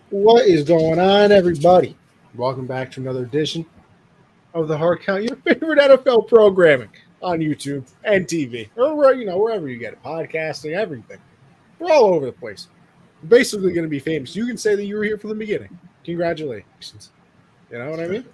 What is going on, everybody? Welcome back to another edition of the Hard Count, your favorite NFL programming on YouTube and TV, or wherever you get it, podcasting, everything. We're all over the place. We're basically going to be famous. You can say that you were here from the beginning. Congratulations. You know what I mean?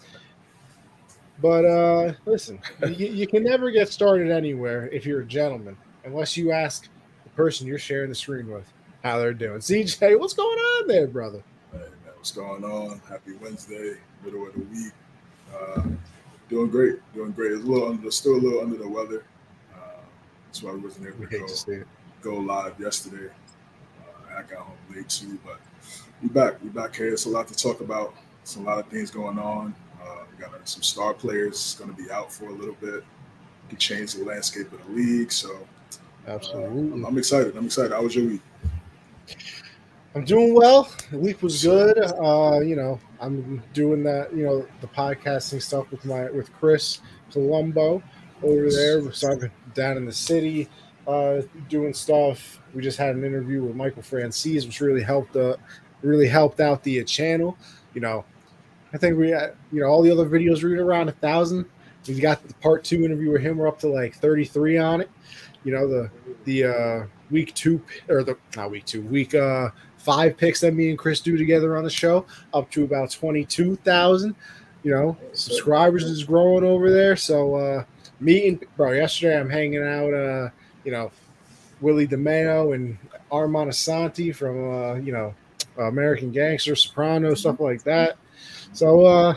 But listen, you can never get started anywhere if you're a gentleman, unless you ask the person you're sharing the screen with how they're doing. CJ, what's going on there, brother? Hey man, what's going on? Happy Wednesday, middle of the week. Uh, doing great, doing great. It's still a little under the weather. That's why we wasn't able We to hate to see it. go live yesterday. I got home late too, but we back. We back here. It's a lot to talk about. It's a lot of things going on. We got some star players going to be out for a little bit. Could change the landscape of the league. So Absolutely. I'm excited. How was your week? I'm doing well. The week was good. I'm doing that, the podcasting stuff with Chris Colombo over there. So I've been down in the city doing stuff. We just had an interview with Michael Francis, which really helped out the channel. I think all the other videos were around 1,000. We got the part 2 interview with him. We're up to like 33 on it. The week 2 or the not week 2 week 5 picks that me and Chris do together on the show, up to about 22,000. Subscribers is growing over there. So yesterday I'm hanging out. Willie DeMeo and Armand Asante from American Gangster, Soprano, stuff like that. So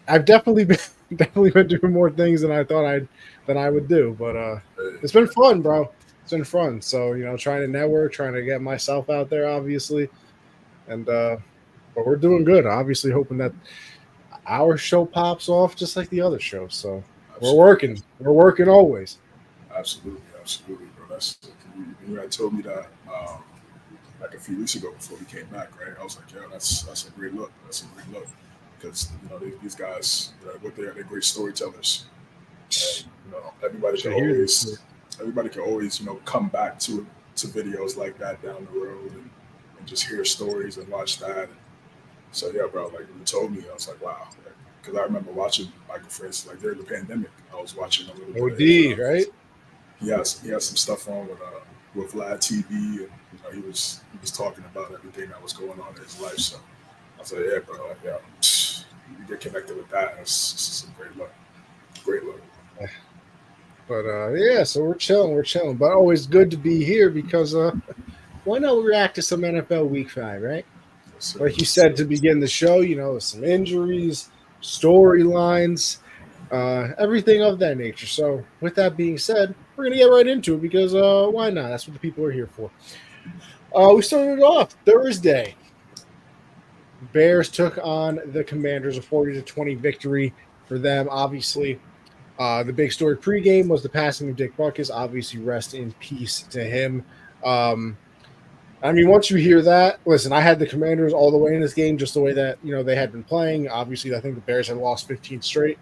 I've definitely been doing more things than I thought I would do, but it's been fun, bro. It's been fun. So trying to network, trying to get myself out there, obviously, and but we're doing good. Obviously, hoping that our show pops off just like the other shows. So Absolutely. we're working always. Absolutely, bro. You had told me that like a few weeks ago before we came back, right? I was like, yeah, that's a great look. That's a great look because these guys, they're great storytellers. And, everybody can always come back to videos like that down the road and just hear stories and watch that. So yeah, bro, like you told me, I was like, wow, because I remember watching Michael Francis like during the pandemic. I was watching a little bit of his, OD, right? he has some stuff on with Vlad TV, and he was talking about everything that was going on in his life. So I was like, yeah, bro, you get connected with that. It's a great look. But so we're chilling. But always good to be here because why not react to some NFL Week 5, right? So, Like you said to begin the show, some injuries, storylines, everything of that nature. So with that being said, we're gonna get right into it because why not? That's what the people are here for. We started off Thursday. Bears took on the Commanders, a 40-20 victory for them. Obviously, the big story pregame was the passing of Dick Butkus. Obviously, rest in peace to him. Once you hear that, listen, I had the Commanders all the way in this game, just the way that they had been playing. Obviously, I think the Bears had lost 15 straight.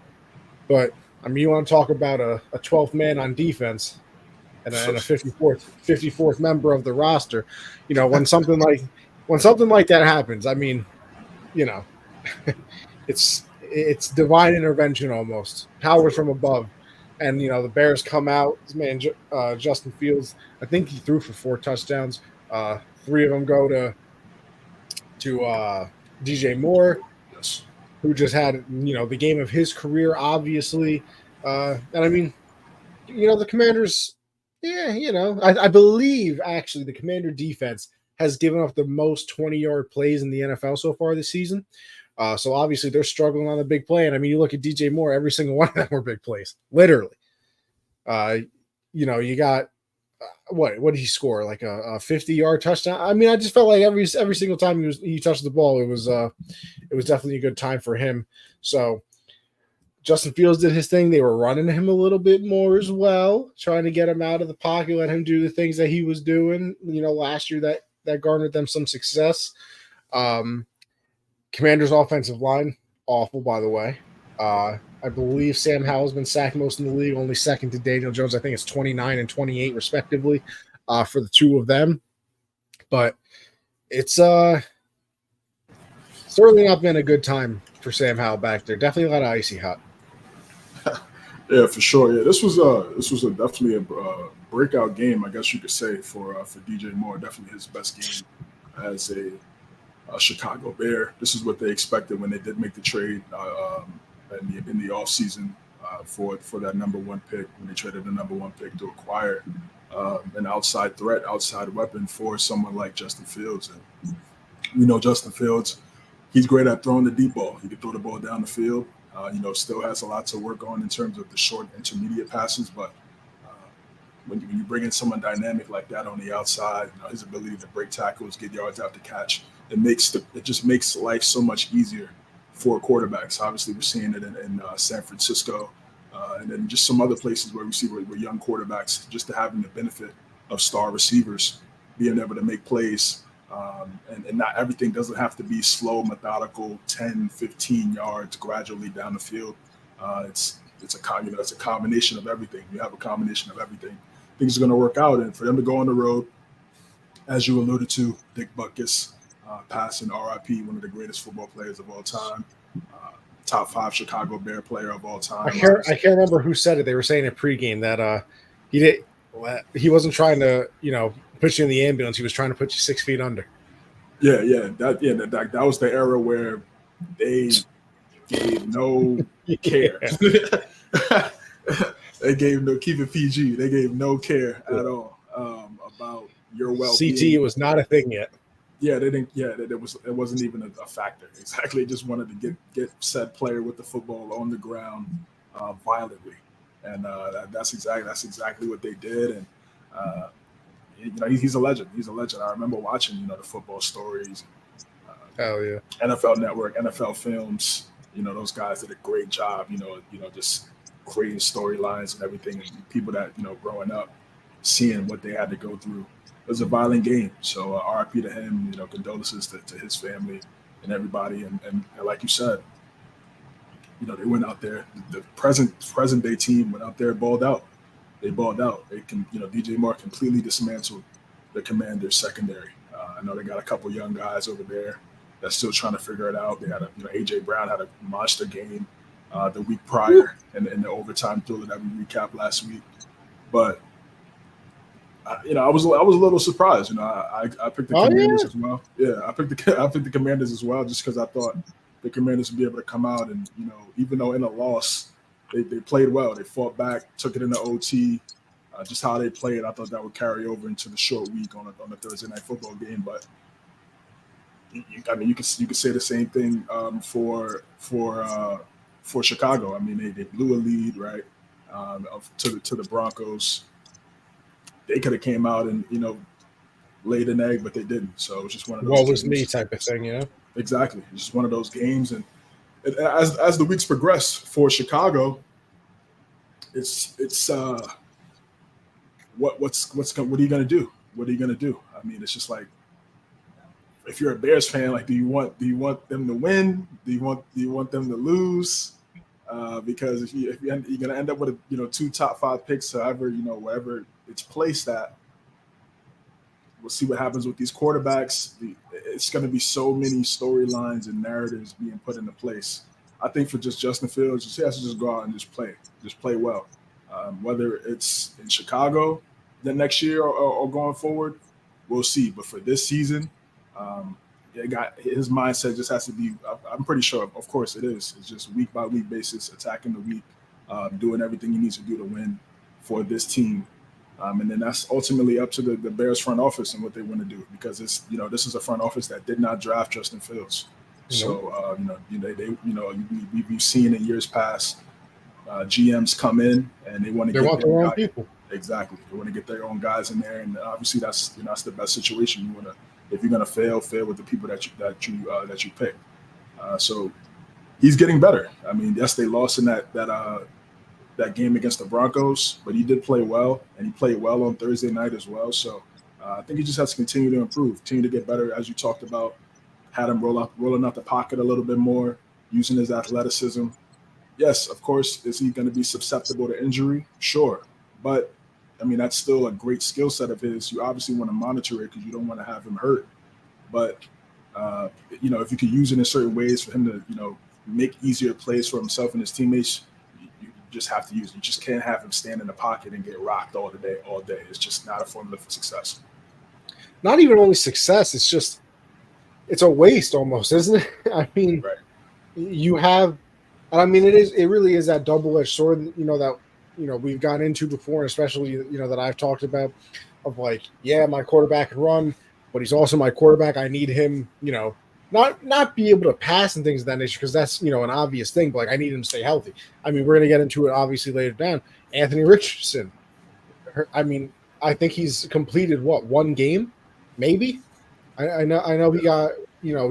But you want to talk about a 12th man on defense and a 54th member of the roster. When something like that happens, it's divine intervention almost, power from above. And the Bears come out. This man, Justin Fields, I think he threw for 4 touchdowns. 3 of them go to DJ Moore, yes. who just had the game of his career, obviously. The Commanders. Yeah, I believe actually the Commander defense has given up the most 20-yard plays in the NFL so far this season. So obviously they're struggling on the big play. And you look at DJ Moore, every single one of them were big plays, literally. You got what did he score? Like a 50-yard touchdown. I just felt like every single time he touched the ball, it was definitely a good time for him. So Justin Fields did his thing. They were running him a little bit more as well, trying to get him out of the pocket, let him do the things that he was doing, last year that garnered them some success. Commanders' offensive line, awful, by the way. I believe Sam Howell's been sacked most in the league, only second to Daniel Jones. I think it's 29 and 28, respectively, for the two of them. But it's certainly not been a good time for Sam Howell back there. Definitely a lot of icy hot. Yeah, for sure. Yeah, this was definitely a breakout game, I guess you could say, for DJ Moore. Definitely his best game as a Chicago Bear. This is what they expected when they did make the trade in the offseason for that number one pick, when they traded the number one pick to acquire an outside threat, outside weapon for someone like Justin Fields. And we know Justin Fields, he's great at throwing the deep ball. He can throw the ball down the field. Still has a lot to work on in terms of the short intermediate passes, but when you bring in someone dynamic like that on the outside, his ability to break tackles, get yards after catch, it just makes life so much easier for quarterbacks. Obviously, we're seeing it in San Francisco, and then just some other places where we see where young quarterbacks just having the benefit of star receivers being able to make plays. And not everything doesn't have to be slow, methodical, 10, 15 yards gradually down the field. It's a combination of everything. You have a combination of everything. Things are going to work out, and for them to go on the road, as you alluded to, Dick Butkus, passing RIP, one of the greatest football players of all time, top 5 Chicago Bear player of all time. I can't remember who said it. They were saying in pregame that he wasn't trying to put you in the ambulance. He was trying to put you 6 feet under. That was the era where they gave no care. They gave no, keep it PG. They gave no care at all about your well-being. CT was not a thing yet. Yeah, they didn't. Yeah, it wasn't even a factor. Exactly, they just wanted to get said player with the football on the ground violently, and that's exactly what they did. And he's a legend. He's a legend. I remember watching the football stories. Hell yeah. NFL Network, NFL Films. Those guys did a great job. Just creating storylines and everything. And people that growing up, seeing what they had to go through. It was a violent game. So RIP to him. Condolences to his family and everybody. And like you said, they went out there. The present day team went out there, balled out. They balled out. They can, DJ Moore completely dismantled the Commanders secondary. I know they got a couple young guys over there that's still trying to figure it out. They had AJ Brown had a monster game the week prior in the overtime thriller that we recapped last week. But I was a little surprised. I picked the Commanders as well. Yeah, I picked the Commanders as well just because I thought the Commanders would be able to come out and even though in a loss. They played well. They fought back, took it into OT. Just how they played, I thought that would carry over into the short week on a Thursday night football game. But you could say the same thing for Chicago. I mean, they blew a lead right to the Broncos. They could have came out and laid an egg, but they didn't. So it was just one of those. What was me type of thing, Exactly. It's just one of those games and. As the weeks progress for Chicago, it's what are you gonna do? What are you gonna do? I mean, it's just like if you're a Bears fan, like do you want them to win? Do you want them to lose? Because if you're gonna end up with 2 top 5 picks, however wherever it's placed at. We'll see what happens with these quarterbacks. It's going to be so many storylines and narratives being put into place. I think for just Justin Fields, he has to just go out and just play well. Whether it's in Chicago the next year or going forward, we'll see. But for this season, his mindset just has to be. I'm pretty sure, of course, it is. It's just week by week basis, attacking the week, doing everything he needs to do to win for this team. And then that's ultimately up to the Bears front office and what they want to do because this is a front office that did not draft Justin Fields. So we've seen in years past GMs come in and they want to get their own people. Exactly, they want to get their own guys in there, and obviously that's the best situation. You want to, if you're going to fail with the people that you pick. So he's getting better. I mean, yes, they lost in that game against the Broncos, but he did play well, and he played well on Thursday night as well. So I think he just has to continue to improve, continue to get better, as you talked about. Had him rolling out the pocket a little bit more, using his athleticism. Yes, of course, is he going to be susceptible to injury? Sure. But, I mean, that's still a great skill set of his. You obviously want to monitor it because you don't want to have him hurt. But If you could use it in certain ways for him to, make easier plays for himself and his teammates, you just have to use it. You just can't have him stand in the pocket and get rocked all day. It's just not a formula for success. Not even only success, it's a waste almost, isn't it? I mean, right. It really is that double-edged sword, that, we've gone into before, and especially, that I've talked about of like, yeah, my quarterback can run, but he's also my quarterback. I need him, not be able to pass and things of that nature, because that's, an obvious thing, but like, I need him to stay healthy. I mean, we're going to get into it obviously later down. Anthony Richardson. I think he's completed one game, maybe. I know he got,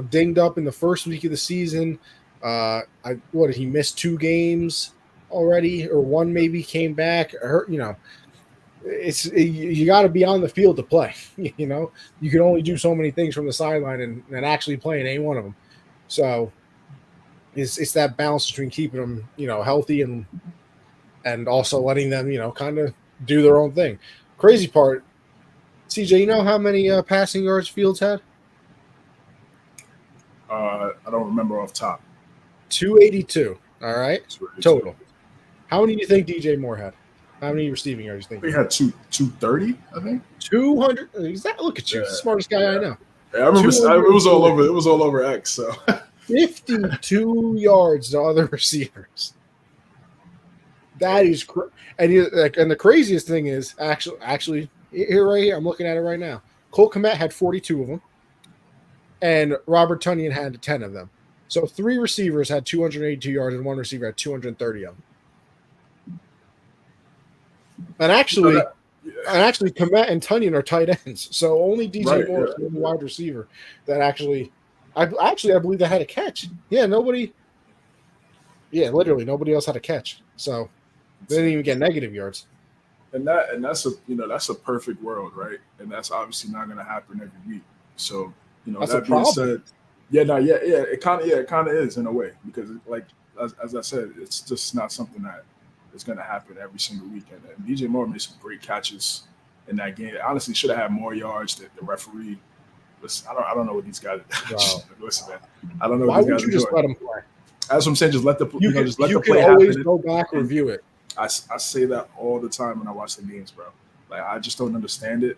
dinged up in the first week of the season. Did he miss 2 games already, or one maybe came back? You got to be on the field to play. You can only do so many things from the sideline, and actually playing ain't one of them. So it's that balance between keeping them, healthy and also letting them, kind of do their own thing. Crazy part, CJ, you know how many passing yards Fields had? I don't remember off top. 282. All right, total. How many do you think DJ Moore had? How many receiving yards do you think? He had 230, I think. 200. Look at you, smartest guy I know. Yeah, I remember. It was all over. It was all over X. So 52 yards to other receivers. That is and the craziest thing is actually here, I'm looking at it right now. Cole Kmet had 42 of them, and Robert Tonyan had 10 of them. So 3 receivers had 282 yards, and 1 receiver had 230 of them. And actually, Kmet and Tonyan are tight ends. So only DJ Moore is the wide receiver that actually, I believe they had a catch. Yeah, nobody. Yeah, literally nobody else had a catch. So they didn't even get negative yards. And that's a perfect world, right? And that's obviously not going to happen every week. So that's that being said, it kind of is in a way, because as I said, it's just not something that is going to happen every single weekend. And DJ Moore made some great catches in that game. Honestly, should have had more yards. The referee. Listen, I don't know what these guys. Wow. Listen, man, I don't know. Why what these would guys you just let them play? That's what I'm saying. Just let the you play can always happen. Go back and review it. I say that all the time when I watch the games, bro. Like, I just don't understand it.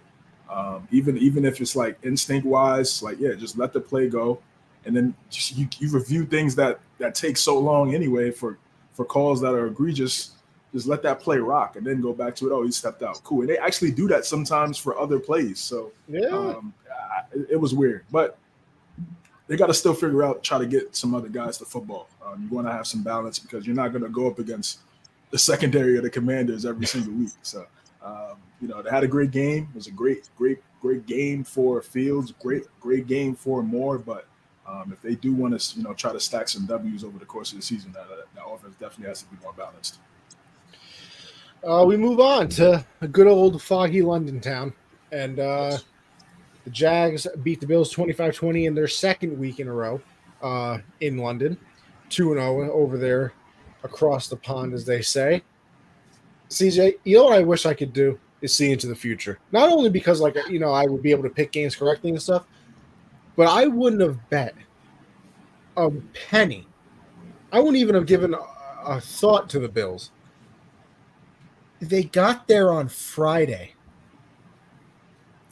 Even if it's like instinct wise, just let the play go, and then you review things that take so long anyway for calls that are egregious. Just let that play rock, and then go back to it. Oh, he stepped out. Cool. And they actually do that sometimes for other plays. So it was weird, but they got to still try to get some other guys to football. You want to have some balance, because you're not going to go up against the secondary of the Commanders every single week. So, they had a great game. It was a great game for Fields. Great game for Moore. But if they do want to, try to stack some W's over the course of the season, that offense definitely has to be more balanced. We move on to a good old foggy London town, and the Jags beat the Bills 25-20 in their second week in a row in London, 2-0 over there across the pond, as they say. CJ, what I wish I could do is see into the future. Not only because, I would be able to pick games correctly and stuff, but I wouldn't have bet a penny. I wouldn't even have given a thought to the Bills. They got there on Friday.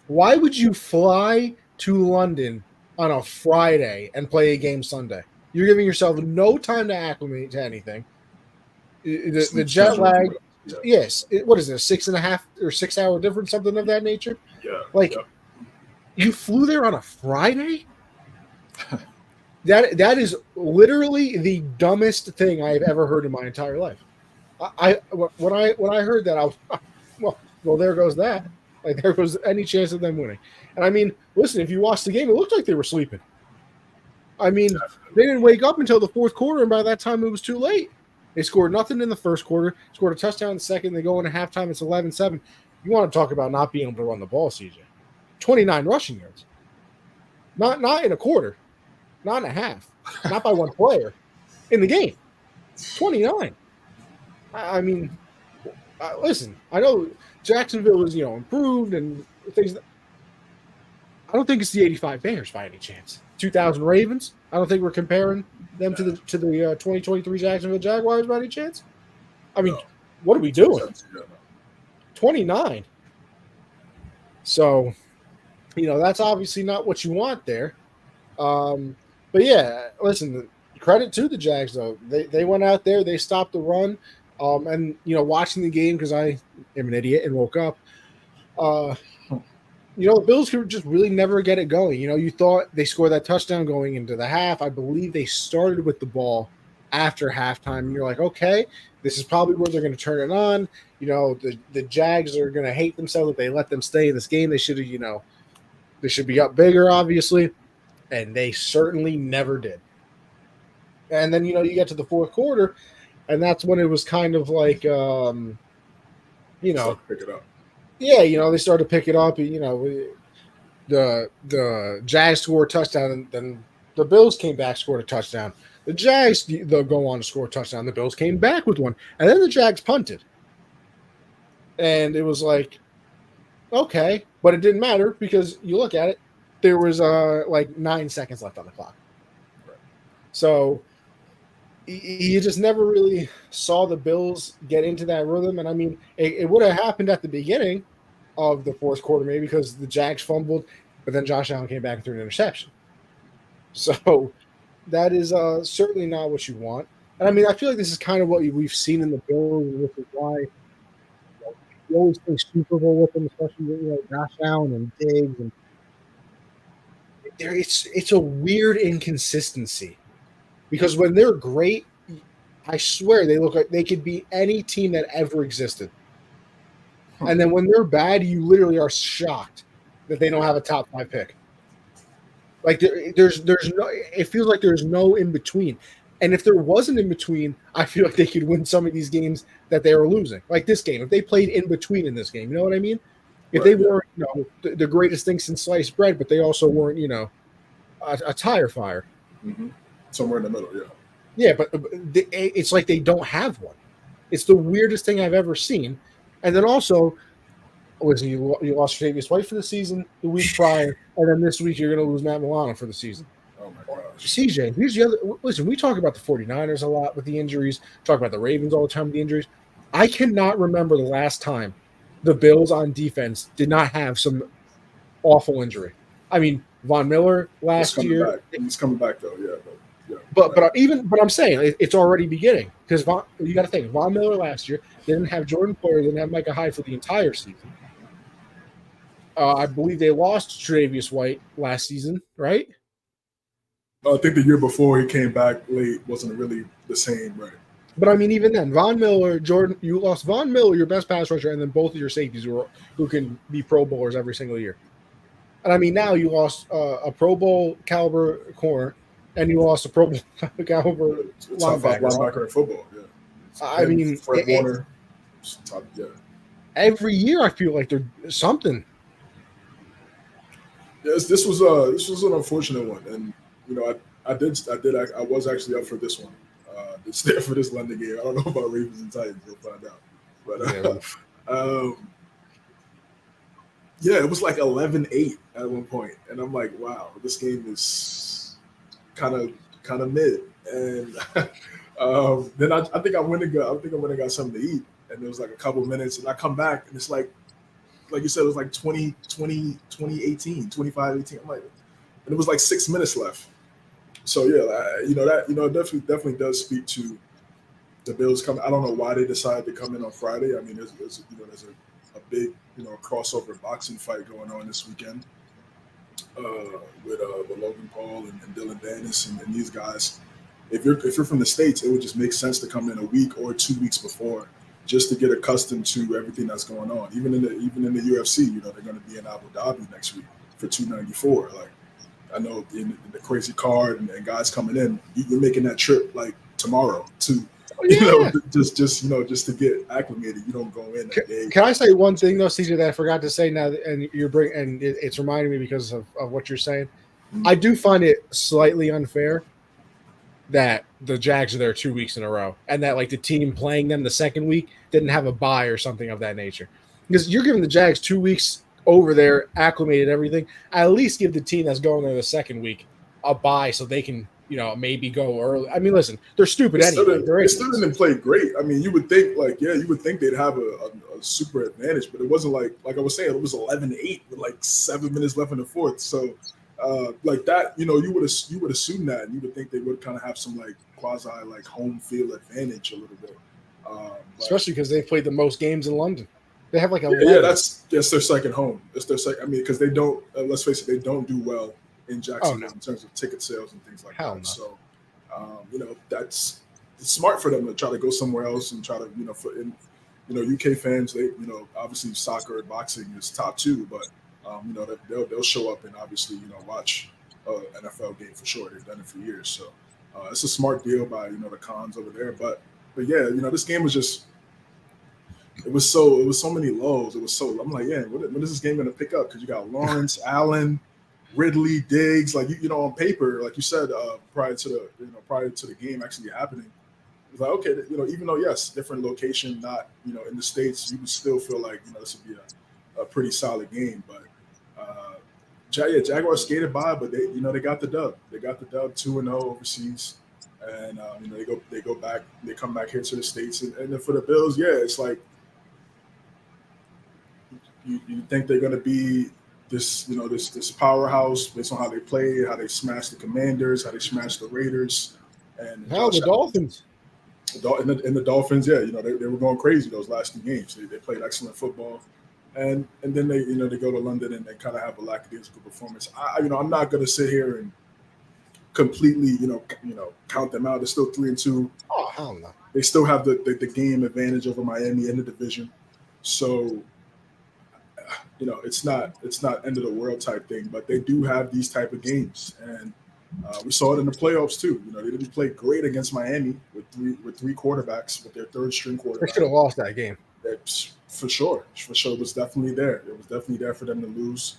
Why would you fly to London on a Friday and play a game Sunday? You're giving yourself no time to acclimate to anything. The jet lag, yes. What is it, 6.5 or 6 hour difference, something of that nature? Yeah. You flew there on a Friday? That is literally the dumbest thing I've ever heard in my entire life. When I heard that, I was well, there goes that. There goes any chance of them winning. And listen, if you watched the game, it looked like they were sleeping. They didn't wake up until the fourth quarter, and by that time it was too late. They scored nothing in the first quarter, scored a touchdown in the second, they go into halftime, it's 11-7. You want to talk about not being able to run the ball, CJ. 29 rushing yards. Not in a quarter, not in a half, not by one player in the game. 29. Listen, I know Jacksonville is, improved and things. I don't think it's the 85 Bears by any chance. 2000 Ravens. I don't think we're comparing them to the 2023 Jacksonville Jaguars by any chance. I mean, No. what are we doing? 2017, yeah, no. 29. So, that's obviously not what you want there. But yeah, listen, credit to the Jags though. They went out there, they stopped the run. And watching the game because I am an idiot and woke up. The Bills could just really never get it going. You thought they scored that touchdown going into the half. I believe they started with the ball after halftime. And you're like, okay, this is probably where they're going to turn it on. The Jags are going to hate themselves if they let them stay in this game. They should have, they should be up bigger, obviously. And they certainly never did. And then, you get to the fourth quarter, and that's when it was kind of like, Pick it up. Yeah, they started to pick it up. The Jags scored a touchdown, and then the Bills came back, scored a touchdown. The Jags, they'll go on to score a touchdown. The Bills came back with one, and then the Jags punted. And it was like, okay, but it didn't matter because you look at it, there was like 9 seconds left on the clock. So you just never really saw the Bills get into that rhythm. And I mean, it would have happened at the beginning of the fourth quarter, maybe because the Jags fumbled, but then Josh Allen came back and threw an interception. So that is certainly not what you want. And I mean, I feel like this is kind of what we've seen in the Bills, which is why you always think Super Bowl with them, especially with Josh Allen and Diggs. And it's a weird inconsistency. Because when they're great, I swear they look like they could be any team that ever existed. And then when they're bad, you literally are shocked that they don't have a top 5 pick. Like there's no, it feels like there's no in between. And if there wasn't in between, I feel like they could win some of these games that they were losing. Like this game, if they played in between in this game, you know what I mean? If they weren't, the greatest thing since sliced bread, but they also weren't, a tire fire. Mm-hmm. Somewhere in the middle, yeah. Yeah, but it's like they don't have one. It's the weirdest thing I've ever seen. And then also, you lost Tre'Davious White for the season the week prior, and then this week you're going to lose Matt Milano for the season. Oh, my gosh. CJ, here's the other – listen, we talk about the 49ers a lot with the injuries, talk about the Ravens all the time with the injuries. I cannot remember the last time the Bills on defense did not have some awful injury. I mean, Von Miller last year. He's coming back, though, yeah. But I'm saying it's already beginning because you got to think Von Miller last year didn't have Jordan Poyer, didn't have Micah Hyde for the entire season. I believe they lost Tre'Davious White last season, right? I think the year before he came back late wasn't really the same, right? But I mean, even then, Von Miller, Jordan, you lost Von Miller, your best pass rusher, and then both of your safeties who can be Pro Bowlers every single year. And I mean, now you lost a Pro Bowl caliber corner. And you lost a Pro Bowl caliber linebacker in football. Yeah, I mean, Fred Warner. Top, yeah. Every year I feel like there's something. Yes, this was an unfortunate one, and I was actually up for this one. It's there for this London game. I don't know about Ravens and Titans. We'll find out. But yeah, it was like 11-8 at one point, and I'm like, wow, this game is kind of mid, and then I think I went and got something to eat, and there was like a couple minutes, and I come back, and it's like you said, it was like 2018, 25-18. I'm like, and it was like 6 minutes left. So yeah, that definitely does speak to the Bills coming. I don't know why they decided to come in on Friday. I mean, there's a big crossover boxing fight going on this weekend. With Logan Paul and Dylan Dennis and these guys, if you're from the States, it would just make sense to come in a week or 2 weeks before, just to get accustomed to everything that's going on. Even in the UFC, they're going to be in Abu Dhabi next week for 294. Like, I know in the crazy card and guys coming in, you're making that trip like tomorrow to. Just to get acclimated. You don't go in. Can I say one thing though, CJ, that I forgot to say now, and it's reminding me because of what you're saying. Mm-hmm. I do find it slightly unfair that the Jags are there 2 weeks in a row, and that like the team playing them the second week didn't have a bye or something of that nature. Because you're giving the Jags 2 weeks over there, acclimated everything. At least give the team that's going there the second week a bye so they can, maybe go early. I mean, listen, they're stupid anyway. They still didn't play great. I mean, you would think you would think they'd have a super advantage, but it wasn't like I was saying, it was 11-8 with like 7 minutes left in the fourth. So like that, you would assume that, and you would think they would kind of have some like quasi like home field advantage a little bit. Especially because they've played the most games in London. They have like 11. Yeah, that's their second home. It's their second. I mean, because they don't. Let's face it, they don't do well in Jacksonville in terms of ticket sales and things like that. No. So, that's it's smart for them to try to go somewhere else and try to, UK fans. They, obviously soccer and boxing is top two, but they'll show up and obviously watch an NFL game for sure. They've done it for years, so it's a smart deal by the Cons over there. But yeah, this game was just. It was so many lows. I'm like, yeah, when is this game going to pick up? Because you got Lawrence, Allen, Ridley, Diggs. Like on paper, like you said, prior to the game actually happening, it was like, okay, even though yes, different location, not in the States, you would still feel like this would be a pretty solid game. But Jaguars skated by, but they got the dub. They got the dub 2-0 overseas, and they go back, they come back here to the States, and then for the Bills, yeah, it's like. You think they're going to be this powerhouse based on how they play, how they smash the Commanders, how they smash the Raiders, and the Dolphins. And the Dolphins, yeah, they were going crazy those last 2 games. They played excellent football, and then they they go to London and they kind of have a lackadaisical performance. I'm not going to sit here and completely count them out. They're still 3-2. Oh hell no! They still have the game advantage over Miami in the division, so. It's not end of the world type thing, but they do have these type of games, and we saw it in the playoffs too. They didn't play great against Miami with three quarterbacks, with their third string quarterback. They should have lost that game. For sure. It was definitely there. It was definitely there for them to lose.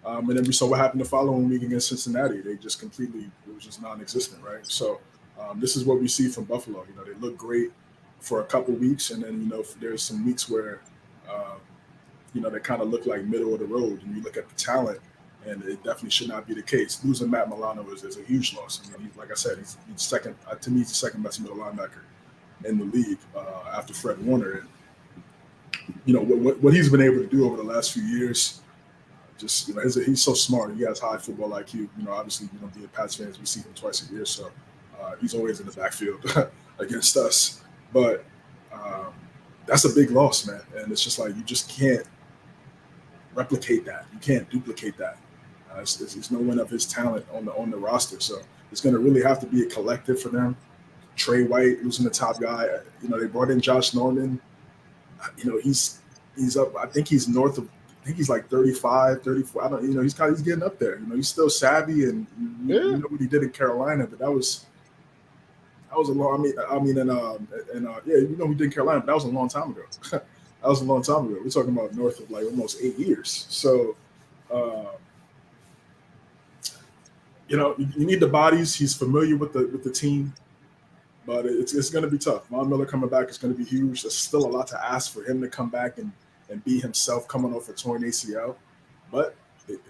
And then we saw what happened the following week against Cincinnati. They just it was just non-existent, right? So this is what we see from Buffalo. They look great for a couple weeks, and then there's some weeks where. They kind of look like middle of the road, and you look at the talent, and it definitely should not be the case. Losing Matt Milano is a huge loss. I mean, like I said, he's second to me. He's the second best middle linebacker in the league after Fred Warner. And what he's been able to do over the last few years, just he's so smart. He has high football IQ. Obviously, being Pats fans, we see him twice a year, so he's always in the backfield against us. But that's a big loss, man, and it's just like you just can't. Replicate that. You can't duplicate that. There's no one of his talent on the roster, so it's going to really have to be a collective for them. Trey White losing the top guy. They brought in Josh Norman. He's up. I think he's north of. I think he's like 35, 34. I don't. He's getting up there. He's still savvy, and you know what he did in Carolina, but that was a long. We did in Carolina, but that was a long time ago. That was a long time ago. We're talking about north of like almost 8 years. So, you need the bodies. He's familiar with the team, but it's going to be tough. Von Miller coming back is going to be huge. There's still a lot to ask for him to come back and be himself coming off a torn ACL. But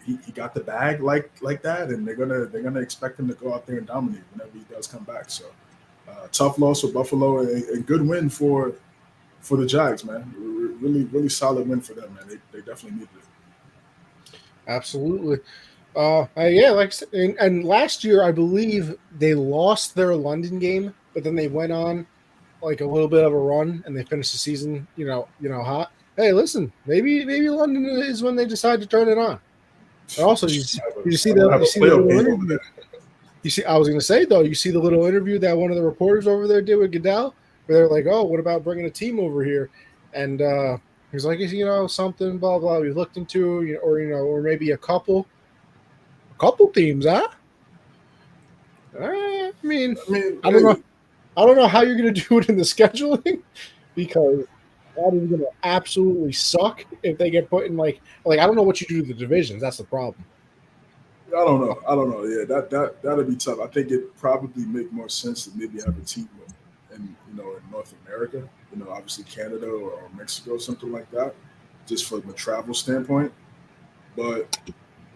he got the bag like that, and they're gonna expect him to go out there and dominate whenever he does come back. So, tough loss for Buffalo, and good win for the Jags, man. Really, really solid win for them, man. They definitely needed it. Absolutely. Like I said, and last year I believe they lost their London game, but then they went on like a little bit of a run and they finished the season, hot. Hey, listen, maybe London is when they decide to turn it on. And also, you see the little interview. I was going to say though, you see the little interview that one of the reporters over there did with Goodell, where they're like, "Oh, what about bringing a team over here?" And he's like, something, blah blah. We looked into, or maybe a couple teams, huh? I mean, I don't know. I don't know how you're going to do it in the scheduling because that is going to absolutely suck if they get put in like I don't know what you do to the divisions. That's the problem. I don't know. Yeah, that'd be tough. I think it probably make more sense to maybe have a team in North America. Obviously Canada or Mexico, something like that, just from a travel standpoint. but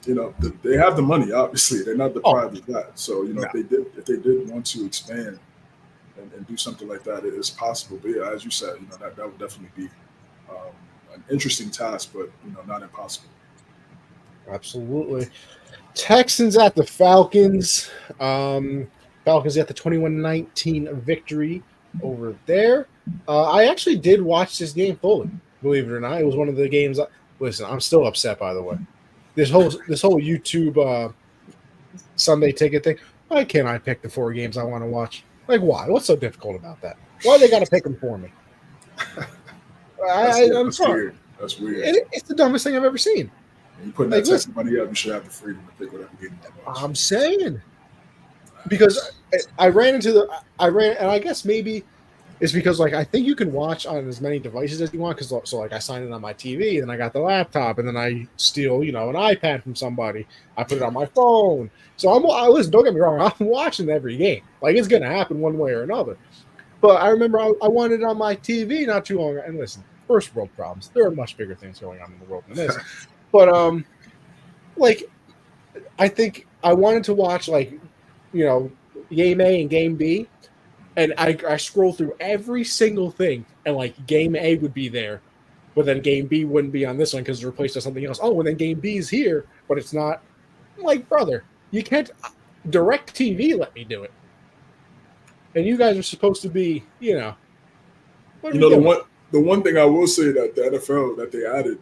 they have the money. Obviously, they're not deprived of that. So No. if they did want to expand and do something like that, it is possible. But yeah, as you said, that would definitely be an interesting task, but not impossible. Absolutely. Texans at the Falcons. Falcons got the 21-19 victory over there. I actually did watch this game fully, believe it or not. It was one of the games. Listen, I'm still upset, by the way. This whole YouTube Sunday ticket thing. Why can't I pick the 4 games I want to watch? Like, why? What's so difficult about that? Why they got to pick them for me? I'm sorry. Weird. That's weird. It's the dumbest thing I've ever seen. And you putting that Texas money up, you should have the freedom to pick whatever game you want. I'm saying, because I ran, and I guess maybe it's because I think you can watch on as many devices as you want. Because I signed in on my TV, and then I got the laptop, and then I steal an iPad from somebody. I put it on my phone. So listen. Don't get me wrong. I'm watching every game. It's gonna happen one way or another. But I remember I wanted it on my TV not too long ago. And listen, first world problems. There are much bigger things going on in the world than this. But I think I wanted to watch game A and game B, and I scroll through every single thing, and game A would be there, but then game B wouldn't be on this one because it's replaced with something else. Oh, and then game B is here, but it's not. I'm like, brother, you can't direct TV let me do it. And you guys are supposed to be, the one thing I will say that the NFL that they added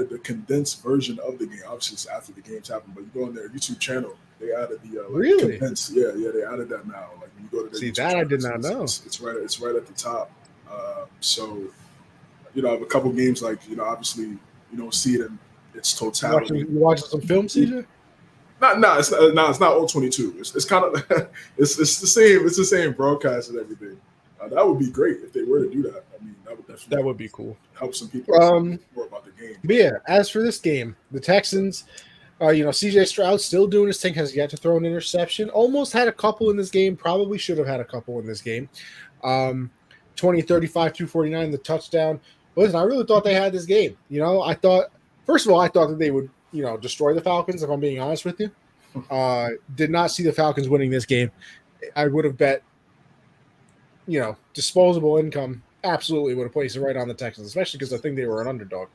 the condensed version of the game. Obviously, it's after the games happen, but you go on their YouTube channel, they added the really condensed. Yeah, they added that now. When you go to see that, channel, I did not know. It's right at the top. So, I have a couple games obviously you don't see it in its totality. You watching some film, CJ? It's not all 22. It's kind of it's the same. It's the same broadcast and everything. That would be great if they were to do that. I mean, that would be cool. Help some people more about the game. But yeah, as for this game, the Texans, CJ Stroud still doing his thing, has yet to throw an interception. Almost had a couple in this game. Probably should have had a couple in this game. 20-35, 249, the touchdown. But listen, I really thought they had this game. I thought that they would destroy the Falcons, if I'm being honest with you. Did not see the Falcons winning this game. I would have bet, disposable income, absolutely would have placed it right on the Texans, especially because I think they were an underdog.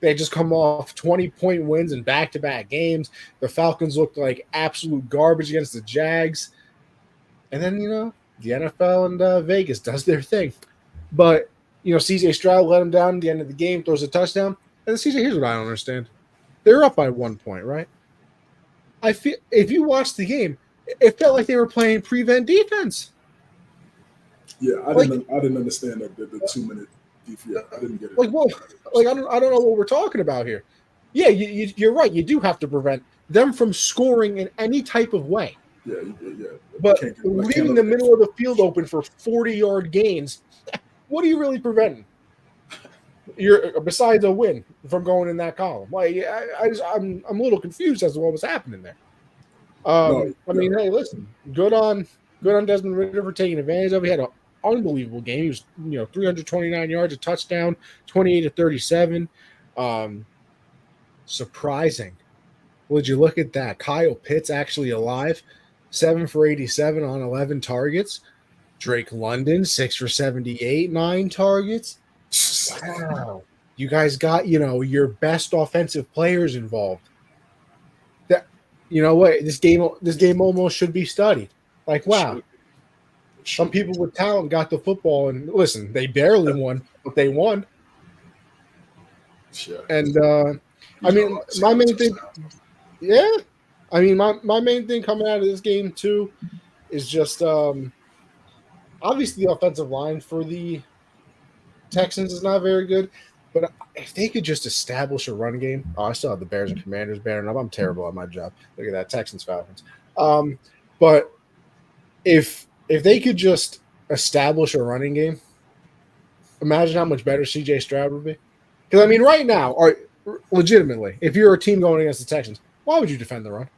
They just come off 20-point wins in back-to-back games. The Falcons looked like absolute garbage against the Jags. And then, the NFL and Vegas does their thing. But, CJ Stroud let him down at the end of the game, throws a touchdown. And CJ, here's what I don't understand. They're up by 1 point, right? I feel if you watch the game, it felt like they were playing prevent defense. Yeah, I didn't understand the 2-minute defense. I didn't get it. I don't know what we're talking about here. Yeah, you're right. You do have to prevent them from scoring in any type of way. Yeah. But leaving the middle of the field open for 40-yard gains, what are you really preventing? You're besides a win from going in that column. I'm a little confused as to what was happening there. Hey, listen, good on Desmond Ridder for taking advantage of it. He had an unbelievable game. He was 329 yards, a touchdown, 28-37. Surprising. Would you look at that? Kyle Pitts actually alive, 7 for 87 on 11 targets. Drake London, 6 for 78, 9 targets. Wow. You guys got, your best offensive players involved. That this game almost should be studied. Wow. Some people with talent got the football, and listen, they barely won, but they won. Sure. And my main thing, my main thing coming out of this game too is just obviously the offensive line for the Texans is not very good, but if they could just establish a run game, I still have the Bears and Commanders banner up. I'm terrible at my job. Look at that, Texans Falcons. But if they could just establish a running game, imagine how much better CJ Stroud would be. Because right now, legitimately, if you're a team going against the Texans, why would you defend the run?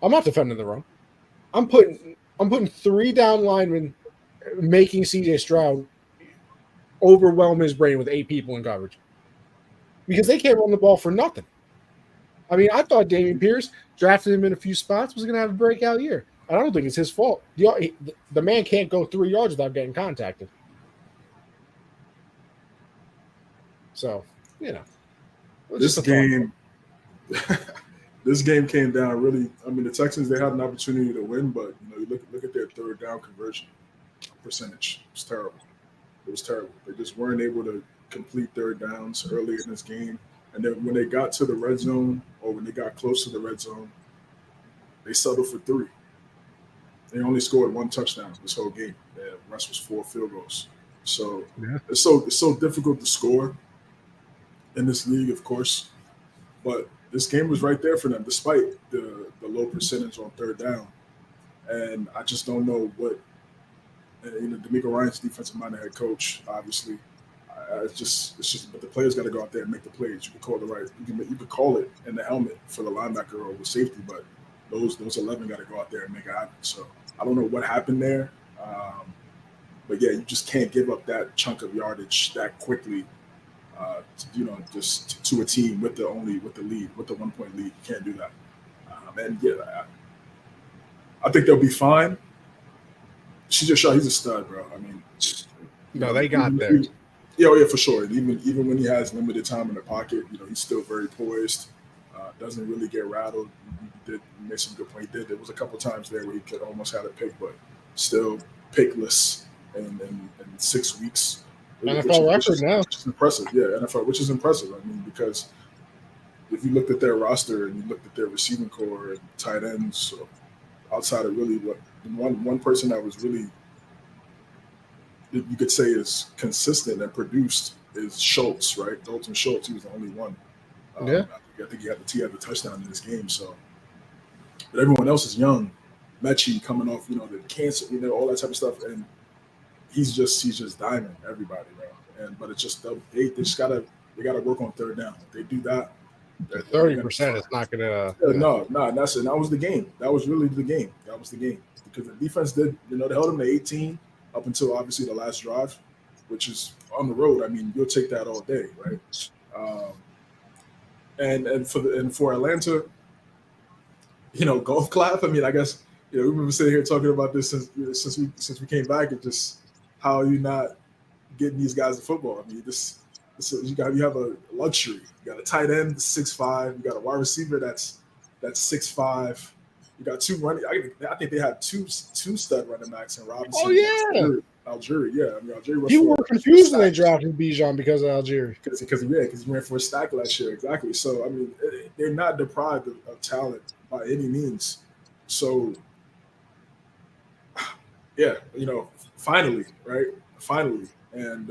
I'm not defending the run. I'm putting 3 down linemen, making CJ Stroud overwhelm his brain with 8 people in coverage because they can't run the ball for nothing. I mean, I thought Damian Pierce drafted him in a few spots was going to have a breakout year. I don't think it's his fault. The man can't go 3 yards without getting contacted. So, This game, this game came down really. I mean, the Texans, they had an opportunity to win, but you look at their third down conversion percentage. It was terrible. It was terrible. They just weren't able to complete third downs early in this game. And then when they got to the red zone, or when they got close to the red zone, they settled for 3. They only scored 1 touchdown this whole game. The rest was 4 field goals. So it's so difficult to score in this league, of course. But this game was right there for them, despite the low percentage on third down. And I just don't know what. D'Amico Ryan's defensive-minded head coach, obviously. It's just, but the players got to go out there and make the plays. You can call you could call it in the helmet for the linebacker or with safety, but those 11 got to go out there and make it happen. So I don't know what happened there, but yeah, you just can't give up that chunk of yardage that quickly. Just to a team with the 1-point lead. You can't do that. And yeah, I think they'll be fine. CJ Shaw, he's a stud, bro. I mean, they got there. Yeah, for sure. And even when he has limited time in the pocket, he's still very poised. Doesn't really get rattled. He made some good points. There was a couple times there where he could almost had a pick, but still pickless in 6 weeks. NFL record now. Which is impressive. Yeah, NFL, which is impressive. I mean, because if you looked at their roster and you looked at their receiving core and tight ends, so outside of really one person that was really, you could say, is consistent and produced is Schultz, right? Dalton Schultz. He was the only one. Yeah. I think he had the touchdown in this game. So, but everyone else is young. Mechie coming off, the cancer, all that type of stuff, and he's just diamond everybody, bro. But it's just they gotta work on third down. If they do that, 30% is not gonna. No, that's it. That was the game. That was really the game. That was the game because the defense did. They held them to 18 up until obviously the last drive, which is on the road. I mean, you'll take that all day, right? And for Atlanta, golf clap. I mean, I guess we've been sitting here talking about this since we came back, and just how you not getting these guys the football. I mean, you have a luxury. You got a tight end 6'5". You got a wide receiver that's 6'5". You got 2 running. I think they had two stud running backs in Robinson. Oh yeah, Algieri. Yeah, I mean Algieri. You were confused when they drafted Bijan because of Algieri. Because he ran for a stack last year. Exactly. So I mean, they're not deprived of talent by any means. So yeah, finally, right? Finally, and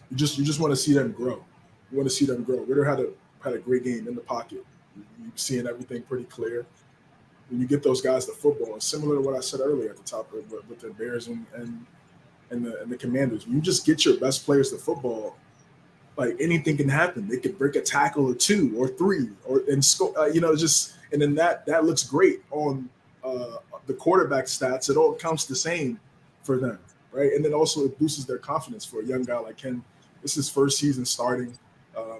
you just want to see them grow. You want to see them grow. Ritter had a great game in the pocket. You're seeing everything pretty clear. When you get those guys the football, and similar to what I said earlier at the top with the Bears and the Commanders, when you just get your best players the football, like anything can happen. They could break a tackle or 2 or 3 and score. And then that looks great on the quarterback stats. It all counts the same for them, right? And then also it boosts their confidence for a young guy like Ken. This is his first season starting.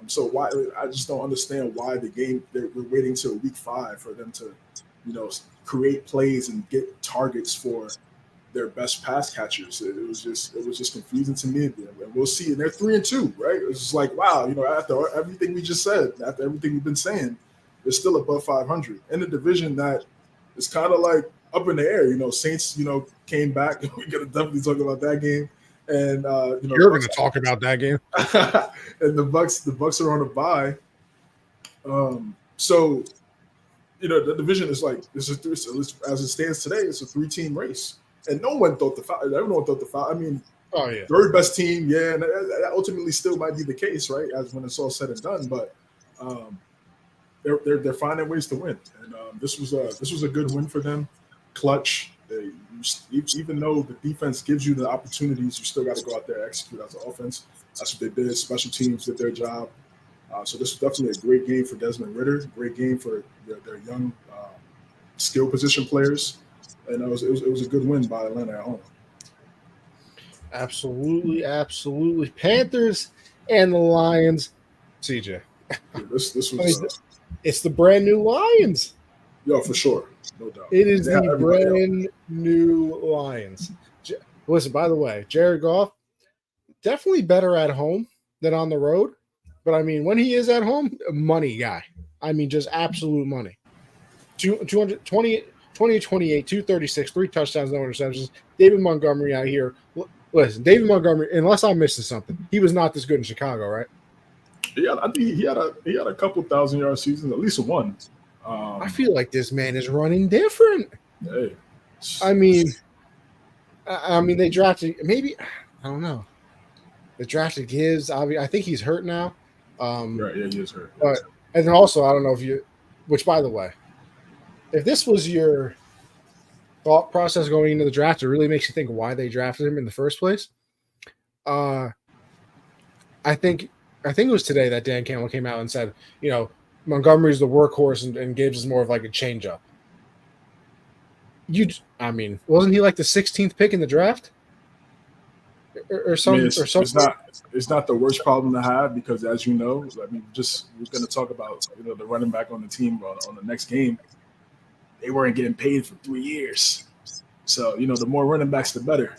So why I just don't understand why we're waiting till week 5 for them to, create plays and get targets for their best pass catchers. It was just confusing to me. And we'll see. And they're 3-2, right? It's just like, wow, after everything we just said, after everything we've been saying, they're still above 500 in a division that is kind of like up in the air. Saints, came back. We're gonna definitely talk about that game. And you're going to talk about that game. And the Bucs are on a bye. So the division is like as it stands today, it's a 3-team race, and no one thought everyone thought the Falcons. I mean, oh yeah, third best team, yeah, and that ultimately still might be the case, right? As when it's all said and done, but they're finding ways to win, and this was a good win for them. Clutch. Even though the defense gives you the opportunities, you still got to go out there and execute as an offense. That's what they did. Special teams did their job. So this was definitely a great game for Desmond Ritter. Great game for their young skill position players, and it was a good win by Atlanta at home. Absolutely. Panthers and the Lions. CJ. Yeah, this was It's the brand new Lions. Yo, for sure, no doubt. It is They have the everybody else. brand new Lions. Listen, by the way, Jared Goff, definitely better at home than on the road. But I mean, when he is at home, money guy. I mean, just absolute money. 220, 28, 236, 3 touchdowns, no interceptions. David Montgomery out here. Listen, David Montgomery, unless I'm missing something, he was not this good in Chicago, right? Yeah, I think he had a couple 1,000-yard seasons, at least one. I feel like this man is running different. Hey, I mean, they drafted maybe I don't know. They drafted Gibbs. I think he's hurt now. right, yeah, he is hurt. But and then also I don't know if you, which by the way, if this was your thought process going into the draft, it really makes you think why they drafted him in the first place. I think it was today that Dan Campbell came out and said, Montgomery's the workhorse and Gibbs is more of like a changeup. Wasn't he like the 16th pick in the draft? Or something? It's not the worst problem to have because, as you know, we're going to talk about the running back on the team on the next game. They weren't getting paid for 3 years, so the more running backs, the better.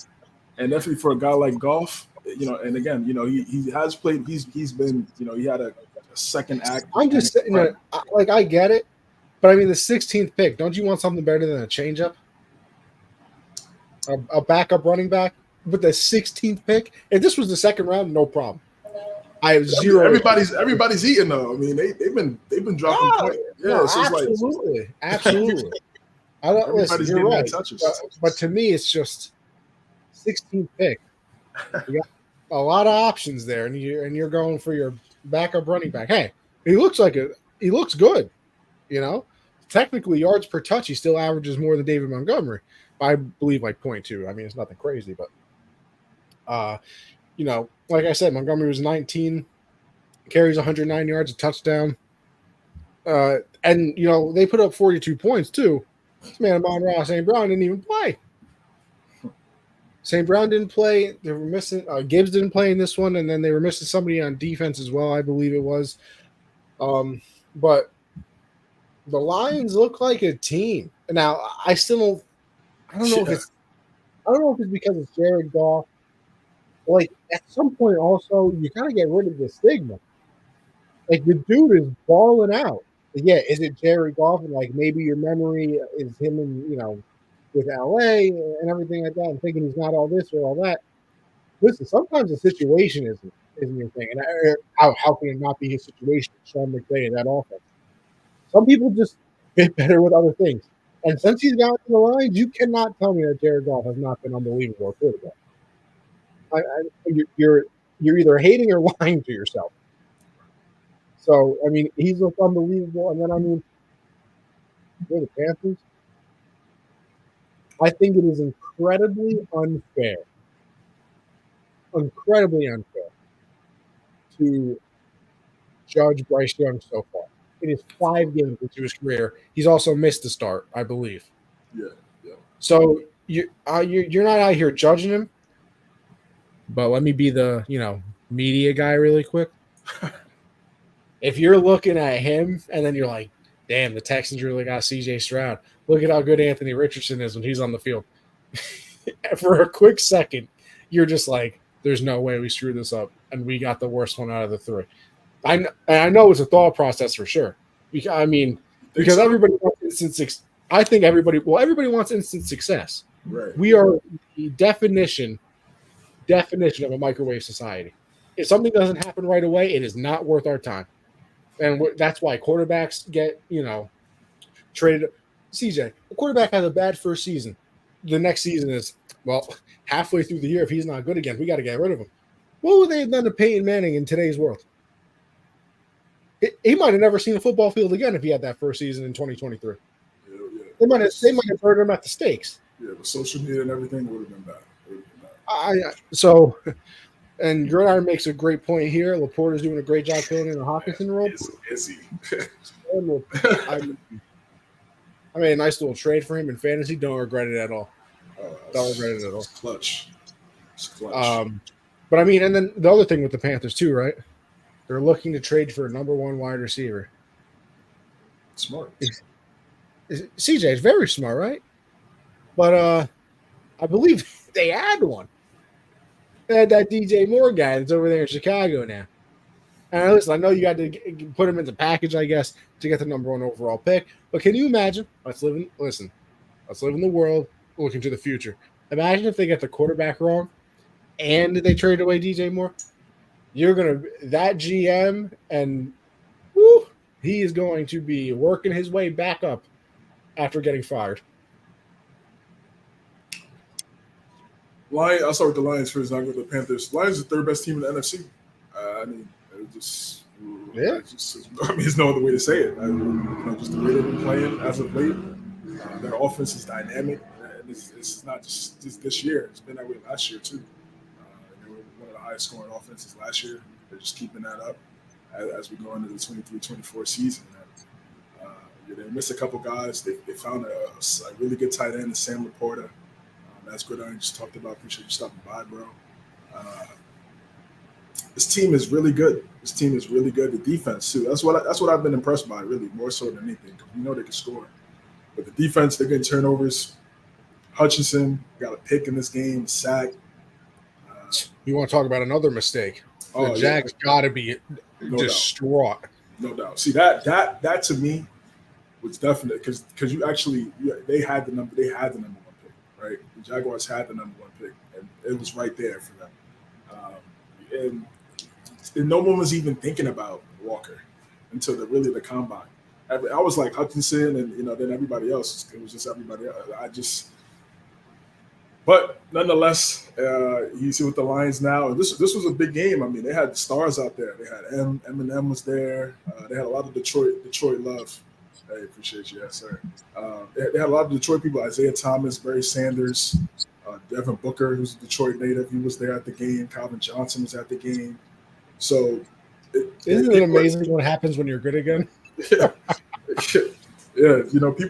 And definitely for a guy like Goff, and again, he has played. He's been, he had a second act. I'm just saying, I get it, but I mean the 16th pick. Don't you want something better than a changeup? A backup running back with the 16th pick. If this was the second round, no problem. I have zero. Everybody's eating though. I mean, they've been dropping points. Yeah, no, absolutely. I don't listen. You're right. But to me, it's just 16th pick. You got a lot of options there, and you're going for your backup running back. Hey, he looks good. Technically yards per touch, he still averages more than David Montgomery. I believe like 0.2. I mean, it's nothing crazy, but like I said, Montgomery was 19, carries 109 yards, a touchdown. And they put up 42 points too. This man, Amon-Ra St. Brown didn't even play. St. Brown didn't play. They were missing Gibbs didn't play in this one, and then they were missing somebody on defense as well, I believe it was. But the Lions look like a team. Now, I don't know if it's because it's Jared Goff. Like at some point, also you gotta get rid of the stigma. Like the dude is balling out. Yeah, is it Jared Goff? And like maybe your memory is him and with LA and everything like that, and thinking he's not all this or all that. Listen, sometimes the situation isn't your thing, and how can it not be his situation? Sean McVay and that offense. Some people just fit better with other things. And since he's gotten to the Lions, you cannot tell me that Jared Goff has not been unbelievable at quarterback. You're either hating or lying to yourself. So, I mean, he's looked unbelievable. And then, for the Panthers, I think it is incredibly unfair to judge Bryce Young so far. It is 5 games into his career. He's also missed the start, I believe. Yeah. So you're not out here judging him, but let me be the media guy really quick. If you're looking at him and then you're like, damn, the Texans really got C.J. Stroud. Look at how good Anthony Richardson is when he's on the field. For a quick second, you're just like, there's no way we screwed this up, and we got the worst one out of the 3. I know it's a thought process for sure. Because everybody wants instant success. I think everybody wants instant success. Right. We are the definition of a microwave society. If something doesn't happen right away, it is not worth our time. And that's why quarterbacks get, traded. CJ, a quarterback has a bad first season. The next season is, halfway through the year, if he's not good again, we got to get rid of him. What would they have done to Peyton Manning in today's world? He might have never seen a football field again if he had that first season in 2023. Yeah. They might have burned him at the stakes. Yeah, with social media and everything, would have been bad. And Gridiron makes a great point here. Laporta's doing a great job filling in the Hawkinson role. Is he? I made a nice little trade for him in fantasy. Don't regret it at all. Don't regret it at all. It's clutch. But and then the other thing with the Panthers too, right? They're looking to trade for a number 1 wide receiver. Smart. CJ is very smart, right? But I believe they had one. They had that DJ Moore guy that's over there in Chicago now. And listen, I know you got to put him in the package, I guess, to get the number one overall pick. But can you imagine? Let's live in the world looking to the future. Imagine if they get the quarterback wrong and they trade away DJ Moore. You're gonna that GM and woo, he is going to be working his way back up after getting fired. I'll start with the Lions first. I'll go to the Panthers. Lions are the third best team in the NFC. I mean, there's no other way to say it. Just the way they've been playing as of late. Their offense is dynamic, and it's not just this year. It's been that way last year too. They were one of the highest scoring offenses last year. They're just keeping that up as we go into the 23-24 season. They missed a couple guys. They found a really good tight end, Sam Laporta. That's good. I just talked about. Appreciate you stopping by, bro. This team is really good. The defense too. That's what I've been impressed by, really, more so than anything. Because we know they can score, but the defense, they're getting turnovers. Hutchinson got a pick in this game, sack. You want to talk about another mistake? The Jags got to be distraught. No doubt. See that to me was definite because they had the number one pick, right? The Jaguars had the number one pick, and it was right there for them. And no one was even thinking about Walker until the combine. I was like Hutchinson, and then everybody else. It was just everybody else. But nonetheless, he's with the Lions now. And this was a big game. I mean, they had stars out there. They had Eminem was there. They had a lot of Detroit love. Hey, appreciate you, yes, sir. They had a lot of Detroit people: Isaiah Thomas, Barry Sanders, Devin Booker, who's a Detroit native. He was there at the game. Calvin Johnson was at the game. So, isn't it amazing what happens when you're good again? Yeah. Yeah,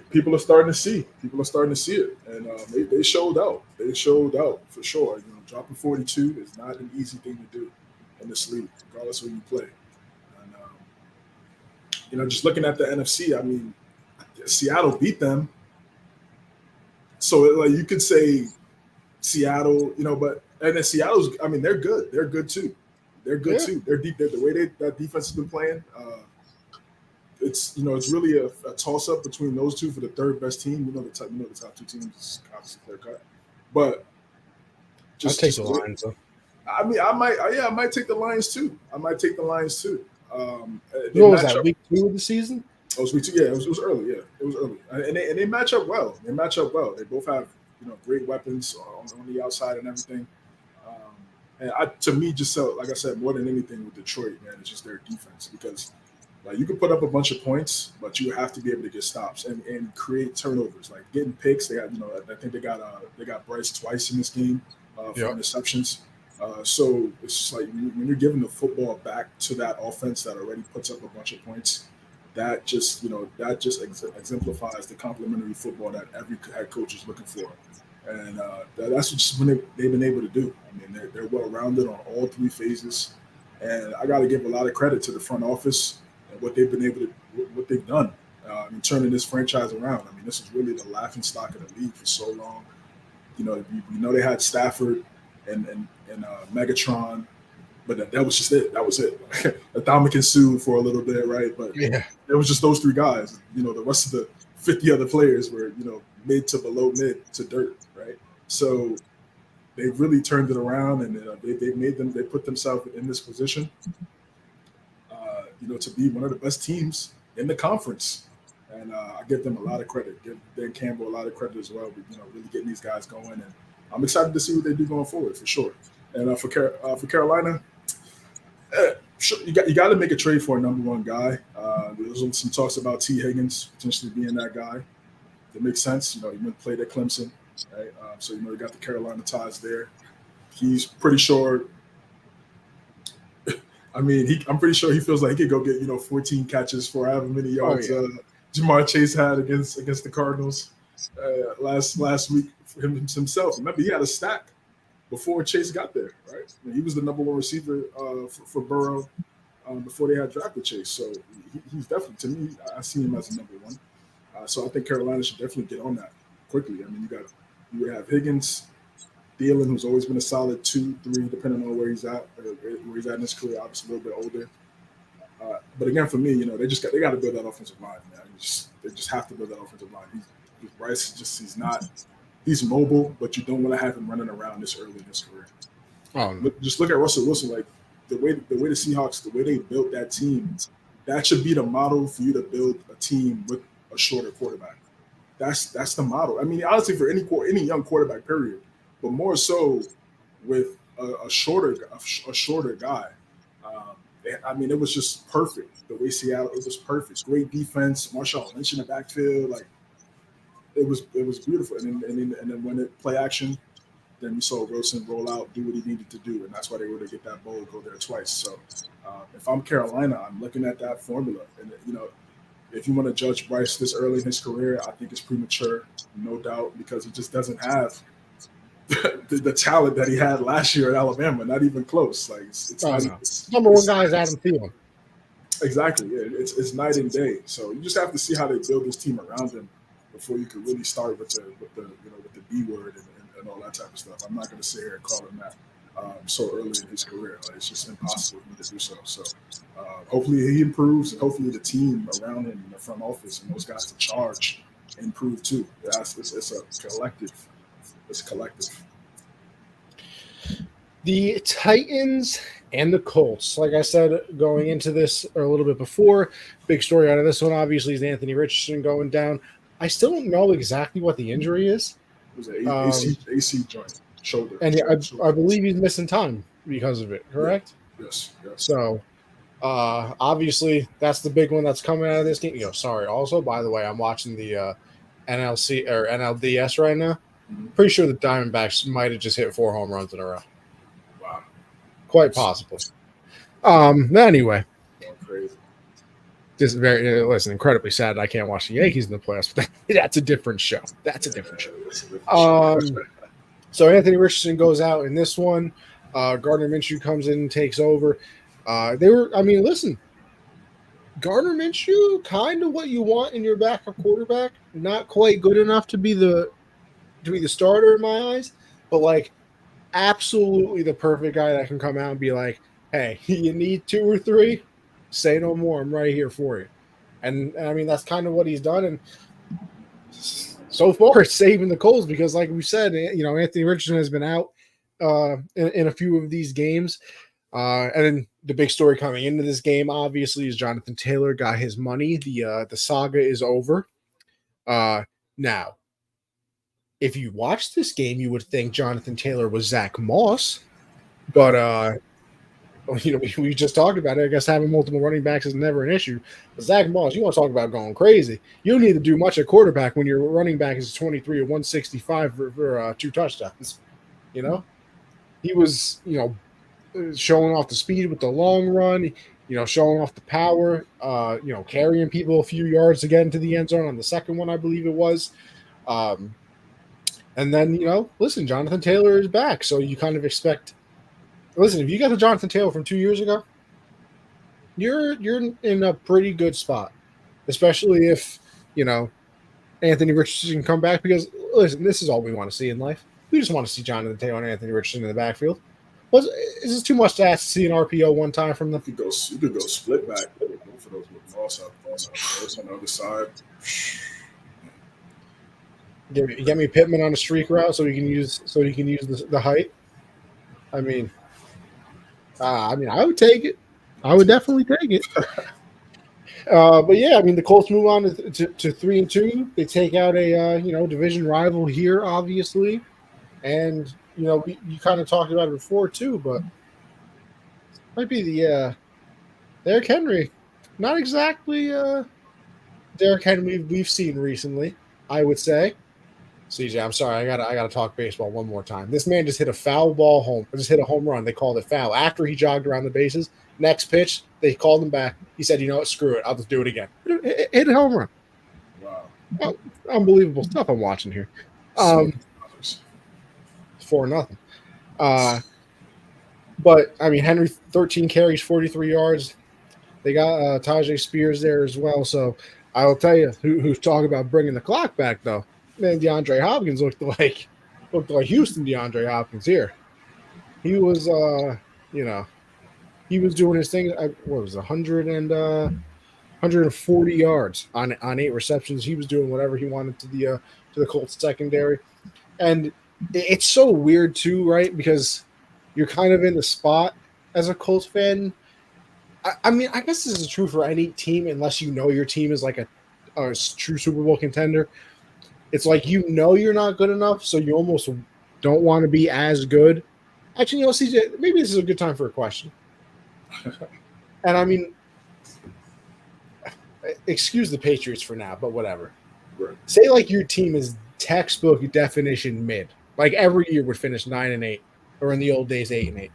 people are starting to see. People are starting to see it, and they showed out. They showed out for sure. Dropping 42 is not an easy thing to do in this league, regardless of who you play. And just looking at the NFC, I mean, Seattle beat them, so you could say Seattle, and then Seattle's. I mean, they're good. They're good too. They're good too. They're deep. The way that defense has been playing. It's really a toss up between those two for the third best team. The top two teams is obviously clear cut, but I'll take the Lions. Though. I mean, I might take the Lions too. What was that? Week 2 of the season? It was week 2. Yeah, it was early. Yeah, it was early, and they match up well. They both have great weapons on the outside and everything. And to me, just like I said, more than anything with Detroit, man, it's just their defense because. You can put up a bunch of points, but you have to be able to get stops and create turnovers. Like getting picks, they got I think they got Bryce twice in this game for interceptions. So it's just like when you're giving the football back to that offense that already puts up a bunch of points, that just exemplifies the complementary football that every head coach is looking for, and that's just when they've been able to do. I mean, they're well rounded on all three phases, and I got to give a lot of credit to the front office. And what they've done in turning this franchise around. I mean, this is really the laughing stock of the league for so long. They had Stafford and Megatron, but that was just it. That was it. Ndamukong Suh for a little bit, right? But it was just those three guys. The rest of the 50 other players were mid to below mid to dirt, right? So they've really turned it around, and they put themselves in this position. To be one of the best teams in the conference. And I give them a lot of credit. Give Dan Campbell a lot of credit as well. Really getting these guys going. And I'm excited to see what they do going forward, for sure. And for Carolina, you got to make a trade for a number one guy. There's some talks about T. Higgins potentially being that guy. That makes sense. He went to play at Clemson, right? So you got the Carolina ties there. He's pretty sure. I mean, I'm pretty sure he feels like he could go get 14 catches for however many yards Jamar Chase had against the Cardinals last week for himself. Remember, he had a stack before Chase got there, right? I mean, he was the number one receiver for Burrow before they had drafted Chase. So he's definitely, to me, I see him as a number one. So I think Carolina should definitely get on that quickly. I mean, you have Higgins, Thielen, who's always been a solid 2, 3, depending on where he's at in his career. Obviously, a little bit older. But again, for me, they got to build that offensive line, man. They just have to build that offensive line. Bryce he's mobile, but you don't want to have him running around this early in his career. Oh, no. Just look at Russell Wilson. Like the way the Seahawks, the way they built that team, that should be the model for you to build a team with a shorter quarterback. That's the model. I mean, honestly, for any young quarterback, period, but more so with a shorter guy. I mean, it was just perfect. The way Seattle, it was perfect. Great defense. Marshawn Lynch in the backfield, like it was beautiful. And then when it play action, then we saw Wilson roll out, do what he needed to do, and that's why they were able to get that bowl, go there twice. So if I'm Carolina, I'm looking at that formula, and if you want to judge Bryce this early in his career, I think it's premature, no doubt, because he just doesn't have the talent that he had last year at Alabama. Not even close. Like it's number one guy is Adam Thielen. Exactly. Yeah, it's night and day. So you just have to see how they build this team around him before you can really start with the B word and all that type of stuff. I'm not going to sit here and call him that so early in his career. Like, it's just impossible for me to do so. So hopefully he improves, and hopefully the team around him in the front office and those guys in charge improve too. It's a collective. It's collective. The Titans and the Colts, like I said, going into this or a little bit before, big story out of this one obviously is Anthony Richardson going down. I still don't know exactly what the injury is. It was an AC joint, shoulder. And I believe he's missing time because of it, correct? Yeah. Yes. So, obviously, that's the big one that's coming out of this game. Sorry. Also, by the way, I'm watching the NLC or NLDS right now. Mm-hmm. Pretty sure the Diamondbacks might have just hit 4 home runs in a row. Wow. Quite possible. Anyway. Going crazy. Just listen, incredibly sad I can't watch the Yankees in the playoffs, but that's a different show. So Anthony Richardson goes out in this one. Gardner Minshew comes in and takes over. Listen, Gardner Minshew, kind of what you want in your backup quarterback. Not quite good enough to be the starter in my eyes, but like absolutely the perfect guy that can come out and be like, hey, you need 2 or 3? Say no more. I'm right here for you. And I mean, that's kind of what he's done. And so far, it's saving the Colts because, like we said, Anthony Richardson has been out in a few of these games. And then the big story coming into this game, obviously, is Jonathan Taylor got his money. The saga is over. Now, if you watch this game, you would think Jonathan Taylor was Zach Moss, but we just talked about it. I guess having multiple running backs is never an issue. But Zach Moss, you want to talk about going crazy? You don't need to do much at quarterback when your running back is 23 or 165 for 2 touchdowns. He was showing off the speed with the long run. Showing off the power. Carrying people a few yards to get into the end zone on the second one, I believe it was. And then, listen, Jonathan Taylor is back. So you kind of expect, listen, if you got the Jonathan Taylor from 2 years ago, you're in a pretty good spot, especially if, Anthony Richardson can come back because, listen, this is all we want to see in life. We just want to see Jonathan Taylor and Anthony Richardson in the backfield. Is this too much to ask to see an RPO one time from them? You could go split back with both of those with Moss up on the other side. Get me Pittman on a streak route so he can use the height. I mean, I would take it. I would definitely take it. But yeah, I mean, the Colts move on to 3-2. They take out a division rival here, obviously, and you kind of talked about it before too, but might be the Derrick Henry, not exactly Derrick Henry we've seen recently, I would say. CJ, I'm sorry, I gotta talk baseball one more time. This man just hit a foul ball home, just hit a home run. They called it foul after he jogged around the bases. Next pitch, they called him back. He said, screw it, I'll just do it again. Hit a home run. Wow, unbelievable stuff I'm watching here. 4-0. But I mean, Henry 13 carries, 43 yards, They got Tajay Spears there as well. So I'll tell you, who's talking about bringing the clock back though? Man, DeAndre Hopkins looked like Houston DeAndre Hopkins here. He was, you know, he was doing his thing. What was it, 140 yards on 8 receptions. He was doing whatever he wanted to the Colts secondary, and it's so weird too, right? Because you're kind of in the spot as a Colts fan. I mean, I guess this is true for any team, unless you know your team is like a true Super Bowl contender. It's like you're not good enough, so you almost don't want to be as good. Actually, CJ, maybe this is a good time for a question. And I mean, excuse the Patriots for now, but whatever. Right. Say like your team is textbook definition mid, like every year would finish 9-8, or in the old days 8-8.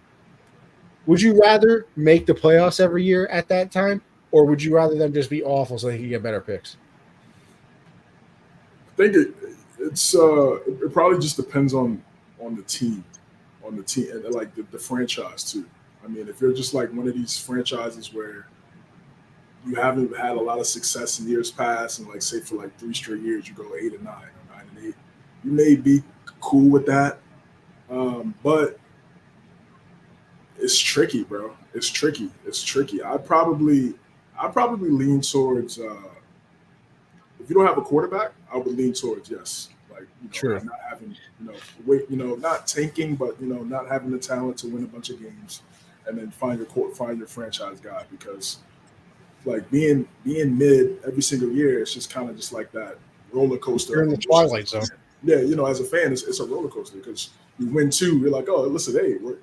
Would you rather make the playoffs every year at that time, or would you rather them just be awful so they can get better picks? I think it probably just depends on the team, and like the franchise too. I mean, if you're just like one of these franchises where you haven't had a lot of success in years past, and like say for like 3 straight years you go 8-9 or 9-8, you may be cool with that. But it's tricky, bro. It's tricky. I'd probably lean towards if you don't have a quarterback, I would lean towards yes. Like Sure. not having not tanking, but not having the talent to win a bunch of games, and then find your franchise guy, because like being mid every single year, it's just kind of just like that roller coaster. You're in the twilight zone. Yeah, as a fan, it's a roller coaster, because you win 2, you're like, oh, listen, hey, we're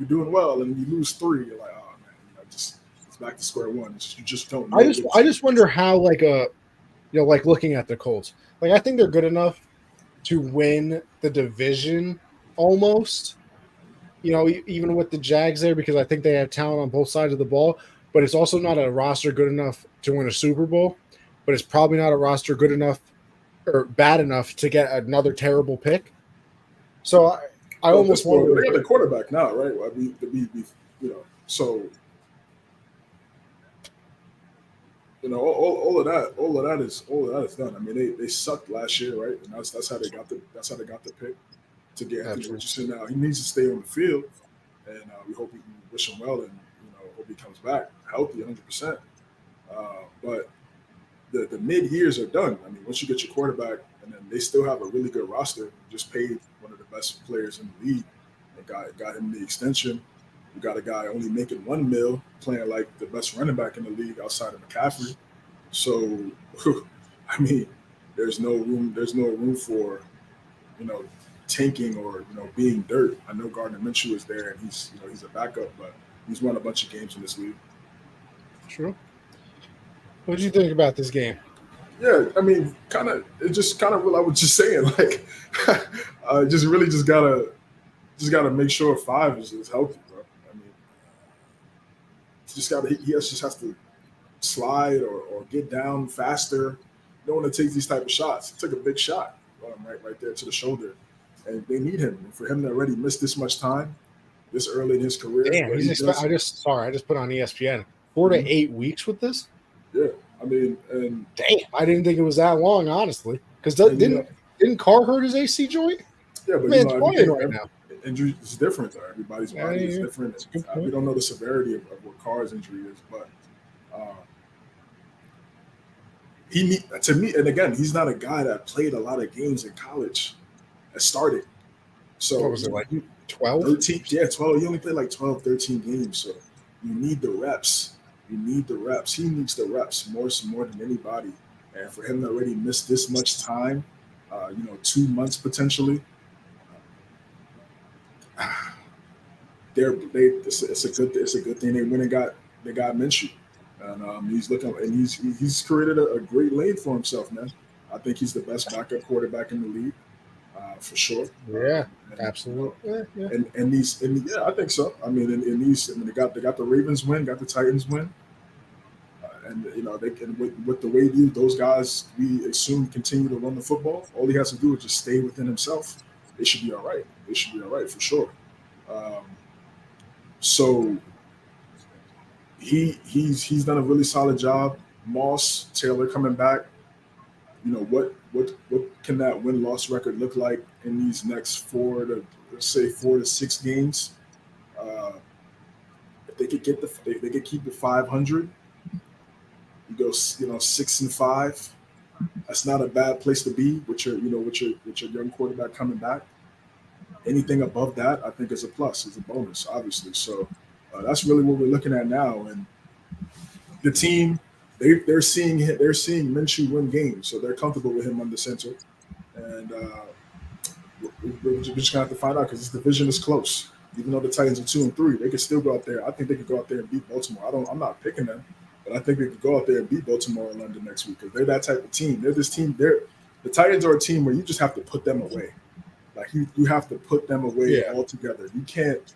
doing well, and you lose 3, you're like, oh man, it's back to square one. You just don't know. I just wonder how like like looking at the Colts, like I think they're good enough to win the division almost. Even with the Jags there, because I think they have talent on both sides of the ball, but it's also not a roster good enough to win a Super Bowl. But it's probably not a roster good enough or bad enough to get another terrible pick. So I almost wonder. They got the quarterback now, right? I mean, so all of that is done. I mean, they sucked last year, right? And that's how they got the pick to get Anthony Richardson. Now he needs to stay on the field, and we hope we can wish him well, and hope he comes back healthy, 100%. But the mid years are done. I mean, once you get your quarterback, and then they still have a really good roster. Just paid one of the best players in the league, and got him the extension. We got a guy only making $1 million, playing like the best running back in the league outside of McCaffrey. So, I mean, there's no room for tanking or being dirt. I know Gardner Minshew is there, and he's a backup, but he's won a bunch of games in this league. True. What did you think about this game? Yeah, I mean, it's kind of what I was just saying. Like, just gotta make sure 5 is healthy, bro. I mean, he just has to slide or get down faster. You don't want to take these type of shots. He took a big shot right there to the shoulder, and they need him. And for him to already miss this much time this early in his career. Damn, I just put on ESPN 4 to 8 weeks with this. Yeah, I mean, and damn, I didn't think it was that long, honestly. Because didn't Carr hurt his AC joint? Yeah, but man's playing right now. Injury is different, though. Everybody's body is different. We don't know the severity of what Carr's injury is, but to me, and again, he's not a guy that played a lot of games in college that started. So what was it, like 12? 13? Yeah, 12. He only played like 12, 13 games. So you need the reps. He needs the reps more than anybody. And for him to already miss this much time, 2 months potentially, it's a good thing they went and got Minshew, and he's created a great lane for himself, man. I think he's the best backup quarterback in the league, for sure. Yeah, absolutely. Yeah. And I think so. I mean, they got the Ravens win, got the Titans win, and they can with the way those guys we assume continue to run the football. All he has to do is just stay within himself. They should be all right. They should be all right for sure. So he's done a really solid job. Moss, Taylor coming back. You know what can that win loss record look like in these next 4 to 6 games? Uh, if they could they could keep the 500. You go 6-5. That's not a bad place to be with your young quarterback coming back. Anything above that, I think, is a plus, is a bonus, obviously. So that's really what we're looking at now. And the team, they're seeing Minshew win games, so they're comfortable with him under center. And we're just gonna have to find out because this division is close. Even though the Titans are 2-3, they could still go out there. I think they could go out there and beat Baltimore. I'm not picking them, but I think they could go out there and beat Baltimore in London next week because they're that type of team. They're this team. The Titans are a team where you just have to put them away. Like you have to put them away altogether. You can't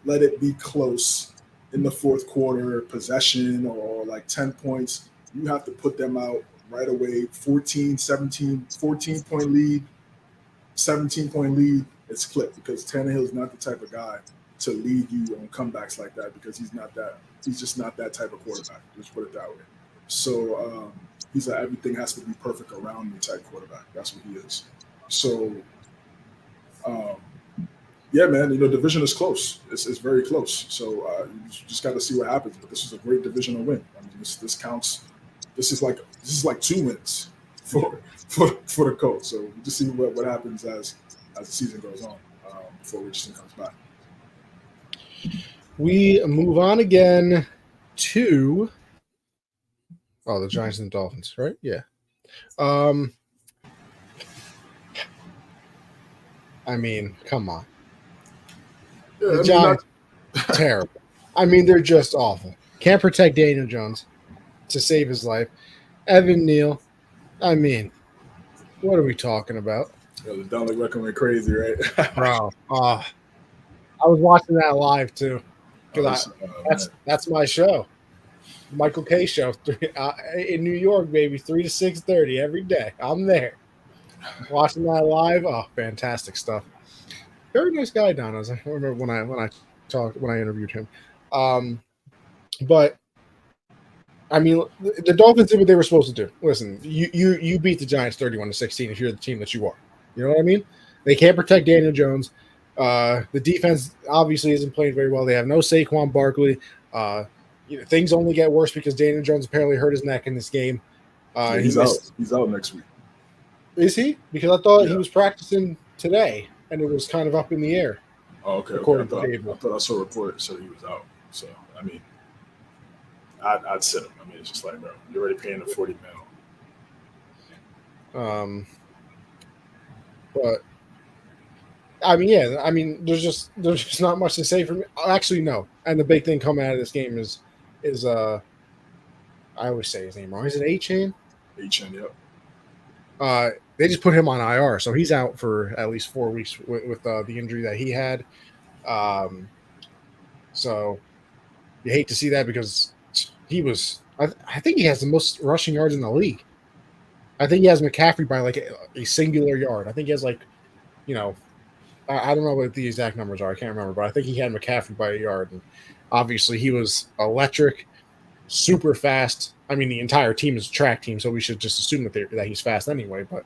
let it be close in the fourth quarter possession or like 10 points. You have to put them out right away. 14, 17, 14-point lead, 17-point lead. It's clipped because Tannehill is not the type of guy to lead you on comebacks like that because he's just not that type of quarterback. Just put it that way. So he's like everything has to be perfect around me type quarterback. That's what he is. So, yeah, man, division is close. It's very close. So you just got to see what happens. But this is a great divisional win. I mean, this counts. This is like 2 wins for the Colts. So we just see what happens as the season goes on before Richardson comes back. We move on again to the Giants and the Dolphins, right? Yeah. I mean, come on. Yeah, the Giants, terrible. I mean, they're just awful. Can't protect Daniel Jones to save his life. Evan Neal, I mean, what are we talking about? Yeah, the Dominic Beckham went crazy, right? Bro, I was watching that live too. That's my show. Michael K show in New York, baby, 3 to 6:30 every day. I'm there watching that live. Oh, fantastic stuff. Very nice guy, Don. I remember when I interviewed him. But I mean, the Dolphins did what they were supposed to do. Listen, you beat the Giants 31-16 if you're the team that you are. You know what I mean? They can't protect Daniel Jones. The defense obviously isn't playing very well. They have no Saquon Barkley. Things only get worse because Daniel Jones apparently hurt his neck in this game. He's out. He's out next week. Is he? Because I thought he was practicing today, and it was kind of up in the air. Oh, okay. I thought I saw a report that said he was out. So, I mean, I'd sit him. I mean, it's just like, bro, you're already paying him $40 million. But I mean, yeah. I mean, there's just not much to say for me. Actually, no. And the big thing coming out of this game is I always say his name wrong. Is it A-Chain? A-Chain, yep. They just put him on IR, so he's out for at least 4 weeks with the injury that he had. So you hate to see that because he was. I think he has the most rushing yards in the league. I think he has McCaffrey by like a singular yard. I think he has I don't know what the exact numbers are. I can't remember, but I think he had McCaffrey by a yard. And obviously, he was electric, super fast. I mean, the entire team is a track team, so we should just assume that he's fast anyway. But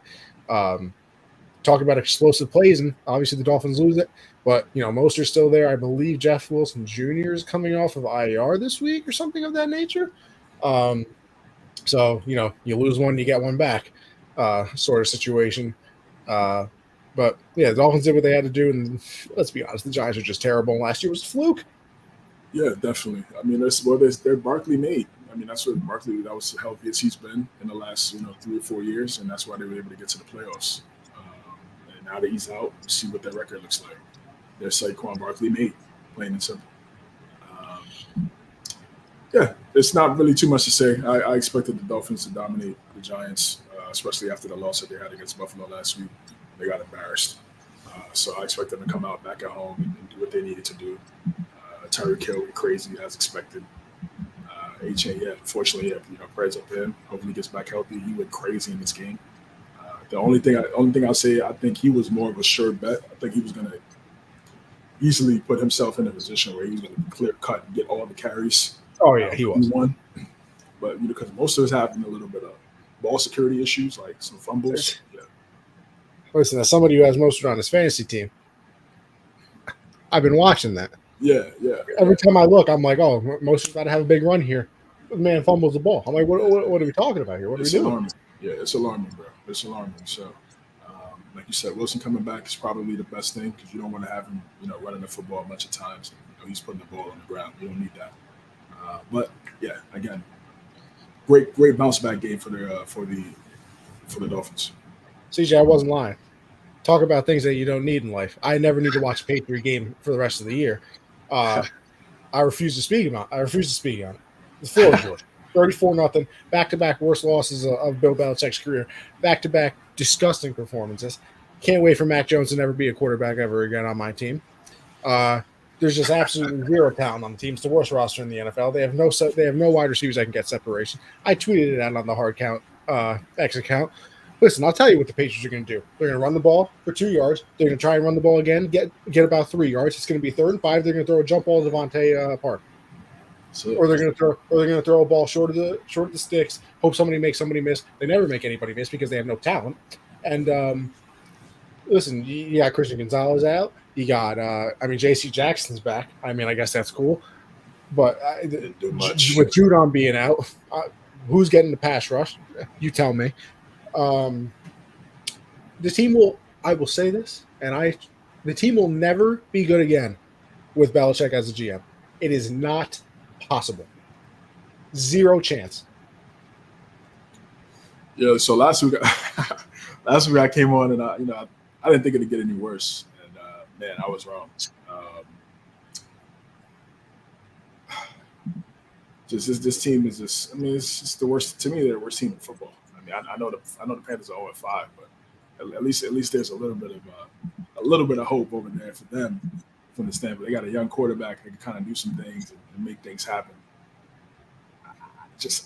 talk about explosive plays, and obviously the Dolphins lose it. But, Mostert's still there. I believe Jeff Wilson Jr. is coming off of IR this week or something of that nature. So, you lose one, you get one back sort of situation. But, yeah, the Dolphins did what they had to do, and let's be honest, the Giants are just terrible. Last year was a fluke. Yeah, definitely. I mean, they're Barkley made. I mean, that's what Barkley, that was the healthiest he's been in the last 3 or 4 years, and that's why they were able to get to the playoffs. And now that he's out, see what their record looks like. They're Saquon Barkley made, plain and simple. Yeah, it's not really too much to say. I expected the Dolphins to dominate the Giants, especially after the loss that they had against Buffalo last week. They got embarrassed. So I expect them to come out back at home and do what they needed to do. Tyreek Hill went crazy as expected. A-Chain, unfortunately, prayers up to him. Hopefully he gets back healthy. He went crazy in this game. The only thing I'll say, I think he was more of a sure bet. I think he was gonna. easily put himself in a position where he was going to clear cut and get all the carries. Oh yeah, he was. One, but because most of us having a little bit of ball security issues, like some fumbles. Yeah. Listen, as somebody who has Mostert on his fantasy team, I've been watching that. Yeah. Every time I look, I'm like, oh, Mostert's about to have a big run here. The man fumbles the ball. I'm like, what are we talking about here? What are we doing? Alarming. Yeah, it's alarming, bro. It's alarming. So, like you said, Wilson coming back is probably the best thing because you don't want to have him, running the football a bunch of times. He's putting the ball on the ground. You don't need that. But yeah, again, great bounce back game for the Dolphins. CJ, I wasn't lying. Talk about things that you don't need in life. I never need to watch a Patriot game for the rest of the year. I refuse to speak on it. The floor is yours. 34-0, back-to-back worst losses of Bill Belichick's career, back-to-back disgusting performances. Can't wait for Mac Jones to never be a quarterback ever again on my team. There's just absolutely zero talent on the team. It's the worst roster in the NFL. They have no wide receivers that can get separation. I tweeted it out on the Hard Count X account. Listen, I'll tell you what the Patriots are going to do. They're going to run the ball for 2 yards. They're going to try and run the ball again, get about 3 yards. It's going to be 3rd and 5. They're going to throw a jump ball to Devontae Park. Or they're going to throw a ball short of the sticks. Hope somebody makes somebody miss. They never make anybody miss because they have no talent. And listen, you got Christian Gonzalez out. You got J.C. Jackson's back. I mean, I guess that's cool. But with Judon being out, who's getting the pass rush? You tell me. The team will. I will say this, and the team will never be good again with Belichick as a GM. It is not possible. Zero chance. Yeah. So last week I came on and I didn't think it'd get any worse, and man, I was wrong. This team is just. I mean, it's just the worst to me. They're the worst team in football. I mean, I know the Panthers are 0-5, but at least there's a little bit of hope over there for them from the standpoint. They got a young quarterback that can kind of do some things and make things happen.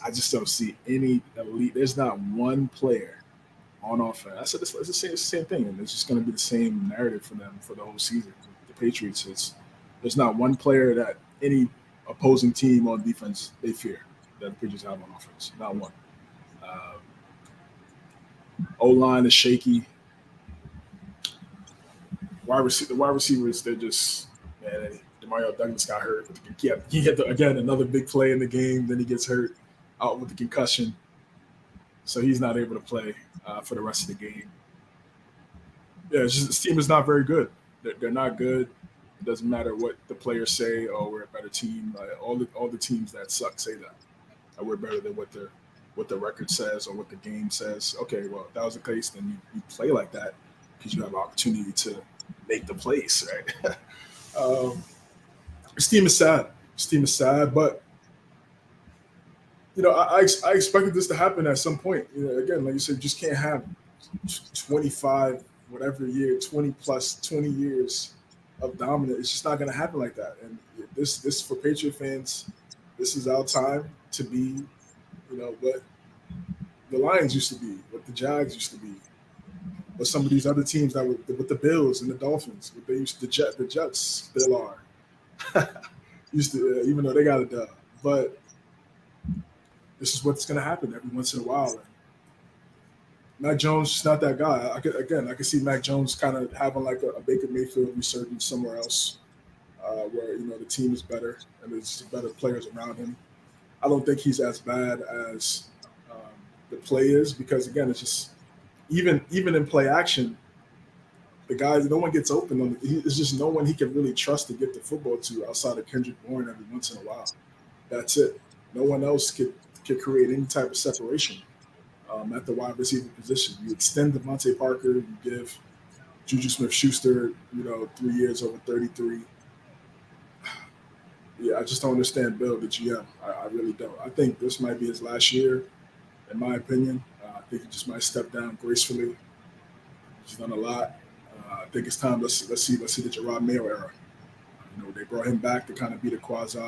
I just don't see any elite. There's not one player on offense. I said it's the same thing, and it's just going to be the same narrative for them for the whole season. The Patriots, there's not one player that any opposing team on defense they fear that the Patriots have on offense. Not one. O-line is shaky. The wide receivers, they're just, man, DeMario Douglas got hurt. He had again another big play in the game. Then he gets hurt out with the concussion. So he's not able to play for the rest of the game. Yeah, it's just, this team is not very good. They're not good. It doesn't matter what the players say, oh, we're a better team. All the teams that suck say that. We're better than what the record says or what the game says. Okay, well, if that was the case, then you play like that because you have an opportunity to make the plays, right? This team is sad. But I expected this to happen at some point. Again, like you said, you just can't have 25 whatever year, 20 years of dominance. It's just not going to happen like that. And this for Patriot fans, this is our time to be, what the Lions used to be, what the Jags used to be, what some of these other teams that were with the Bills and the Dolphins, what they used to the Jets still are. Used to, even though they got a dub. But this is what's going to happen every once in a while. And Mac Jones is not that guy. I could see Mac Jones kind of having like a Baker Mayfield resurgence somewhere else, where the team is better and there's better players around him. I don't think he's as bad as the play is because again, it's just even in play action, the guys, no one gets open. It's just no one he can really trust to get the football to outside of Kendrick Bourne every once in a while. That's it. No one else could create any type of separation at the wide receiver position. You extend Devontae Parker, you give Juju Smith-Schuster, 3 years over 33. Yeah, I just don't understand Bill, the GM. I really don't. I think this might be his last year, in my opinion. I think he just might step down gracefully. He's done a lot. I think it's time. Let's see the Gerard Mayo era. They brought him back to kind of be the quasi,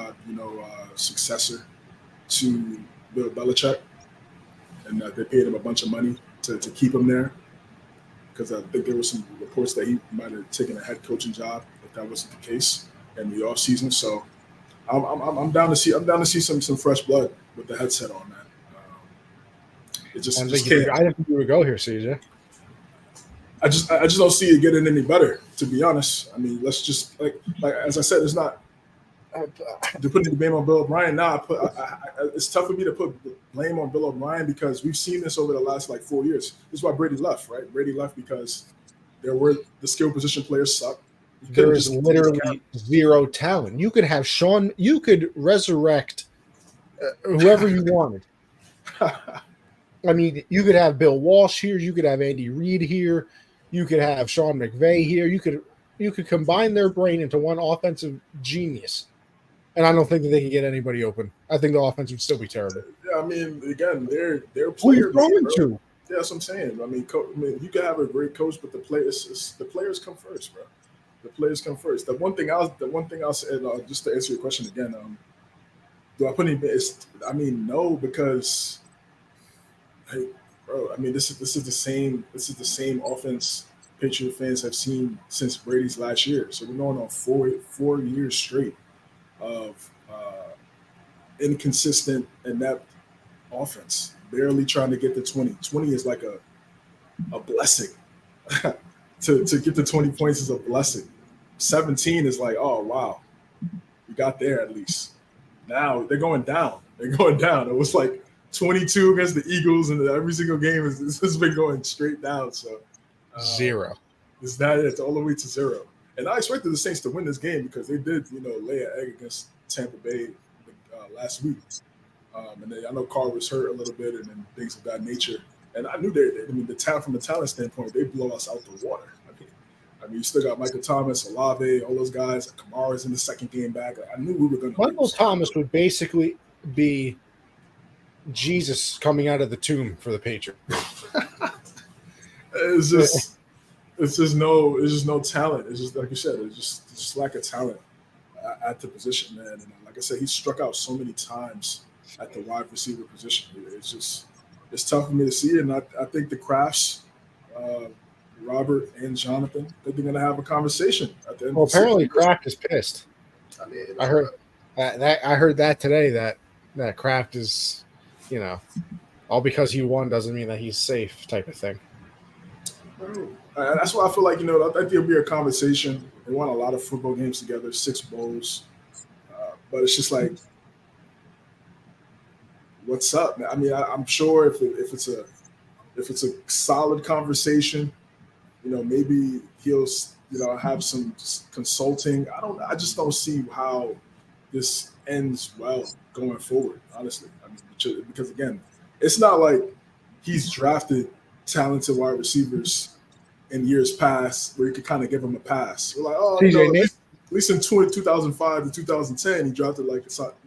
successor to Bill Belichick, and they paid him a bunch of money to keep him there. because I think there were some reports that he might have taken a head coaching job if that wasn't the case in the offseason. So I'm down to see some fresh blood with the headset on, man. It just can't. I didn't think you would go here, CJ. I just don't see it getting any better, to be honest. I mean, let's just like as I said, it's not to put the blame on Bill O'Brien. Now, it's tough for me to put blame on Bill O'Brien because we've seen this over the last 4 years. This is why Brady left, right? Brady left because the skill position players suck. There is literally zero talent. You could have Sean. You could resurrect whoever you wanted. I mean, you could have Bill Walsh here. You could have Andy Reid here. You could have Sean McVay here. You could combine their brain into one offensive genius, and I don't think that they can get anybody open. I think the offense would still be terrible. Yeah, I mean, again, they're players. Who are you throwing to? Yeah, that's what I'm saying. I mean, you can have a great coach, but the players come first, bro. The players come first. The one thing I'll say, just to answer your question again, do I put any? I mean, no, because, hey, bro. I mean, this is the same offense Patriot fans have seen since Brady's last year. So we're going on 4 years straight of inconsistent, inept offense. Barely trying to get to 20. 20 is like a blessing. to get to 20 points is a blessing. 17 is like, oh wow, we got there at least. Now they're going down. It was like 22 against the Eagles, and every single game has been going straight down. So zero. It's that it's all the way to zero. And I expected the Saints to win this game because they did, lay an egg against Tampa Bay last week. And I know Carr was hurt a little bit and things of that nature. And I knew from a talent standpoint, they blow us out the water. I mean, you still got Michael Thomas, Olave, all those guys. Kamara's in the second game back. I knew we were going to. Michael Thomas would basically be Jesus coming out of the tomb for the Patriots. It's just no talent. It's just like you said. It's just lack of talent at the position, man. And like I said, he struck out so many times at the wide receiver position. It's tough for me to see it, and I think the Crafts. Robert and Jonathan, they're going to have a conversation at the end. Well, apparently Kraft is pissed. I mean, I heard that today that Kraft is, all because he won doesn't mean that he's safe type of thing. That's why I feel like, I think there'll be a conversation. They won a lot of football games together, 6 bowls. But it's just like, what's up, man? I mean, I'm sure if it's a solid conversation, maybe he'll, have some consulting. I just don't see how this ends well going forward, honestly. I mean, because again, it's not like he's drafted talented wide receivers in years past where you could kind of give him a pass. We're like, oh, at least in 2005 to 2010, he drafted you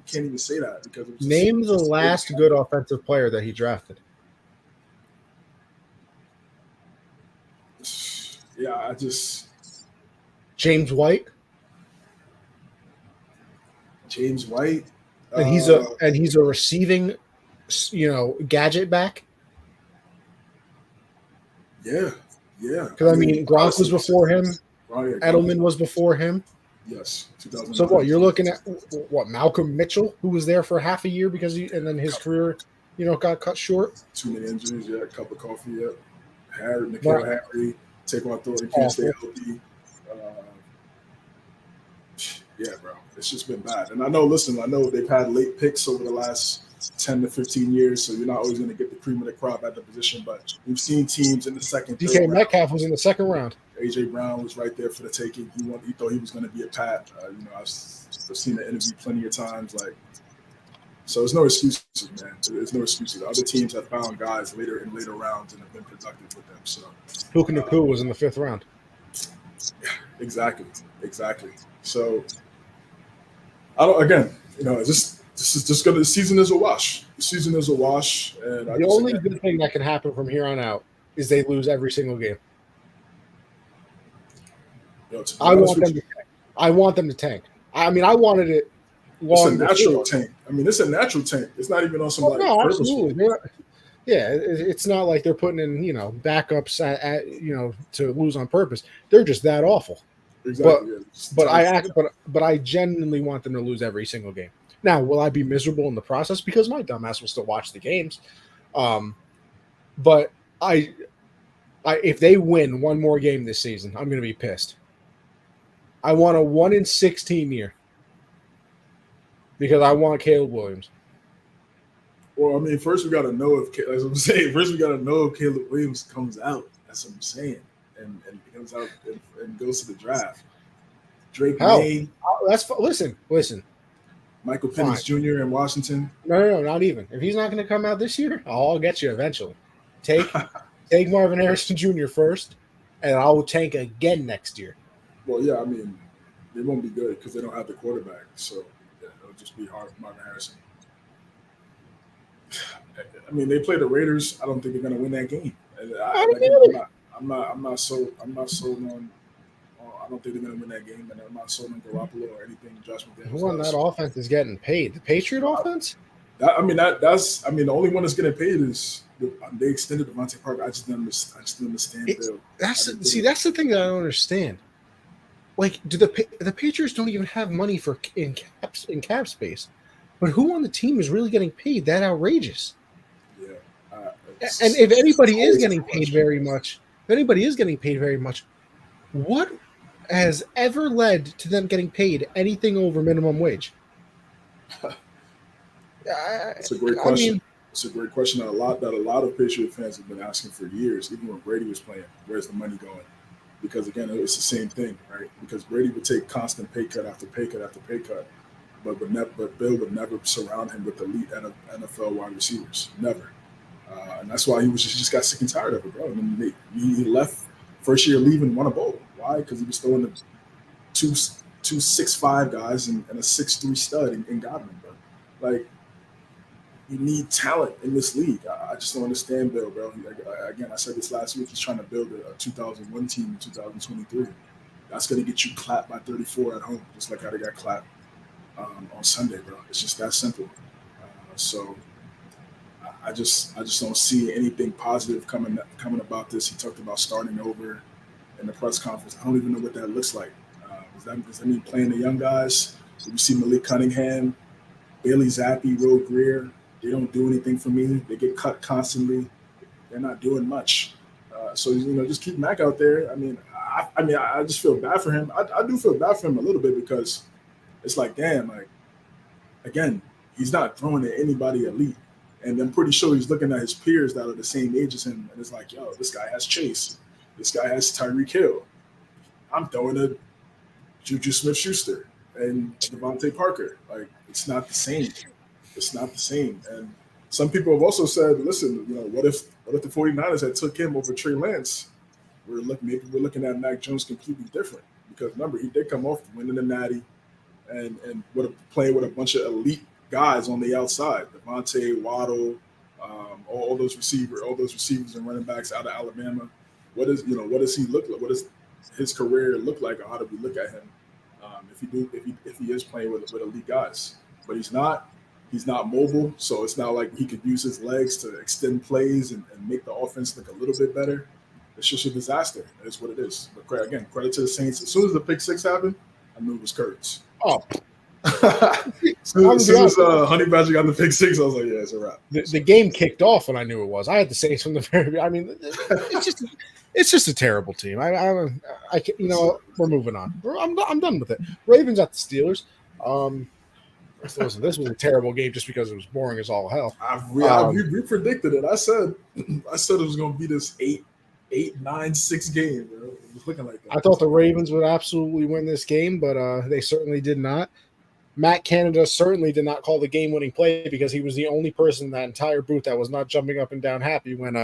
can't even say that because it was name the last good offensive player that he drafted. Yeah, James White. And he's a receiving, gadget back. Yeah. Because Gronk was before him. Edelman was before him. Yes, 2009. So what you're looking at? What Malcolm Mitchell, who was there for half a year and then his career, got cut short. Too many injuries. Yeah, a cup of coffee. Yeah, Harry. Taquan Thornton can't stay healthy. Yeah, bro. It's just been bad. And I know they've had late picks over the last 10 to 15 years, so you're not always going to get the cream of the crop at the position. But we've seen teams in the second, DK Metcalf was in the second round. A.J. Brown was right there for the taking. He thought he was going to be a Pat. I've seen the interview plenty of times. So there's no excuses, man. There's no excuses. Other teams have found guys in later rounds and have been productive with them. So Puka Nacua was in the 5th round. Yeah, exactly. So this is just the season is a wash. The season is a wash, and the only good thing that can happen from here on out is they lose every single game. I want them to tank. I mean, I wanted it. It's a natural tank. It's a natural tank. It's not even on some absolutely. Yeah, it's not like they're putting in, backups to lose on purpose. They're just that awful. But Exactly. Yeah. Just but I genuinely want them to lose every single game. Now, will I be miserable in the process because my dumbass will still watch the games? Um, but I if they win one more game this season, I'm going to be pissed. I want a 1-16 year because I want Caleb Williams. Well, I mean, first we got to know if, as I'm saying, first we got to know if Caleb Williams comes out. That's what I'm saying, and comes out and goes to the draft. Drake Hell, May, listen. Michael Fine. Penix Jr. in Washington. No, not even. If he's not going to come out this year, I'll get you eventually. Take Marvin Harrison Jr. first, and I will tank again next year. Well, yeah, I mean, they won't be good because they don't have the quarterback. So yeah, it'll just be hard for Marvin Harrison. I mean, they play the Raiders. I don't think they're going to win that game. I'm not sold on. I don't think they're going to win that game, and I'm not sold on Garoppolo or anything. Josh McDaniels. Who on that offense is getting paid? The Patriot offense? The only one that's getting paid is they extended Devontae Parker. I just didn't understand. That's the thing that I don't understand. Like, do the Patriots don't even have money in cap space? But who on the team is really getting paid that outrageous? Yeah. And if anybody is getting paid very much, what has ever led to them getting paid anything over minimum wage? It's a great question. It's a great question that a lot of Patriot fans have been asking for years, even when Brady was playing. Where's the money going? Because again, it's the same thing, right? Because Brady would take constant pay cut after pay cut after pay cut, but Bill would never surround him with elite NFL wide receivers, never. And that's why he just got sick and tired of it, bro. I mean, he left first year leaving, won a bowl. Why? Because he was throwing the two 6'5" guys and a 6'3" stud in Godwin, bro. Like, you need talent in this league. I just don't understand Bill, bro. Again, I said this last week. He's trying to build a 2001 team in 2023. That's going to get you clapped by 34 at home, just like how they got clapped on Sunday, bro. It's just that simple. So I just don't see anything positive coming about this. He talked about starting over in the press conference. I don't even know what that looks like. Does that mean playing the young guys? You see Malik Cunningham, Bailey Zappi, Will Greer. They don't do anything for me. They get cut constantly. They're not doing much. So just keep Mac out there. I just feel bad for him. I do feel bad for him a little bit because it's like, damn, like, again, he's not throwing at anybody elite. And I'm pretty sure he's looking at his peers that are the same age as him. And it's like, yo, this guy has Chase. This guy has Tyreek Hill. I'm throwing at Juju Smith-Schuster and Devontae Parker. Like, it's not the same. It's not the same. And some people have also said, listen, what if the 49ers had took him over Trey Lance? We're looking at Mac Jones completely different. Because remember, he did come off winning the Natty and playing with a bunch of elite guys on the outside. Devontae, Waddle, all those receivers and running backs out of Alabama. What does he look like? What does his career look like, or how do we look at him if he is playing with elite guys? But he's not. He's not mobile, so it's not like he could use his legs to extend plays and make the offense look a little bit better. It's just a disaster. That's what it is. But again, credit to the Saints. As soon as the pick six happened, I knew it was Kurtz. Oh. as soon as Honey Badger got the pick six, I was like, yeah, it's a wrap. The game kicked off when I knew it was. I had the Saints from the very. I mean, it's just a terrible team. I we're moving on. I'm done with it. Ravens at the Steelers. Listen, this was a terrible game just because it was boring as all hell. We predicted it. I said it was going to be this 8-9-6 game. Bro. It was looking like that. I thought the Ravens would absolutely win this game, but they certainly did not. Matt Canada certainly did not call the game-winning play because he was the only person in that entire booth that was not jumping up and down happy when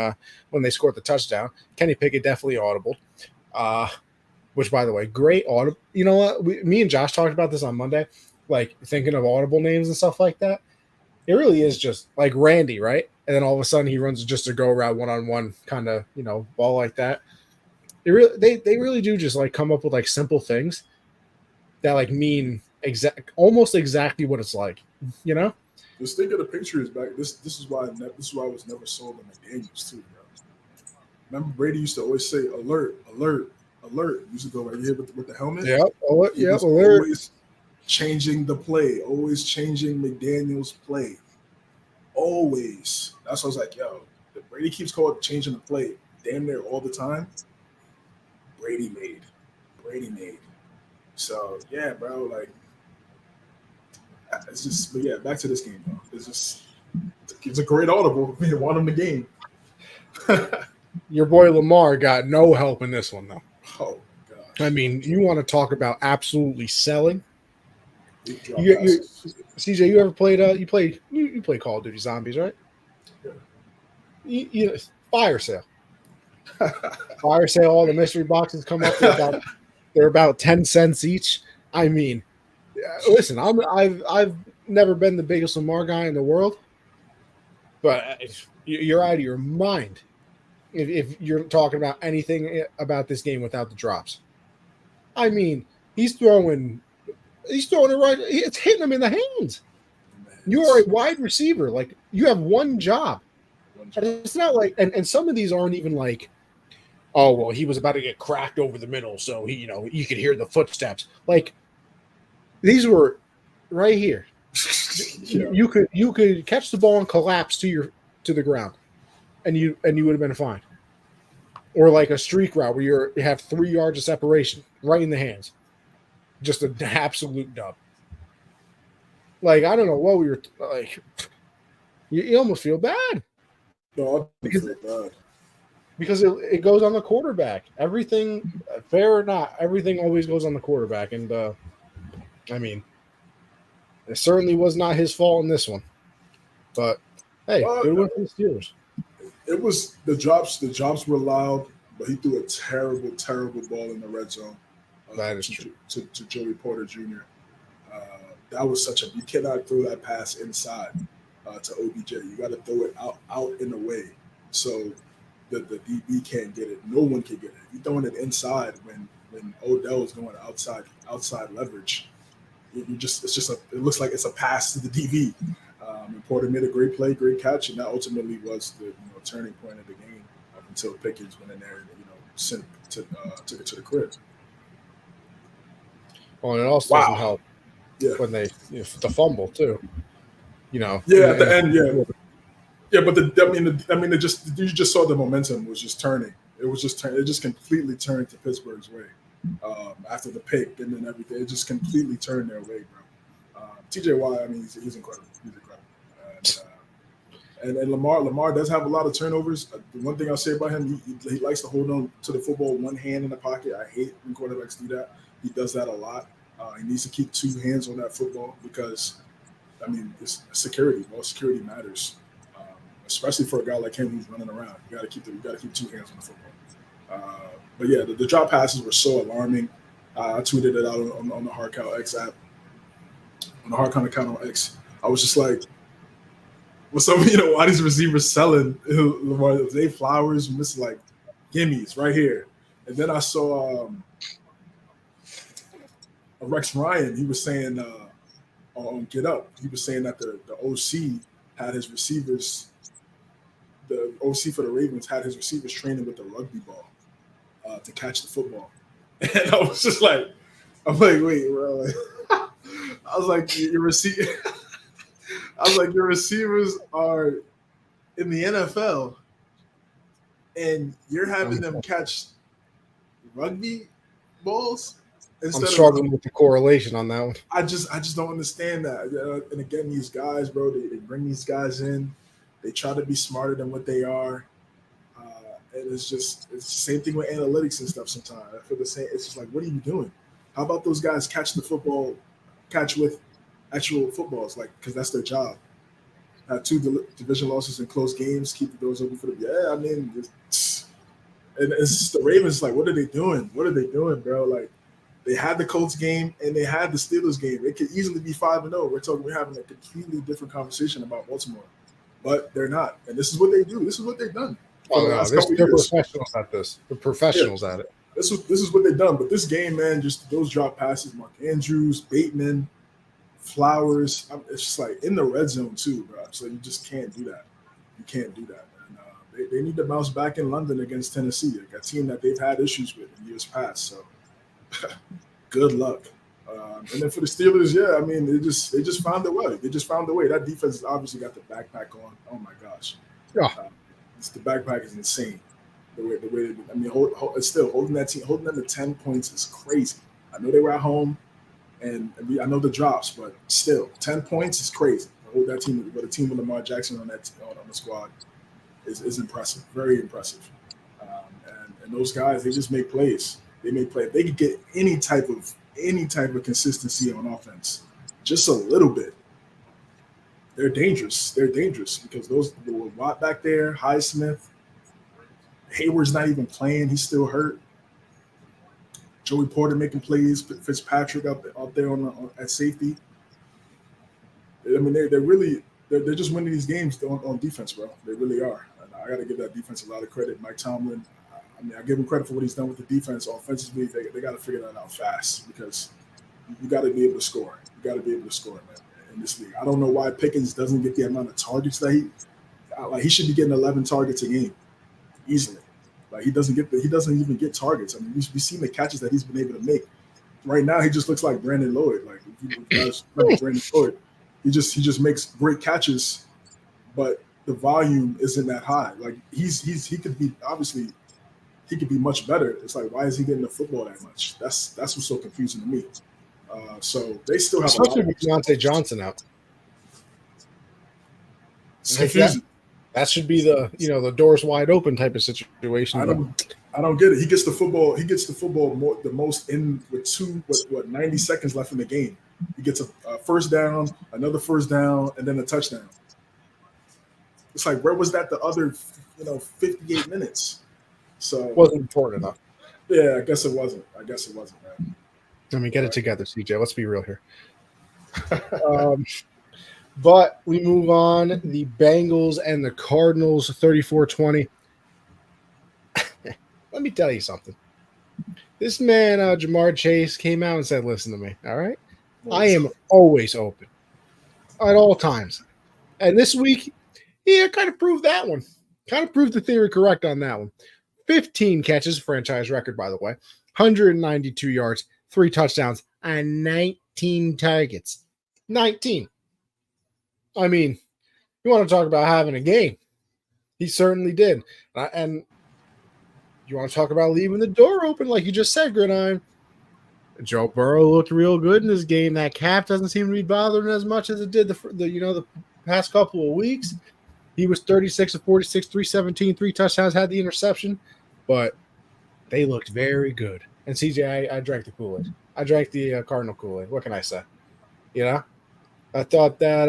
they scored the touchdown. Kenny Pickett definitely audible, which, by the way, great audible. You know what? Me and Josh talked about this on Monday. Like, thinking of audible names and stuff like that, it really is just like Randy, right? And then all of a sudden he runs just a go route one-on-one kind of, ball like that. They really do just like come up with like simple things that like mean almost exactly what it's like, Yeah, Just think of the Patriots back. This is why I was never sold on McDaniels too. Bro. Remember Brady used to always say, "Alert, alert, alert." He used to go right here with the helmet. Yep. Oh, He was alert. always changing the play, always changing McDaniels' play. Always. That's why I was like, yo, if Brady keeps changing the play damn near all the time, Brady made. So yeah, bro, like it's just, but yeah, back to this game though. It's a great audible. We want him the game. Your boy Lamar got no help in this one though. Oh gosh. I mean, you want to talk about absolutely selling. CJ, you ever played? You play Call of Duty Zombies, right? Yeah. Fire sale. Fire sale. All the mystery boxes come up. They're about 10 cents each. I mean, listen, I've never been the biggest Lamar guy in the world, but you're out of your mind if you're talking about anything about this game without the drops. I mean, he's throwing it right. It's hitting him in the hands. You are a wide receiver. Like, you have one job. And it's not like, and some of these aren't even like, oh, well, he was about to get cracked over the middle, so he, you could hear the footsteps. Like, these were right here. Yeah. You could catch the ball and collapse to the ground, and you would have been fine. Or like a streak route where you have 3 yards of separation right in the hands. Just an absolute dub. Like, I don't know what we were like. You almost feel bad. No, I feel bad. Because it goes on the quarterback. Everything, fair or not, everything always goes on the quarterback. And, I mean, it certainly was not his fault in this one. But, hey, good win for the Steelers. It was the drops. The drops were loud, but he threw a terrible, terrible ball in the red zone. That is true. To Joey Porter Jr. That was you cannot throw that pass inside to OBJ. You got to throw it out in the way. So the DB can't get it. No one can get it. You're throwing it inside when Odell is going outside leverage. It looks like it's a pass to the DB. And Porter made a great play, great catch, and that ultimately was the turning point of the game up until Pickens went in there and took it to the crib. Well, and it also doesn't help when they the fumble too. Yeah, at the end, yeah. Yeah, but you just saw the momentum was just turning. It just completely turned to Pittsburgh's way after the pick and then everything. It just completely turned their way, bro. TJ Watt, I mean, he's incredible. He's incredible. And Lamar does have a lot of turnovers. The one thing I'll say about him, he likes to hold on to the football with one hand in the pocket. I hate when quarterbacks do that. He does that a lot. He needs to keep 2 hands on that football because, I mean, it's security. Well, security matters, especially for a guy like him who's running around. You got to keep 2 hands on the football. But yeah, the drop passes were so alarming. I tweeted it out on the Hardcount X app, on the Hardcount account on X. I was just like, what's up? Why these receivers selling Lamar? Zay Flowers missing like gimmies right here, and then I saw Rex Ryan. He was saying on Get Up, he was saying that the OC had his receivers. The OC for the Ravens had his receivers training with the rugby ball to catch the football, and I was just like, I'm like, wait, bro. I was like, your receivers are in the NFL, and you're having them catch rugby balls. I'm struggling with the correlation on that one. I just don't understand that. And again, these guys, bro, they bring these guys in. They try to be smarter than what they are. And it's the same thing with analytics and stuff sometimes. I feel the same. It's just like, what are you doing? How about those guys catch with actual footballs, because that's their job. Had 2 division losses in close games, keep the doors open for them. Yeah, I mean, it's the Ravens. Like, what are they doing? What are they doing, bro? Like, they had the Colts game and they had the Steelers game. It could easily be 5-0. We're having a completely different conversation about Baltimore, but they're not. And this is what they do. This is what they've done. They're professionals at this. They're professionals at it. This is what they've done. But this game, man, just those drop passes, Mark Andrews, Bateman, Flowers. It's just like in the red zone too, bro. So you just can't do that. You can't do that. And they need to bounce back in London against Tennessee, like a team that they've had issues with in years past. So good luck. And then for the Steelers, yeah, I mean, they just found a way. They just found a way. That defense has obviously got the backpack on. Oh my gosh, the backpack is insane. The way I mean, it's still holding that team, holding them to 10 points is crazy. I know they were at home, and I know the drops, but still, 10 points is crazy. Hold that team, but a team with Lamar Jackson on the squad is impressive, very impressive. And those guys, they just make plays. They make plays. They could get any type of consistency on offense, just a little bit. They're dangerous. They're dangerous because those Watt back there, Highsmith, Hayward's not even playing. He's still hurt. Joey Porter making plays. Fitzpatrick out there at safety. I mean, they're just winning these games on defense, bro. They really are. And I got to give that defense a lot of credit. Mike Tomlin. I mean, I give him credit for what he's done with the defense. Offensively, they got to figure that out fast because you got to be able to score. You got to be able to score, man, in this league. I don't know why Pickens doesn't get the amount of targets that he should be getting 11 targets a game easily. Like he doesn't even get targets. I mean, we've seen the catches that he's been able to make. Right now, he just looks like Brandon Lloyd. Like if you guys remember Brandon Lloyd, he just makes great catches, but the volume isn't that high. Like he could be obviously. He could be much better. It's like, why is he getting the football that much? That's what's so confusing to me. So they still have especially with Deontay Johnson out. It's confusing. That should be the doors wide open type of situation. I don't get it. He gets the football. He gets the football the most in with 90 seconds left in the game. He gets a first down, another first down, and then a touchdown. It's like, where was that the other 58 minutes? So wasn't important enough. Yeah, I guess it wasn't, man. I mean, get it together, CJ. Let's be real here. But we move on. The Bengals and the Cardinals, 34-20. Let me tell you something. This man, Jamar Chase, came out and said, listen to me, all right? I am always open at all times. And this week, he kind of proved that one. Kind of proved the theory correct on that one. 15 catches, franchise record, by the way, 192 yards, 3 touchdowns, and 19 targets. 19. I mean, you want to talk about having a game. He certainly did. And you want to talk about leaving the door open, like you just said, Gridiron. Joe Burrow looked real good in this game. That calf doesn't seem to be bothering as much as it did the past couple of weeks. He was 36 of 46, 317, 3 touchdowns, had the interception, but they looked very good. And CJ, I drank the Kool-Aid. I drank the Cardinal Kool-Aid. What can I say? I thought that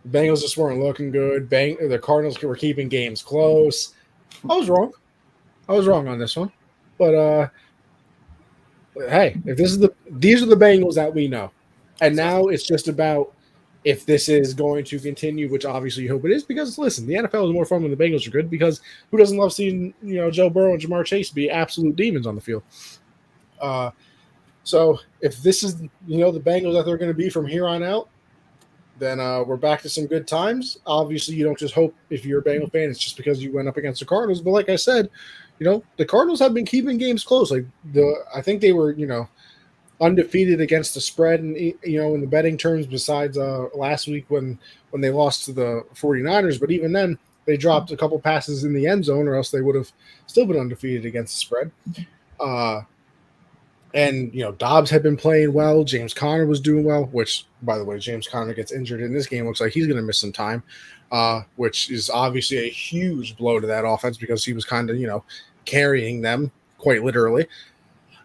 the Bengals just weren't looking good. The Cardinals were keeping games close. I was wrong on this one. But hey, if these are the Bengals that we know. And now it's just about if this is going to continue, which obviously you hope it is, because listen, the NFL is more fun when the Bengals are good, because who doesn't love seeing Joe Burrow and Jamar Chase be absolute demons on the field? So if this is the Bengals that they're going to be from here on out, then we're back to some good times. Obviously, you don't just hope if you're a Bengal fan, it's just because you went up against the Cardinals. But like I said, the Cardinals have been keeping games close. I think they were undefeated against the spread and in the betting terms, besides last week when they lost to the 49ers. But even then, they dropped a couple passes in the end zone, or else they would have still been undefeated against the spread. And Dobbs had been playing well. James Conner was doing well, which, by the way, James Conner gets injured in this game. Looks like he's going to miss some time, which is obviously a huge blow to that offense, because he was kind of carrying them quite literally.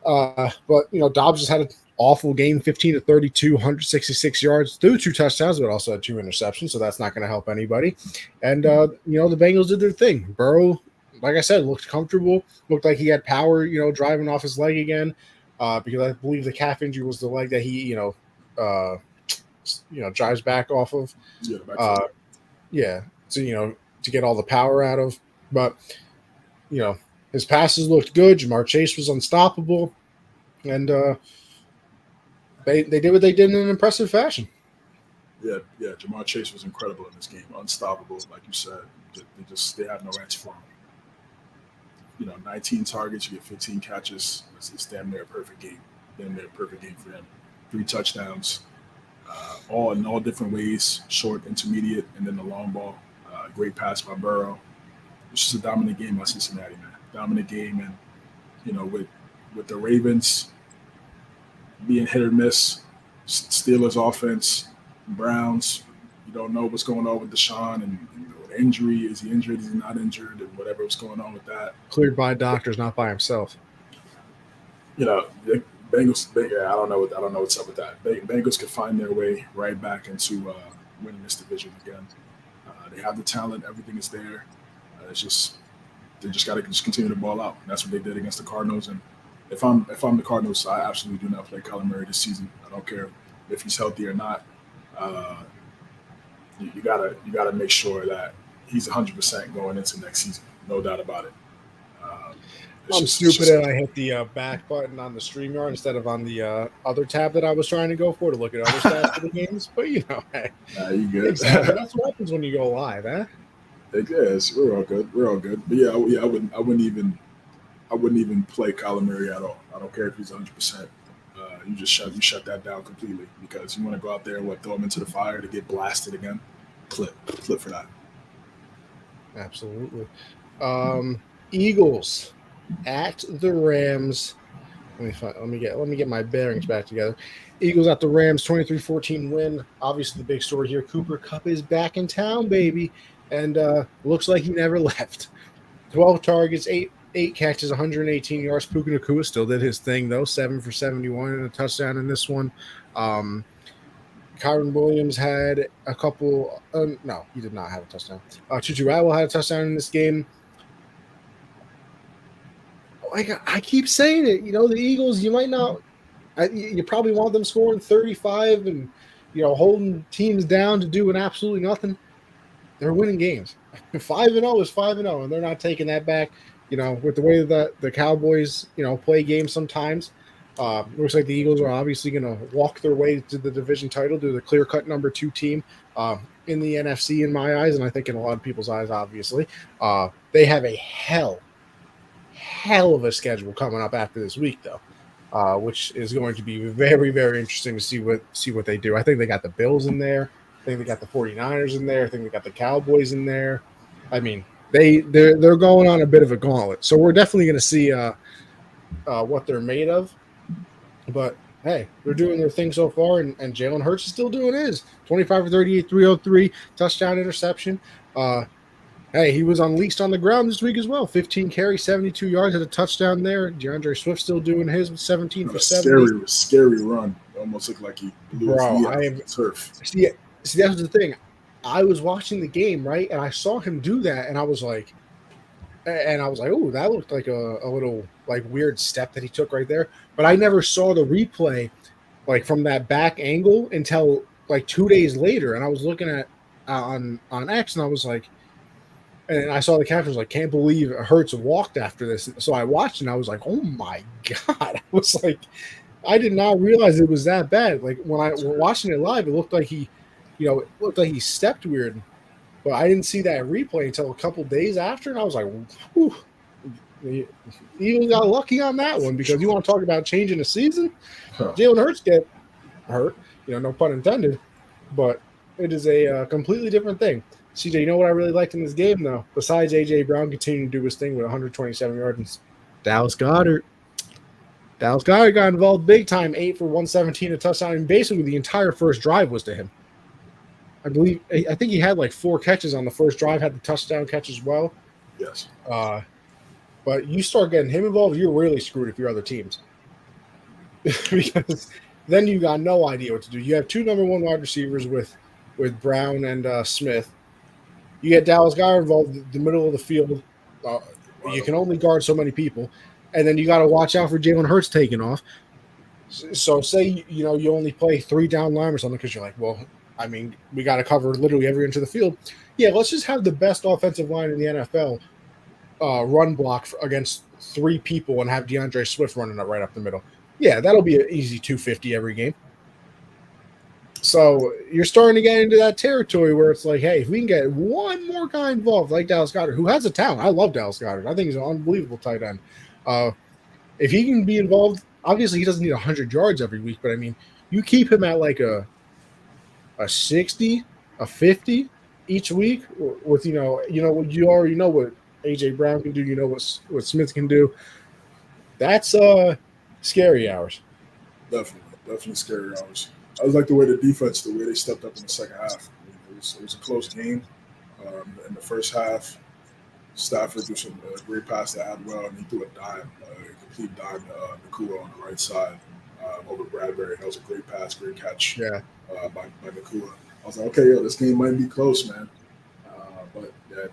But Dobbs just had an awful game, 15 of 32, 166 yards, threw 2 touchdowns, but also had 2 interceptions, so that's not going to help anybody. And the Bengals did their thing. Burrow, like I said, looked comfortable, looked like he had power, driving off his leg again, because I believe the calf injury was the leg that he drives back off of. To get all the power out of. But his passes looked good. Jamar Chase was unstoppable. And they did what they did in an impressive fashion. Yeah. Jamar Chase was incredible in this game, unstoppable, like you said. They had no answer for him. 19 targets, you get 15 catches. It's damn near a perfect game. Damn near a perfect game for him. 3 touchdowns, all in all different ways, short, intermediate, and then the long ball. Great pass by Burrow. It's just a dominant game by Cincinnati, man. Dominant game, and with the Ravens being hit or miss, Steelers offense, Browns, you don't know what's going on with Deshaun and injury. Is he injured? Is he not injured? And whatever was going on with that. Cleared by doctors, not by himself. The Bengals. I don't know what's up with that. Bengals could find their way right back into winning this division again. They have the talent. Everything is there. It's just they just got to just continue to ball out. And that's what they did against the Cardinals. And if I'm the Cardinals, I absolutely do not play Kyler Murray this season. I don't care if he's healthy or not. You gotta make sure that he's 100% going into next season. No doubt about it. I'm stupid and I hit the back button on the StreamYard instead of on the other tab that I was trying to go for to look at other stats for the games. But hey, you good? Exactly. That's what happens when you go live, huh? Yes, we're all good. But I wouldn't even play Kyler Murray at all. I don't care if he's 100%. You shut that down completely because you want to go out there and throw him into the fire to get blasted again. Clip for that. Absolutely. Eagles at the Rams. Let me get my bearings back together. Eagles at the Rams, 23-14 win. Obviously, the big story here: Cooper Kupp is back in town, baby, and looks like he never left. 12 targets, eight catches, 118 yards. Puka Nacua still did his thing though, 7 for 71 and a touchdown in this one. Kyron Williams had a couple. No, he did not have a touchdown. Tutu Atwell had a touchdown in this game. Like I keep saying it, the Eagles. You might not. You probably want them scoring 35 and holding teams down to doing absolutely nothing. They're winning games. 5-0 is 5-0, and they're not taking that back. With the way that the Cowboys, play games sometimes. Looks like the Eagles are obviously going to walk their way to the division title, to the clear-cut number 2 team in the NFC in my eyes, and I think in a lot of people's eyes, obviously. They have a hell of a schedule coming up after this week, though, which is going to be very, very interesting to see what they do. I think they got the Bills in there. I think they got the 49ers in there. I think they got the Cowboys in there. I mean, they're going on a bit of a gauntlet. So we're definitely going to see what they're made of. But, hey, they're doing their thing so far, and Jalen Hurts is still doing his. 25 for 38, 303, touchdown interception. Hey, he was unleashed on the ground this week as well. 15 carries, 72 yards, had a touchdown there. DeAndre Swift still doing his with 17 for 70. Scary run. It almost looked like he blew his knee out of the turf. See, that's the thing. I was watching the game, right, and I saw him do that, and I was like, oh, that looked like a little like weird step that he took right there. But I never saw the replay like from that back angle until like 2 days later, and I was looking at on X, and I was like, and I saw the captions like, can't believe Hurts walked after this. So I watched, and I was like, oh my god! I was like, I did not realize it was that bad. Like when I was watching it live, it looked like he stepped weird. But I didn't see that replay until a couple days after, and I was like, whew. The Eagles got lucky on that one, because you want to talk about changing the season? Jalen Hurts get hurt, no pun intended, but it is a completely different thing. CJ, you know what I really liked in this game, though? Besides A.J. Brown continuing to do his thing with 127 yards, Dallas Goedert got involved big time, 8 for 117, a touchdown, and basically the entire first drive was to him. I think he had like 4 catches on the first drive, had the touchdown catch as well. Yes. But you start getting him involved, you're really screwed if you're other teams. Because then you got no idea what to do. You have 2 number 1 wide receivers with Brown and Smith. You get Dallas Goedert involved in the middle of the field. You can only guard so many people. And then you got to watch out for Jalen Hurts taking off. So say, you only play 3 down line or something, because you're like, well, I mean, we got to cover literally every inch of the field. Yeah, let's just have the best offensive line in the NFL run block against 3 people and have DeAndre Swift running it right up the middle. Yeah, that'll be an easy 250 every game. So you're starting to get into that territory where it's like, hey, if we can get one more guy involved, like Dallas Goedert, who has a talent. I love Dallas Goedert. I think he's an unbelievable tight end. If he can be involved, obviously he doesn't need 100 yards every week, but I mean, you keep him at like a 60, a 50 each week with you already know what AJ Brown can do, you know what Smith can do. That's scary hours. Definitely scary hours. I was like the way they stepped up in the second half. I mean, it was a close game. In the first half, Stafford threw some great pass to Adwell, and he threw a dime, a complete dime to Nakua on the right side over Bradbury. That was a great pass, great catch by Nakua. I was like, okay, this game might be close, man. But yeah,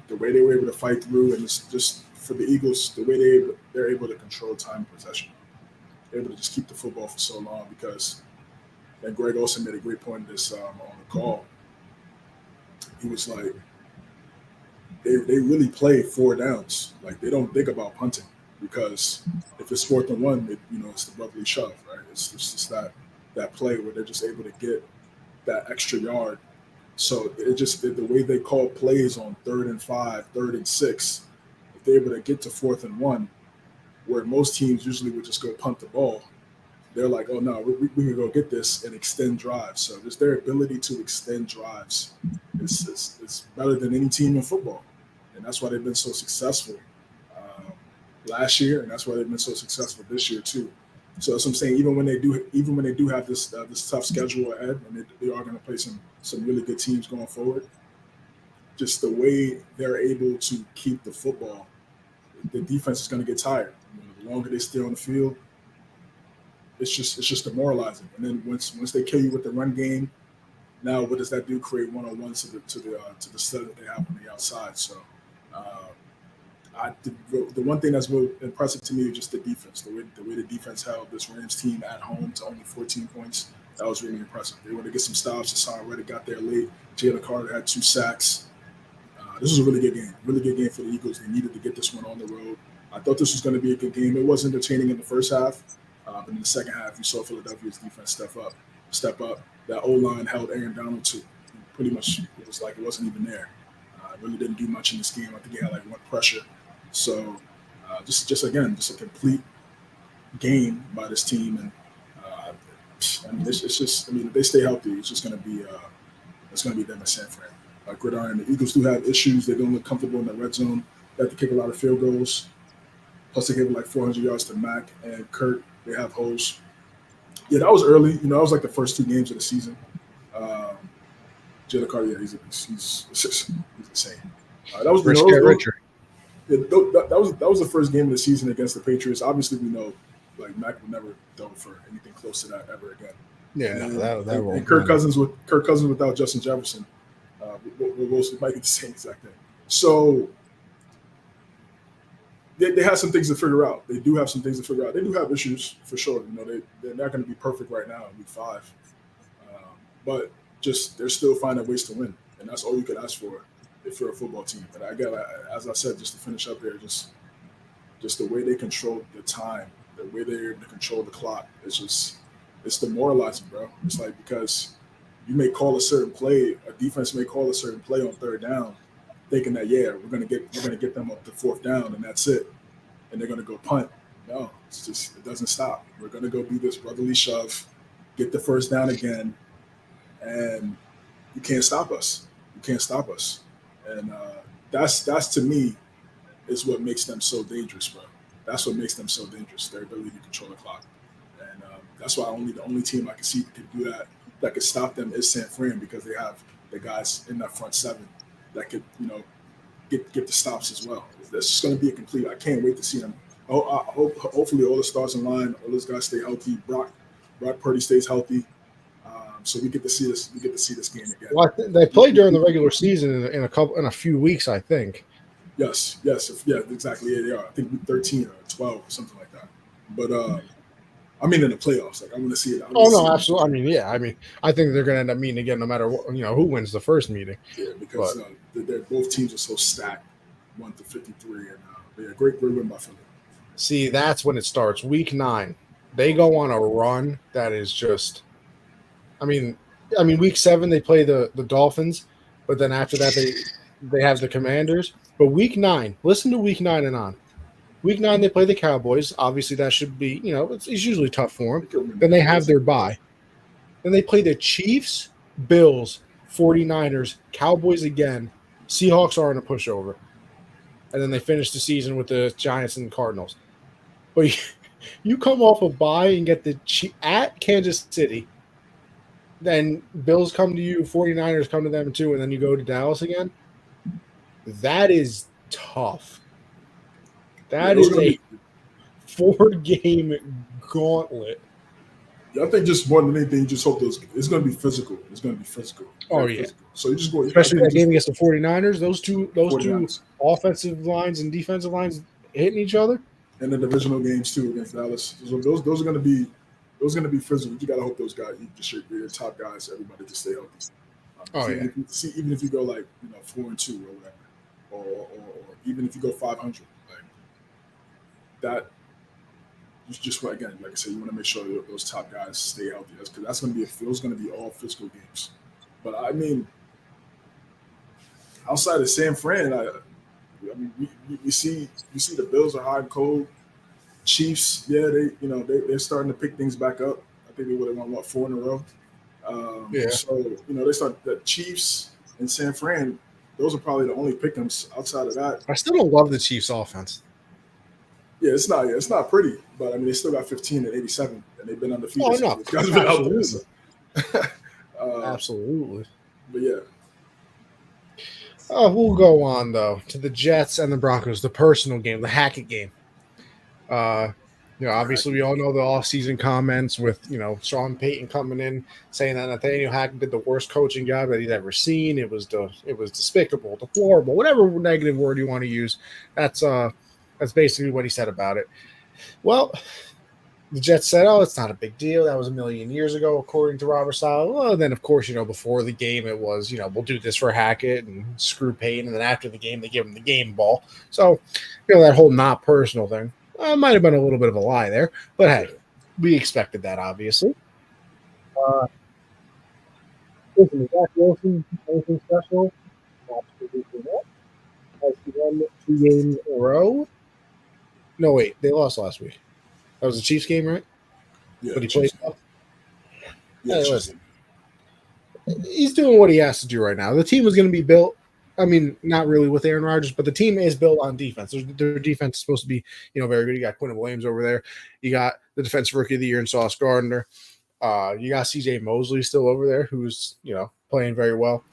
the way they were able to fight through, and it's just for the Eagles, the way they're able to control time and possession. They're able to just keep the football for so long because, and Greg also made a great point of this on the call. He was like, they really play 4 downs. Like, they don't think about punting because if it's 4th and 1, it's the brotherly shove, right? It's just that play where they're just able to get that extra yard. So it just the way they call plays on 3rd and 5, 3rd and 6, if they're able to get to 4th and 1, where most teams usually would just go punt the ball, they're like, oh no, we can go get this and extend drives. So just their ability to extend drives is better than any team in football, and that's why they've been so successful last year, and that's why they've been so successful this year too. So that's what I'm saying. Even when they do have this tough schedule ahead, and they are going to play some really good teams going forward, just the way they're able to keep the football, the defense is going to get tired. The longer they stay on the field, it's just demoralizing. And then once they kill you with the run game, now what does that do? Create one-on-ones to the stud that they have on the outside. So the one thing that's really impressive to me is just the defense. The way the defense held this Rams team at home to only 14 points. That was really impressive. They wanted to get some stops. Hassan Reddick got there late. Jalen Carter had 2 sacks. This was a really good game. Really good game for the Eagles. They needed to get this one on the road. I thought this was going to be a good game. It was entertaining in the first half, but in the second half, you saw Philadelphia's defense step up. That O-line held Aaron Donald to pretty much. It was like it wasn't even there. Really didn't do much in this game. I think he had like 1 pressure. So just a complete game by this team, and it's just. I mean, if they stay healthy, it's just going to be them at San Fran. Gridiron. The Eagles do have issues. They don't look comfortable in the red zone. They have to kick a lot of field goals. Plus, they gave like 400 yards to Mack and Kurt. They have holes. Yeah, that was early. That was like the first 2 games of the season. Jalen Carter, he's insane. That was Rich get richer. Yeah, that was the first game of the season against the Patriots. Obviously, we know like Mack will never go for anything close to that ever again. Yeah, and Kirk Cousins without Justin Jefferson. It might be the same exact thing. So they have some things to figure out. They do have some things to figure out. They do have issues for sure. They're not going to be perfect right now in week 5, but just they're still finding ways to win, and that's all you could ask for if you're a football team. But as I said, just to finish up here, just the way they control the time, the way they're able to control the clock, it's demoralizing, bro. It's like because you may call a certain play, a defense may call a certain play on 3rd down, thinking that we're gonna get them up to 4th down and that's it, and they're gonna go punt. No, it doesn't stop. We're gonna go do this brotherly shove, get the 1st down again, and you can't stop us. You can't stop us, and that's to me is what makes them so dangerous, bro. That's what makes them so dangerous. Their ability to control the clock, and that's why the only team I can see that can do that could stop them is San Fran, because they have the guys in that front 7 that could, get the stops as well. That's just going to be a complete. I can't wait to see them. Hopefully, all the stars in line, all those guys stay healthy. Brock Purdy stays healthy, so we get to see this. We get to see this game again. Well, they play during the regular season in a few weeks, I think. Yes, exactly. Yeah, they are. I think week 13 or 12 or something like that. But I mean, in the playoffs, like I want to see it. No, absolutely. I mean, I think they're going to end up meeting again, no matter what, who wins the first meeting. Yeah, because both teams are so stacked, 1-53, and great win by Philly. See, that's when it starts. Week 9, they go on a run that is just. I mean, I mean, week 7 they play the Dolphins, but then after that they have the Commanders. But week 9, listen to week 9 and on. Week 9 they play the Cowboys. Obviously that should be, it's usually tough for them. They could win Then they that. have their bye. Then they play the Chiefs, Bills, 49ers, Cowboys again. Seahawks are in a pushover. And then they finish the season with the Giants and Cardinals. But you come off a bye and get the at Kansas City. Then Bills come to you, 49ers come to them too, and then you go to Dallas again. That is tough. That is a 4-game gauntlet. Yeah, I think just more than anything, you just hope it's going to be physical. It's going to be physical. Oh, yeah. Physical. So you just go, especially that game against the 49ers, those two 49ers. Offensive lines and defensive lines hitting each other. And the divisional games too against Dallas. So those are going to be physical. You got to hope those guys, your top guys, everybody to stay healthy. Even if you go like 4-2 or whatever, or even if you go 500, like that. You just again, like I said, you want to make sure that those top guys stay healthy. Because that's going to be all physical games. But I mean, outside of San Fran, I mean, you see the Bills are hot and cold. Chiefs, yeah, they're starting to pick things back up. I think they would have won 4 in a row. So they start the Chiefs and San Fran. Those are probably the only pick'ems outside of that. I still don't love the Chiefs' offense. Yeah, it's not pretty, but I mean they still got 15 and 87, and they've been undefeated. Oh no, guys been out there, so. Absolutely. But yeah. We'll go on though to the Jets and the Broncos, the personal game, the Hackett game. Obviously we all know the off-season comments with Sean Payton coming in saying that Nathaniel Hackett did the worst coaching job that he's ever seen. It was despicable, deplorable, whatever negative word you want to use. That's basically what he said about it. Well, the Jets said, "Oh, it's not a big deal. That was a million years ago, according to Robert Saleh." Well, then of course, before the game, it was, we'll do this for Hackett and screw Payton, and then after the game, they give him the game ball. So, that whole not personal thing might have been a little bit of a lie there, but hey, we expected that, obviously. Listen, Zach Wilson, anything special? Absolutely not. Has he won 2 games in a row? No, wait, they lost last week. That was the Chiefs game, right? Yeah. But he played well. Yeah, hey, listen. He's doing what he has to do right now. The team was going to be built. I mean, not really with Aaron Rodgers, but the team is built on defense. Their defense is supposed to be, very good. You got Quentin Williams over there. You got the defensive rookie of the year in Sauce Gardner. You got C.J. Mosley still over there, who's playing very well.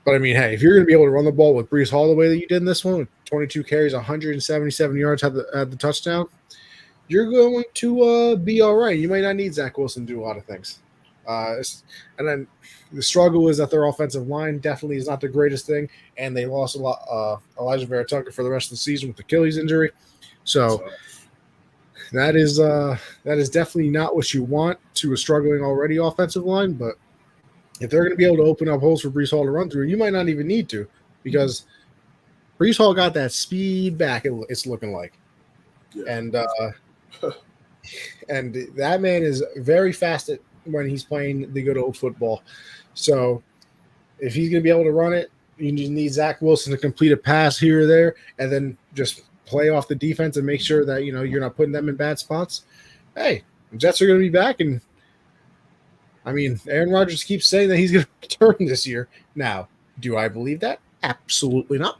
But I mean, hey, if you're going to be able to run the ball with Breece Hall the way that you did in this one, with 22 carries, 177 yards, had the touchdown, you're going to be all right. You might not need Zach Wilson to do a lot of things. And then the struggle is that their offensive line definitely is not the greatest thing, and they lost a lot. Elijah Vera Tucker for the rest of the season with Achilles injury, so that is definitely not what you want to a struggling already offensive line. But if they're going to be able to open up holes for Breece Hall to run through, you might not even need to, because Breece Hall got that speed back. It's looking like, and that man is very fast when he's playing the good old football. So if he's going to be able to run it, you just need Zach Wilson to complete a pass here or there, and then just play off the defense and make sure that you're not putting them in bad spots. Hey, the Jets are going to be back, and I mean, Aaron Rodgers keeps saying that he's going to return this year. Now, do I believe that? Absolutely not.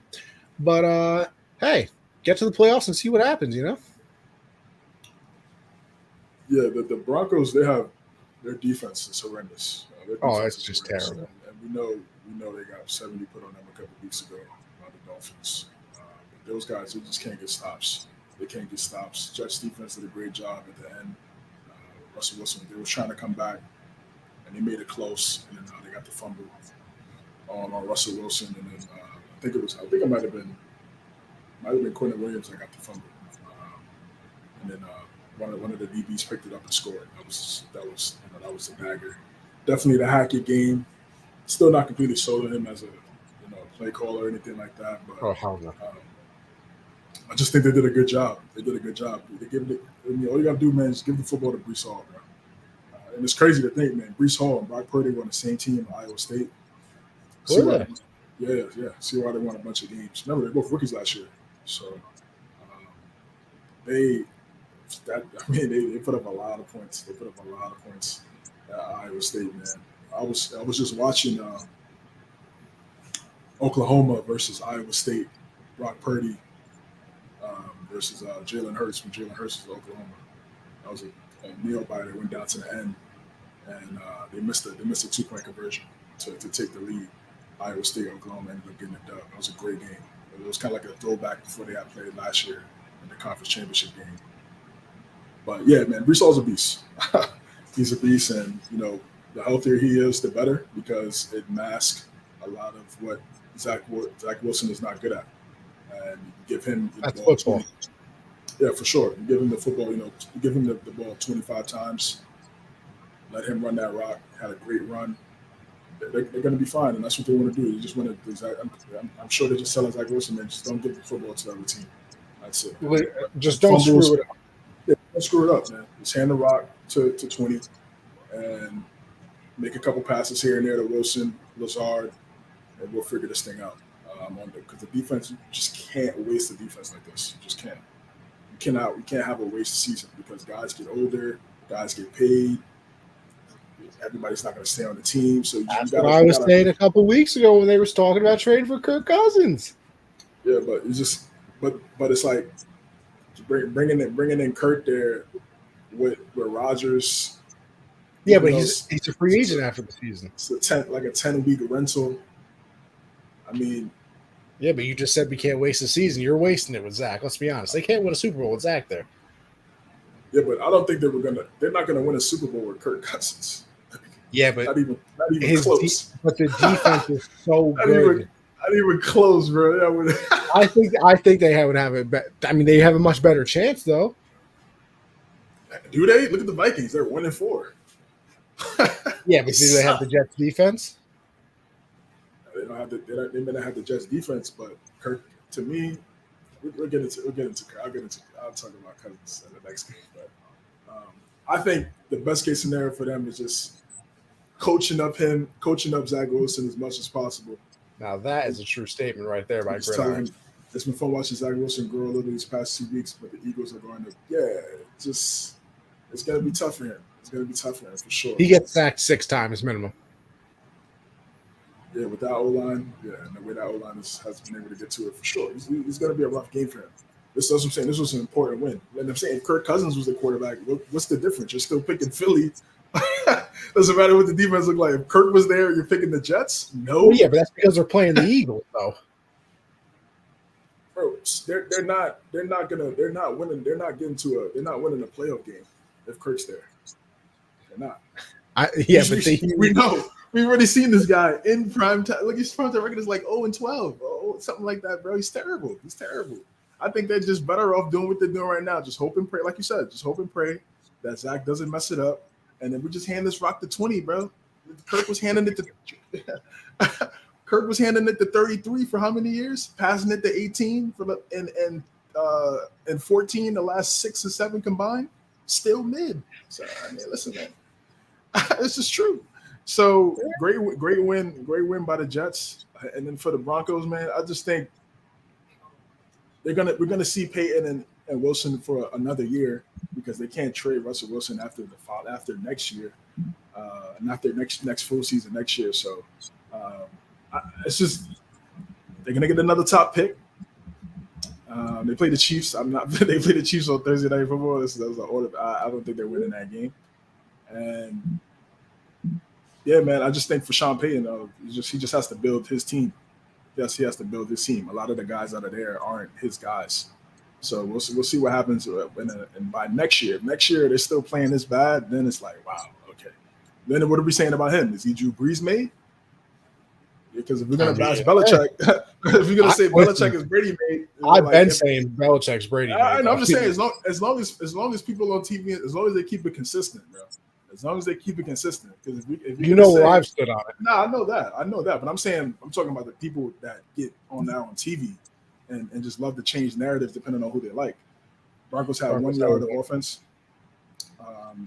But hey, get to the playoffs and see what happens. Yeah, the Broncos, their defense is horrendous. It's just terrible. And we know they got 70 put on them a couple weeks ago by the Dolphins. But those guys, they just can't get stops. They can't get stops. Jets defense did a great job at the end. Russell Wilson, they were trying to come back, and they made it close, and then they got the fumble on Russell Wilson, and then I think it might have been Quentin Williams that got the fumble, and then one of the DBs picked it up and scored. That was the dagger. Definitely the Hackett game. Still not completely sold on him as a play caller or anything like that. But hell no. I just think they did a good job. They give it. All you got to do, man, is give the football to Breece Hall, bro. And it's crazy to think, man. Brees Hall and Brock Purdy were on the same team at Iowa State. Were they? Yeah. See why they won a bunch of games. Remember, they both rookies last year. So they put up a lot of points. They put up a lot of points at Iowa State, man. I was just watching Oklahoma versus Iowa State. Brock Purdy versus Jalen Hurts when Jalen Hurts was Oklahoma. That was a nail biter that went down to the end, and they missed a 2-point conversion to take the lead. Iowa State, Oklahoma ended up getting it done. That was a great game. It was kind of like a throwback before they had played last year in the conference championship game. But yeah, man, Brees Hall's a beast. He's a beast, and the healthier he is, the better, because it masks a lot of what Zach Wilson is not good at. And you give him the That's ball football. 20. Yeah, for sure. You give him the football, you give him the ball 25 times, let him run that rock, had a great run. They're going to be fine, and that's what they want to do. They just want to. I'm sure they're just telling Zach Wilson, man, just don't give the football to the other team. That's it. Just don't screw it up. Yeah, don't screw it up, man. Just hand the rock to 20 and make a couple passes here and there to Wilson, Lazard, and we'll figure this thing out. Because the defense, you just can't waste the defense like this. You just can't. We can't have a waste season because guys get older, guys get paid. Everybody's not going to stay on the team. So That's what I was saying a couple weeks ago when they were talking about trading for Kirk Cousins. Yeah, but it's just, but it's like bringing in Kirk there with Rodgers. Yeah, but he's a free agent after the season. It's a 10-week rental. I mean, yeah, but you just said we can't waste the season. You're wasting it with Zach. Let's be honest. They can't win a Super Bowl with Zach there. Yeah, but I don't think they're not gonna win a Super Bowl with Kirk Cousins. Yeah, but not even close. But the defense is so good. Not even close, bro. I think they would have it. I mean, they have a much better chance, though. Do they? Look at the Vikings. They're 1-4. Yeah, but do they have the Jets defense? They don't have they may not have the Jets defense, but Kirk. To me, we'll get into. I'll talk about Cousins in the next game, but I think the best case scenario for them is just coaching up Zach Wilson as much as possible. Now that is a true statement right there by Gridiron. It's been fun watching Zach Wilson grow a little these past 2 weeks, but the Eagles are going to it's going to be tough for him. It's going to be tough for him for sure. He gets sacked 6 times minimum. Yeah, with that O-line, and the way that O-line has been able to get to it for sure. It's going to be a rough game for him. That's what I'm saying. This was an important win. And I'm saying if Kirk Cousins was the quarterback, what's the difference? You're still picking Philly. Doesn't matter what the defense look like. If Kirk was there, you're picking the Jets? No. Well, yeah, but that's because they're playing the Eagles, though. Bro, they're not winning a playoff game if Kirk's there. They're not. We know. We've already seen this guy in prime time. Look, his prime time record is like 0-12, something like that, bro. He's terrible. I think they're just better off doing what they're doing right now. Just hope and pray, like you said. Just hope and pray that Zach doesn't mess it up, and then we just hand this rock to 20, bro. Kirk was handing it to 33 for how many years? Passing it to 18 and 14 the last 6 or 7 combined. Still mid. So I mean, listen, man, this is true. So great win by the Jets, and then for the Broncos, man, I just think we're gonna see Peyton and Wilson for another year because they can't trade Russell Wilson after next year, not their next full season next year. So it's just they're gonna get another top pick. They play the Chiefs. They play the Chiefs on Thursday Night Football. That was an order. I don't think they're winning that game. And yeah, man, I just think for Sean Payton, he just has to build his team. Yes, he has to build his team. A lot of the guys out of there aren't his guys. So we'll see what happens. And by next year, they're still playing this bad, then it's like, wow, okay. Then what are we saying about him? Is he Drew Brees made? Because if we're going to bash Belichick, if you're going to say Belichick is Brady made. I've been saying Belichick's Brady made. I know, I'm just saying, as long as people on TV, as long as they keep it consistent, bro. As long as they keep it consistent, because if you know where I've stood on it. No, I know that, but I'm talking about the people that get on now on TV and just love to change narratives depending on who they like. Broncos have 1 yard of offense.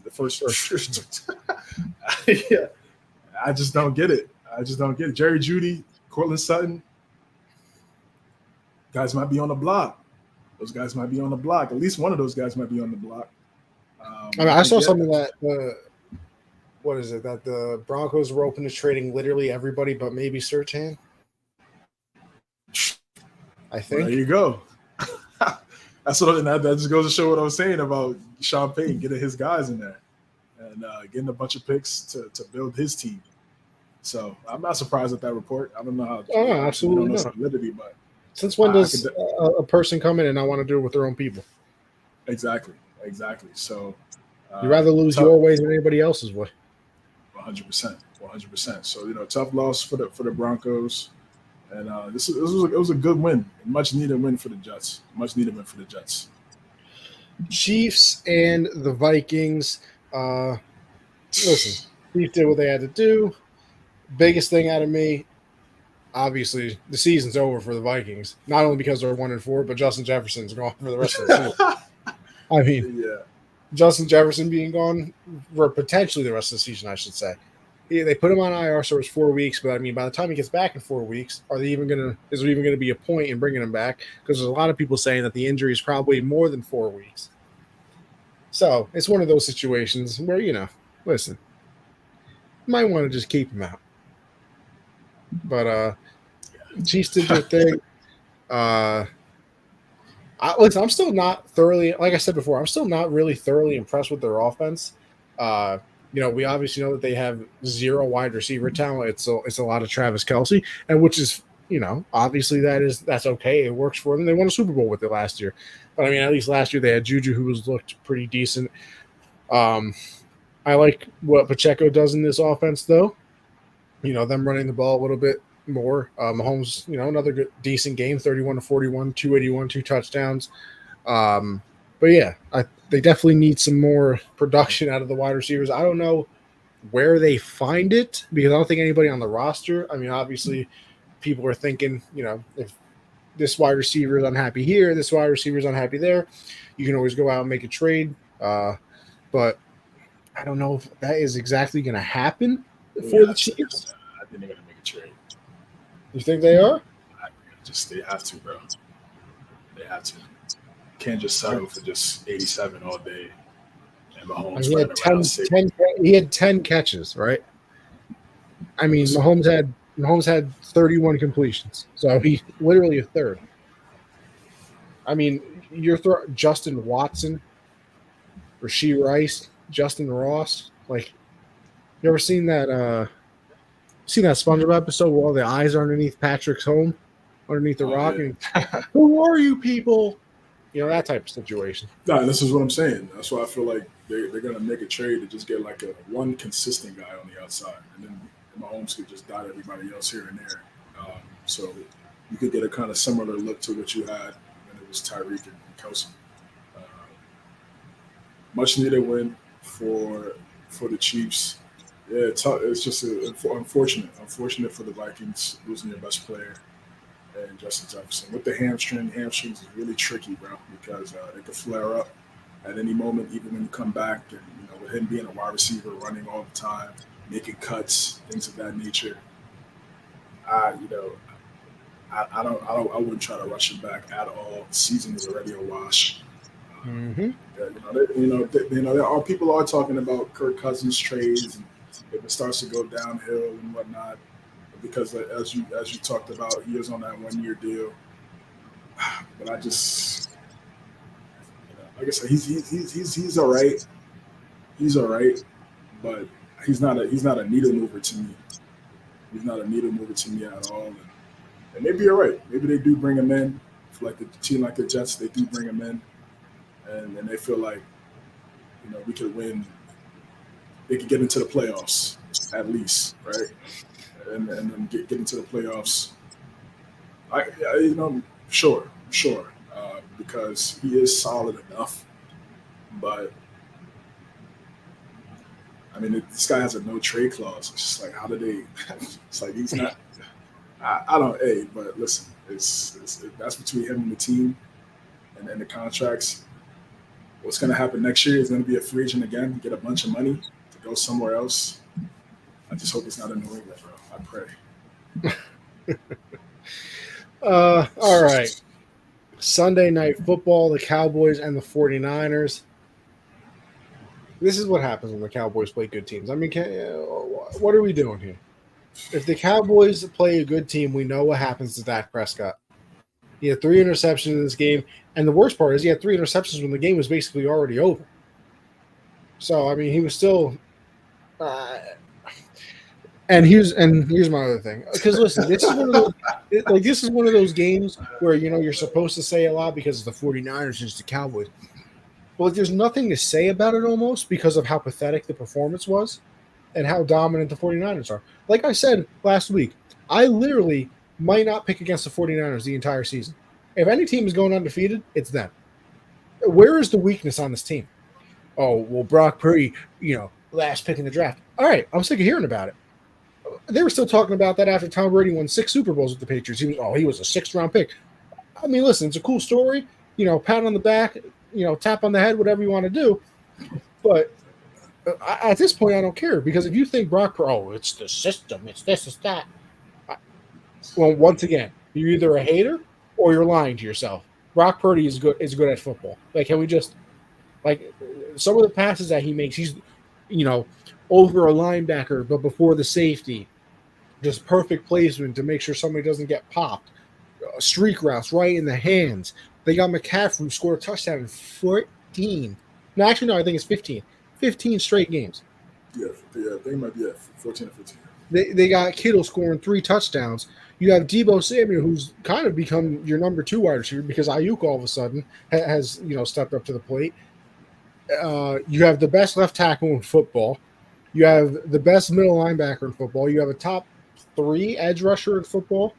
The first. Yeah, I just don't get it. Jerry Jeudy, Cortland Sutton, guys might be on the block. Those guys might be on the block. At least one of those guys might be on the block. I saw something that what is it that the Broncos were open to trading literally everybody but maybe Surtain. I think. Well, there you go. That just goes to show what I was saying about Sean Payton getting his guys in there and getting a bunch of picks to build his team. So I'm not surprised at that report. I don't know how. Oh, absolutely no not. Validity, but since when does a person come in and not want to do it with their own people? Exactly. So you rather lose your ways than anybody else's way. 100%. So tough loss for the Broncos. And it was a good win, much needed win for the Jets. Chiefs and the Vikings. Listen, Chiefs did what they had to do. Biggest thing out of me, obviously, the season's over for the Vikings. Not only because they're 1-4, but Justin Jefferson's gone for the rest of the season. I mean, yeah. Justin Jefferson being gone for potentially the rest of the season, I should say. They put him on IR, so it's 4 weeks. But I mean, by the time he gets back in 4 weeks, is there even going to be a point in bringing him back? Because there's a lot of people saying that the injury is probably more than 4 weeks. So it's one of those situations where listen, you might want to just keep him out. But Chiefs did their thing. Listen, I'm still not thoroughly, like I said before, I'm still not really thoroughly impressed with their offense. We obviously know that they have 0 wide receiver talent. It's a lot of Travis Kelce, and which is, obviously that's okay. It works for them. They won a Super Bowl with it last year. But I mean, at least last year they had Juju, who looked pretty decent. I like what Pacheco does in this offense, though. Them running the ball a little bit more. Mahomes, another good, decent game, 31-41, 281, 2 touchdowns. But yeah, they definitely need some more production out of the wide receivers. I don't know where they find it because I don't think anybody on the roster. I mean, obviously, people are thinking, if this wide receiver is unhappy here, this wide receiver is unhappy there, you can always go out and make a trade. But I don't know if that is exactly going to happen for the Chiefs. I think they're going to make a trade. You think they are? They have to, bro. They have to. Can't just settle for just 87 all day. And Mahomes he had 10 catches, right? I mean, Mahomes had 31 completions, so he's literally a third. I mean, Justin Watson, Rashee Rice, Justin Ross. Like, you ever seen that SpongeBob episode where all the eyes are underneath Patrick's home, underneath the rock? Yeah. And, who are you people? That type of situation. No, this is what I'm saying. That's why I feel like they're going to make a trade to just get like one consistent guy on the outside. And then Mahomes could just dot everybody else here and there. So you could get a kind of similar look to what you had when it was Tyreek and Kelce. Much needed win for the Chiefs. Yeah, it's just unfortunate for the Vikings losing their best player. And Justin Jefferson with the hamstrings is really tricky, bro, because it could flare up at any moment, even when you come back. And with him being a wide receiver, running all the time, making cuts, things of that nature. I wouldn't try to rush him back at all. The season is already a wash. There are people talking about Kirk Cousins trades, and if it starts to go downhill and whatnot. Because as you talked about, he is on that 1-year deal. But I just, like I said, he's all right. He's all right, but he's not a needle mover to me. He's not a needle mover to me at all. And maybe you're right. Maybe they do bring him in. For like a team like the Jets, they do bring him in, and they feel like we could win. They could get into the playoffs at least, right? And then get into the playoffs. Sure, because he is solid enough. But I mean, this guy has a no trade clause. It's just like, how do they? It's like he's not. I don't. Hey, but listen, it's that's between him and the team, and the contracts. what's going to happen next year is going to be a free agent again, get a bunch of money to go somewhere else. I just hope it's not in New England, bro. I pray. All right. Sunday Night Football, the Cowboys and the 49ers. This is what happens when the Cowboys play good teams. I mean, what are we doing here? If the Cowboys play a good team, we know what happens to Dak Prescott. He had 3 interceptions in this game, and the worst part is he had 3 interceptions when the game was basically already over. So, I mean, he was still and here's my other thing. Because listen, this is one of those games where you're supposed to say a lot because of the 49ers and the Cowboys. But there's nothing to say about it almost because of how pathetic the performance was and how dominant the 49ers are. Like I said last week, I literally might not pick against the 49ers the entire season. If any team is going undefeated, it's them. Where is the weakness on this team? Oh, well, Brock Purdy, last pick in the draft. All right, I'm sick of hearing about it. They were still talking about that after Tom Brady won 6 Super Bowls with the Patriots. He was a 6th-round pick. I mean, listen, it's a cool story. Pat on the back, tap on the head, whatever you want to do. But at this point, I don't care because if you think Brock Purdy, it's the system, it's this, it's that. Well, once again, you're either a hater or you're lying to yourself. Brock Purdy is good at football. Like, can we just some of the passes that he makes, he's over a linebacker, but before the safety, just perfect placement to make sure somebody doesn't get popped. Streak routes right in the hands. They got McCaffrey who scored a touchdown in 14. No, actually, no, I think it's 15. 15 straight games. Yeah, they might be at 14 or 15. They got Kittle scoring 3 touchdowns. You have Deebo Samuel, who's kind of become your number 2 wide receiver because Ayuk all of a sudden has stepped up to the plate. You have the best left tackle in football. You have the best middle linebacker in football. You have a top 3 edge rusher in football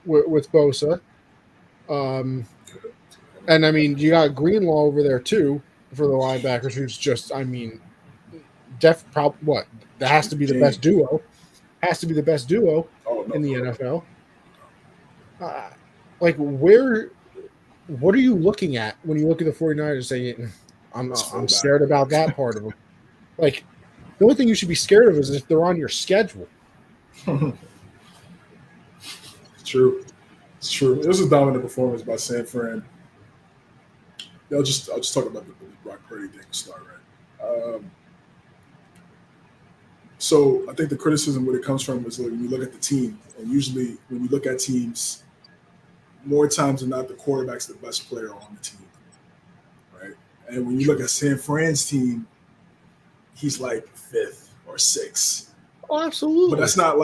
with Bosa. And I mean, you got Greenlaw over there too for the linebackers, who's just, I mean, that has to be the best duo. Has to be the best duo in the NFL. What are you looking at when you look at the 49ers and say, I'm scared about that part of them? Like, the only thing you should be scared of is if they're on your schedule. True. It's true. It was a dominant performance by San Fran. I'll just talk about the Brock Purdy thing to start, right? So I think the criticism where it comes from is when you look at the team, and usually when you look at teams, more times than not, the quarterback's the best player on the team, right? And when you look at San Fran's team, he's like 5th or 6th. Oh, absolutely. But that's not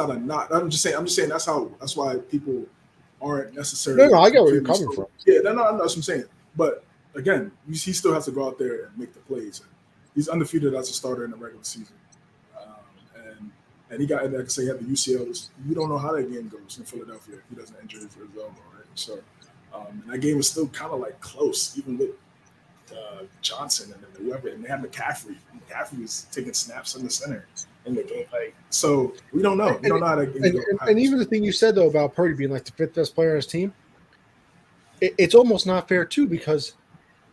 a not. I'm just saying that's why people aren't necessarily. No, I get where you're coming from. Yeah, no, that's what I'm saying. But again, he still has to go out there and make the plays. He's undefeated as a starter in the regular season, and he got, like I say, he had the UCL. You don't know how that game goes in Philadelphia if he doesn't injure his elbow, right? So, and that game was still kind of like close, even with Johnson and whoever, and they had McCaffrey. McCaffrey was taking snaps in the center in the game. So we don't know. We don't know how that game goes. And even the thing you said though about Purdy being like the 5th best player on his team, it's almost not fair too because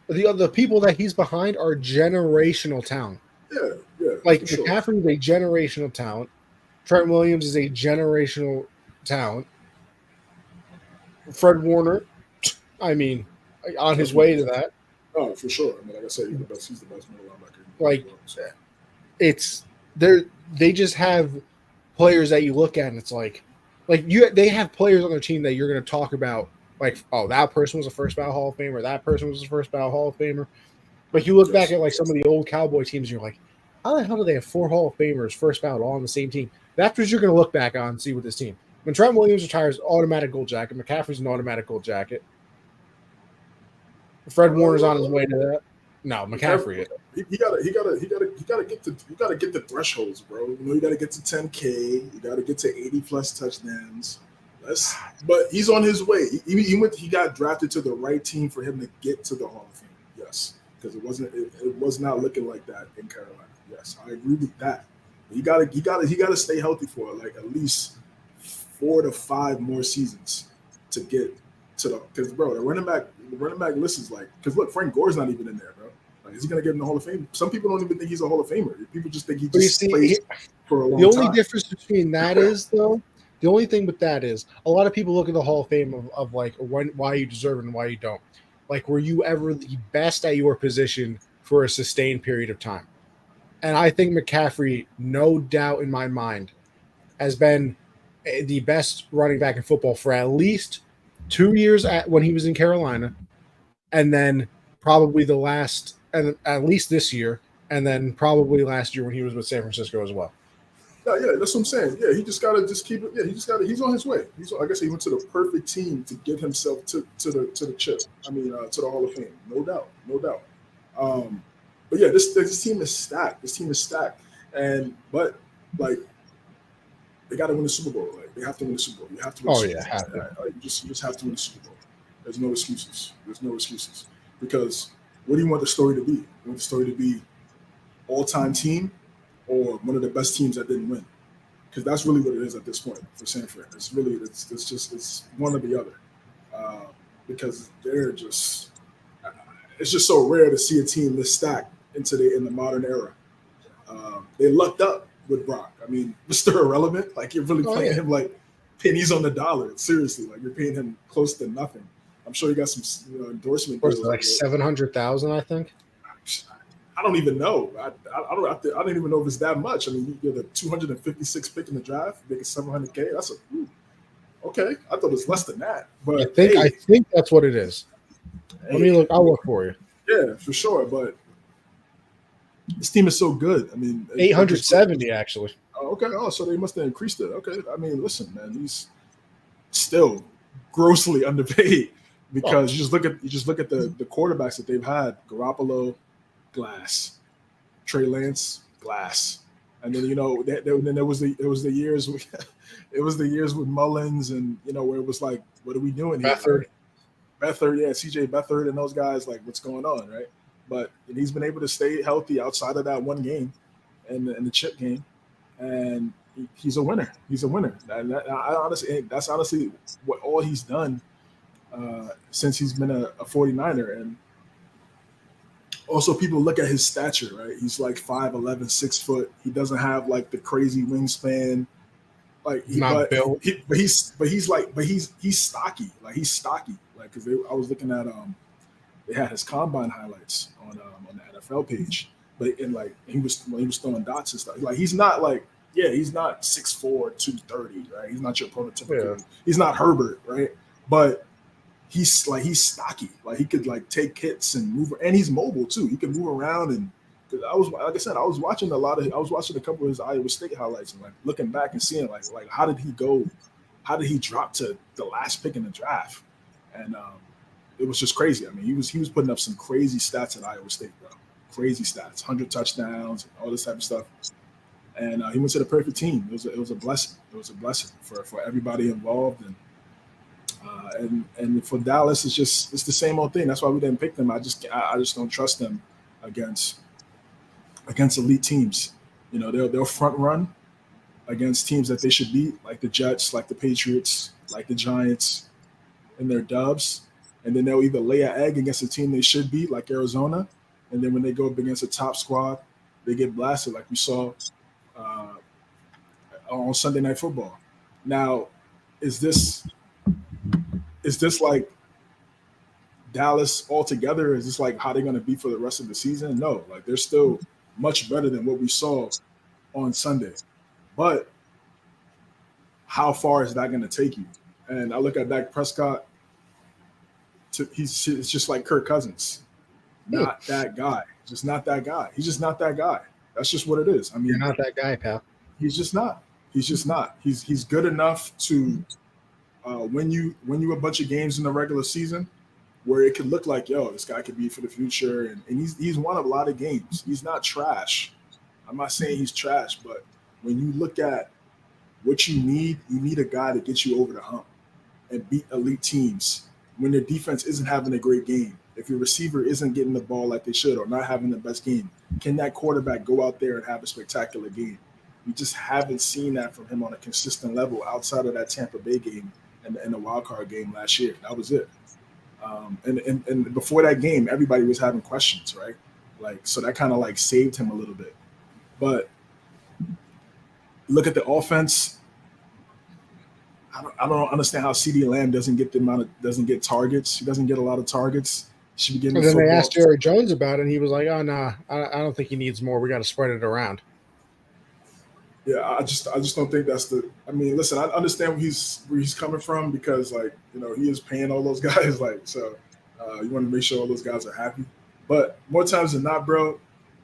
the people that he's behind are generational talent. Yeah. Like McCaffrey is a generational talent. Trent Williams is a generational talent. Fred Warner, I mean, on his way to that. Oh, for sure. I mean, like I said, he's the best middle linebacker. Like, it's they just have players that you look at and it's like they have players on their team that you're going to talk about like, oh, that person was a first ballot Hall of Famer, that person was a first ballot Hall of Famer. Like you look back at like some of the old Cowboy teams and you're like, how the hell do they have 4 Hall of Famers first ballot all on the same team? That's what you're going to look back on and see with this team. When Trent Williams retires, automatic gold jacket. McCaffrey's an automatic gold jacket. Fred Warner's on his way to that. No, McCaffrey. He gotta get the thresholds, bro. You gotta get to 10K. You gotta get to 80+ touchdowns. But he's on his way. He got drafted to the right team for him to get to the Hall of Fame. Yes, because it was not looking like that in Carolina. Yes, I agree with that. He gotta stay healthy for like at least 4 to 5 more seasons to get to the because bro, the running back list is like because look, Frank Gore's not even in there, bro. Like, is he gonna get in the Hall of Fame? Some people don't even think he's a Hall of Famer. People just think he But you just see, plays for a long the only time. difference between that is though, the only thing with that is a lot of people look at the Hall of Fame of like why you deserve it and why you don't. Like, were you ever the best at your position for a sustained period of time? And I think McCaffrey, no doubt in my mind, has been the best running back in football for at least 2 years when he was in Carolina, and then probably the last, and at least this year, and then probably last year when he was with San Francisco as well. Yeah, that's what I'm saying. Yeah, he just gotta just keep it. Yeah, he just gotta. He's on his way. Like I said, he went to the perfect team to get himself to the chip. I mean, to the Hall of Fame, no doubt, no doubt. But yeah, this team is stacked. This team is stacked, but like they got to win the Super Bowl. Like they have to win the Super Bowl. You have to win the Super Bowl. Have to. Like, you just have to win the Super Bowl. There's no excuses. There's no excuses because what do you want the story to be? You want the story to be all-time team or one of the best teams that didn't win? Because that's really what it is at this point for San Fran. It's really it's one or the other because they're just it's just so rare to see a team this stacked in the modern era. They lucked up with Brock. I mean, Mr. Irrelevant, like you're really paying him like pennies on the dollar. Seriously, like you're paying him close to nothing. I'm sure you got some endorsement deals. Like 700,000, I think. I don't even know. I don't even know if it's that much. I mean, you're the 256 pick in the draft, making $700K. That's okay. I thought it was less than that, but I think that's what it is. Let me look. I'll look for you. Yeah, for sure. But this team is so good. I mean, 870 actually. Okay. Oh, so they must have increased it. Okay. I mean, listen, man, he's still grossly underpaid because you just look at the quarterbacks that they've had: Garoppolo, glass, Trey Lance, glass, and then then there was the years with Mullins and where it was like, what are we doing here? Beathard, yeah, CJ Beathard and those guys, like, what's going on, right? But he's been able to stay healthy outside of that one game and the chip game, and he's a winner. He's a winner. And that's honestly what all he's done since he's been a 49er. And also, people look at his stature, right? He's like 5'11", 6 foot. He doesn't have like the crazy wingspan. Like he's stocky. Like he's stocky. Like because I was looking at they had his combine highlights on the NFL page, but he was throwing dots and stuff. Like he's not 6'4", 230, right? He's not your prototypical. Yeah. He's not Herbert, right? But he's stocky. Like he could like take hits and move, and he's mobile too. He can move around. And I was watching a couple of his Iowa State highlights and like looking back and seeing like how did he go? How did he drop to the last pick in the draft? And it was just crazy. I mean, he was putting up some crazy stats at Iowa State, bro. Crazy stats, 100 touchdowns, and all this type of stuff. And he went to the perfect team. It was a blessing. It was a blessing for everybody involved. And for Dallas, it's the same old thing. That's why we didn't pick them. I just don't trust them against elite teams. They'll front run against teams that they should beat, like the Jets, like the Patriots, like the Giants, in their dubs. And then they'll either lay an egg against a team they should beat, like Arizona, and then when they go up against a top squad, they get blasted, like we saw on Sunday Night Football. Now, is this like Dallas altogether? Is this like how they're going to be for the rest of the season? No, like they're still much better than what we saw on Sunday. But how far is that going to take you? And I look at Dak Prescott. It's just like Kirk Cousins. Not that guy. Just not that guy. He's just not that guy. That's just what it is. I mean, you're not that guy, pal. He's just not. He's good enough to win you a bunch of games in the regular season where it could look like, this guy could be for the future. And he's won a lot of games. He's not trash. I'm not saying he's trash, but when you look at what you need a guy to get you over the hump and beat elite teams when their defense isn't having a great game. If your receiver isn't getting the ball like they should or not having the best game, can that quarterback go out there and have a spectacular game? We just haven't seen that from him on a consistent level outside of that Tampa Bay game in the wild card game last year. That was it. And before that game, everybody was having questions, right? Like, so that kind of like saved him a little bit. But look at the offense. I don't understand how CeeDee Lamb doesn't get targets. He doesn't get a lot of targets. He should be getting And the then they football. asked Jerry Jones about it, and he was like, "Oh no, I don't think he needs more. We got to spread it around." Yeah, I just don't think that's the. I mean, listen, I understand where he's coming from because like he is paying all those guys like so. You want to make sure all those guys are happy, but more times than not, bro,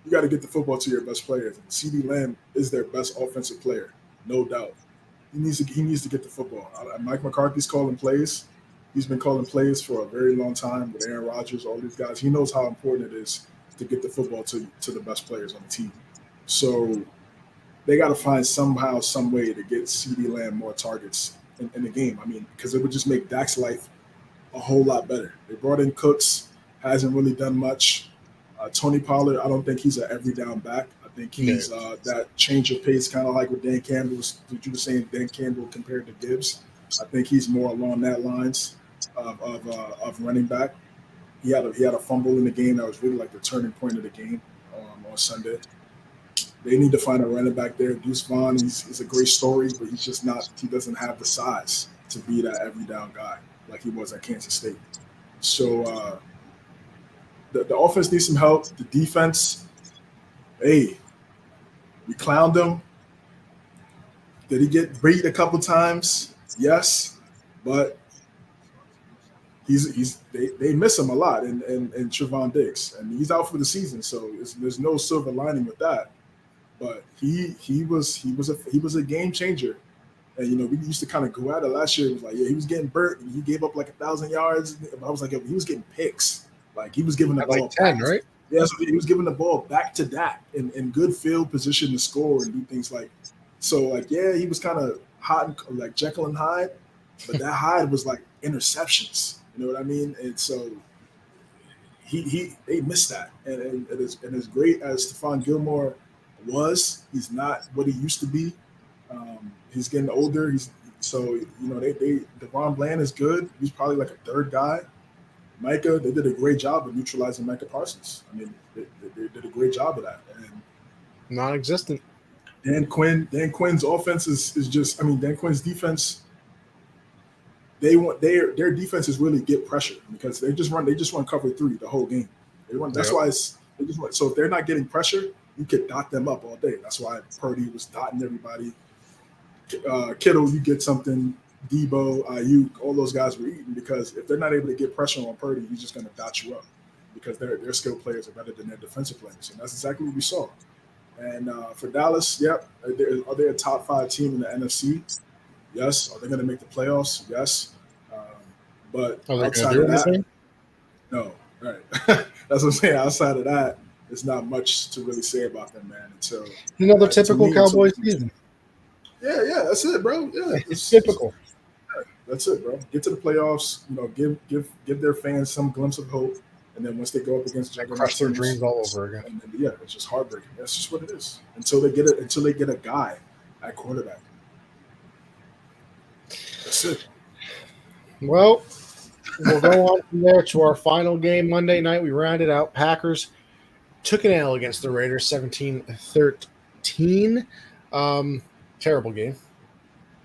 you got to get the football to your best players. And CeeDee Lamb is their best offensive player, no doubt. He needs to get the football. Mike McCarthy's calling plays. He's been calling plays for a very long time with Aaron Rodgers, all these guys. He knows how important it is to get the football to the best players on the team. So they got to find somehow, some way to get CeeDee Lamb more targets in the game. I mean, because it would just make Dak's life a whole lot better. They brought in Cooks, hasn't really done much. Tony Pollard, I don't think he's an every down back. I think he's that change of pace, kind of like what Dan Campbell was. You were saying Dan Campbell compared to Gibbs. I think he's more along that lines of running back. He had a fumble in the game that was really like the turning point of the game on Sunday. They need to find a running back there. Deuce Vaughn, he's a great story, but he's just not. He doesn't have the size to be that every down guy like he was at Kansas State. So the offense needs some help. The defense, hey, we clowned him. Did he get beat a couple times? Yes, but they miss him a lot in Trevon Diggs, and he's out for the season. So there's no silver lining with that. But he was a game changer. And we used to kind of go at it last year. It was like, yeah, he was getting burnt. And he gave up like 1,000 yards. I was like, he was getting picks. Like he was giving the ball like 10, right? Yeah, so he was giving the ball back to Dak in good field position to score and do things like. So like, yeah, he was kind of hot and like Jekyll and Hyde, but that Hyde was like interceptions. You know what I mean? And so they missed that. And as great as Stephon Gilmore he's not what he used to be. He's getting older. Devon Bland is good. He's probably like a third guy. Micah, they did a great job of neutralizing Micah Parsons. I mean, they did a great job of that. And non-existent. Dan Quinn's offense is just. I mean, Dan Quinn's defense. Their defense is really get pressure because they just run cover 3 the whole game. That's why they just run. So if they're not getting pressure, you could dot them up all day. That's why Purdy was dotting everybody. Kittle, you get something. Debo, Ayuk, all those guys were eating because if they're not able to get pressure on Purdy, he's just going to dot you up because their skilled players are better than their defensive players, and that's exactly what we saw. And for Dallas, are they a top 5 team in the NFC? Yes. Are they going to make the playoffs? Yes. But outside of that, no. Right. That's what I'm saying. Outside of that, there's not much to really say about them, man. Until the typical Cowboys season. Yeah, that's it, bro. Yeah, it's typical. That's it, bro. Get to the playoffs. Give their fans some glimpse of hope, and then once they go up against Juggernaut, crush their dreams all over again. And then, it's just heartbreaking. That's just what it is. Until they get a guy at quarterback. That's it. Well, we'll go on from there to our final game Monday night. We rounded out. Packers took an L against the Raiders, 17-13. Terrible game.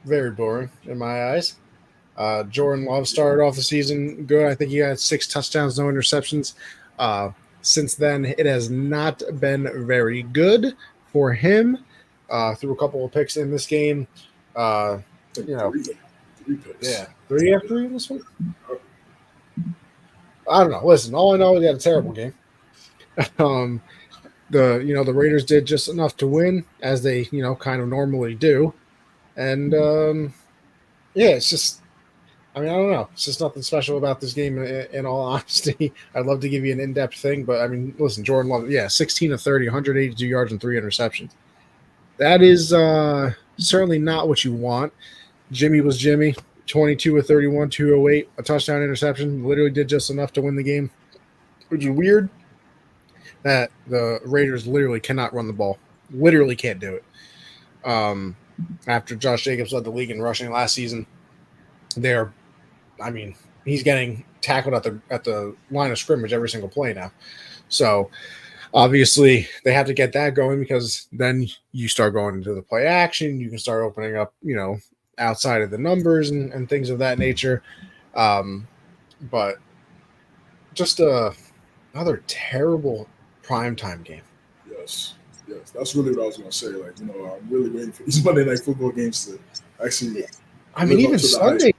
Very boring in my eyes. Jordan Love started off the season good. I think he had 6 touchdowns, no interceptions. Since then, it has not been very good for him. Threw a couple of picks in this game. 3 picks. Yeah. 3 after 3 in this one? I don't know. Listen, all I know is he had a terrible game. The Raiders did just enough to win, as they kind of normally do, and it's just, I don't know, it's just nothing special about this game. In all honesty, I'd love to give you an in-depth thing, but listen, Jordan Love, 16 of 30, 182 yards and 3 interceptions. That is certainly not what you want. Jimmy was Jimmy, 22 of 31, 208, a touchdown, interception. Literally did just enough to win the game, which is weird. That the Raiders literally cannot run the ball. Literally can't do it. After Josh Jacobs led the league in rushing last season, they're, I mean, he's getting tackled at the line of scrimmage every single play now. So obviously they have to get that going, because then you start going into the play action. You can start opening up, outside of the numbers and things of that nature. But just another terrible primetime game. Yes, that's really what I was gonna say. Like, I'm really waiting for these Monday Night Football games to actually. I mean, even Sunday.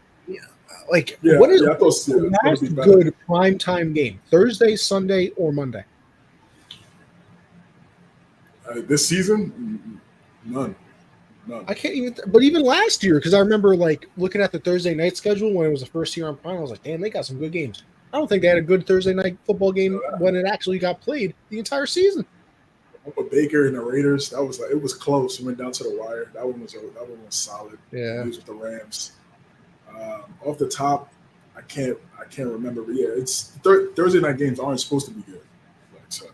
Like, yeah, what is I thought, the last good primetime game? Thursday, Sunday, or Monday? This season, none. I can't even. But even last year, because I remember like looking at the Thursday night schedule when it was the first year on Prime, I was like, damn, they got some good games. I don't think they had a good Thursday night football game when it actually got played the entire season. With Baker and the Raiders, that was it was close. It went down to the wire. That one was solid. Yeah, he was with the Rams. Off the top, I can't remember. But yeah, it's Thursday night games aren't supposed to be good. Like, so.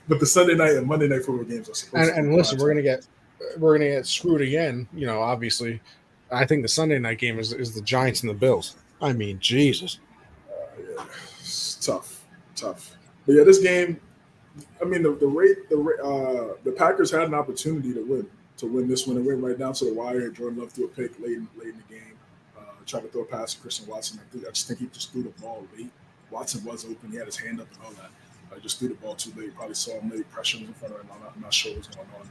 But the Sunday night and Monday night football games are supposed to be. And listen, we're gonna get screwed again. Obviously, I think the Sunday night game is the Giants and the Bills. I mean, Jesus. Yeah, it's tough. But yeah, this game. I mean, the Packers had an opportunity to win this one. It went right down to the wire. Jordan Love threw a pick late in the game. Tried to throw a pass to Christian Watson. I just think he just threw the ball late. Watson was open. He had his hand up and all that. I just threw the ball too late. Probably saw him late. Pressure was in front of him. I'm not sure what's going on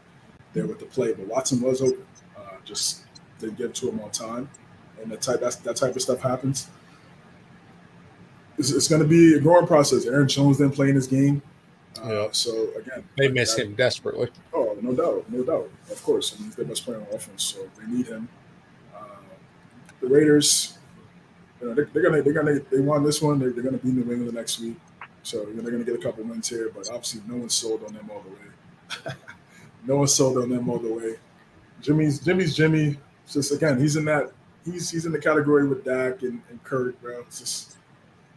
there with the play, but Watson was open. Just didn't get to him on time. And that type of stuff happens. It's going to be a growing process. Aaron Jones didn't play in this game. So again, they miss him desperately. Oh, no doubt. Of course, I mean, he's their best player on offense, so they need him. The Raiders, they won this one. They're gonna beat New England the next week, so they're gonna get a couple wins here. But obviously, no one's sold on them all the way. Jimmy's Jimmy. Just again, he's in the category with Dak and Kurt, bro.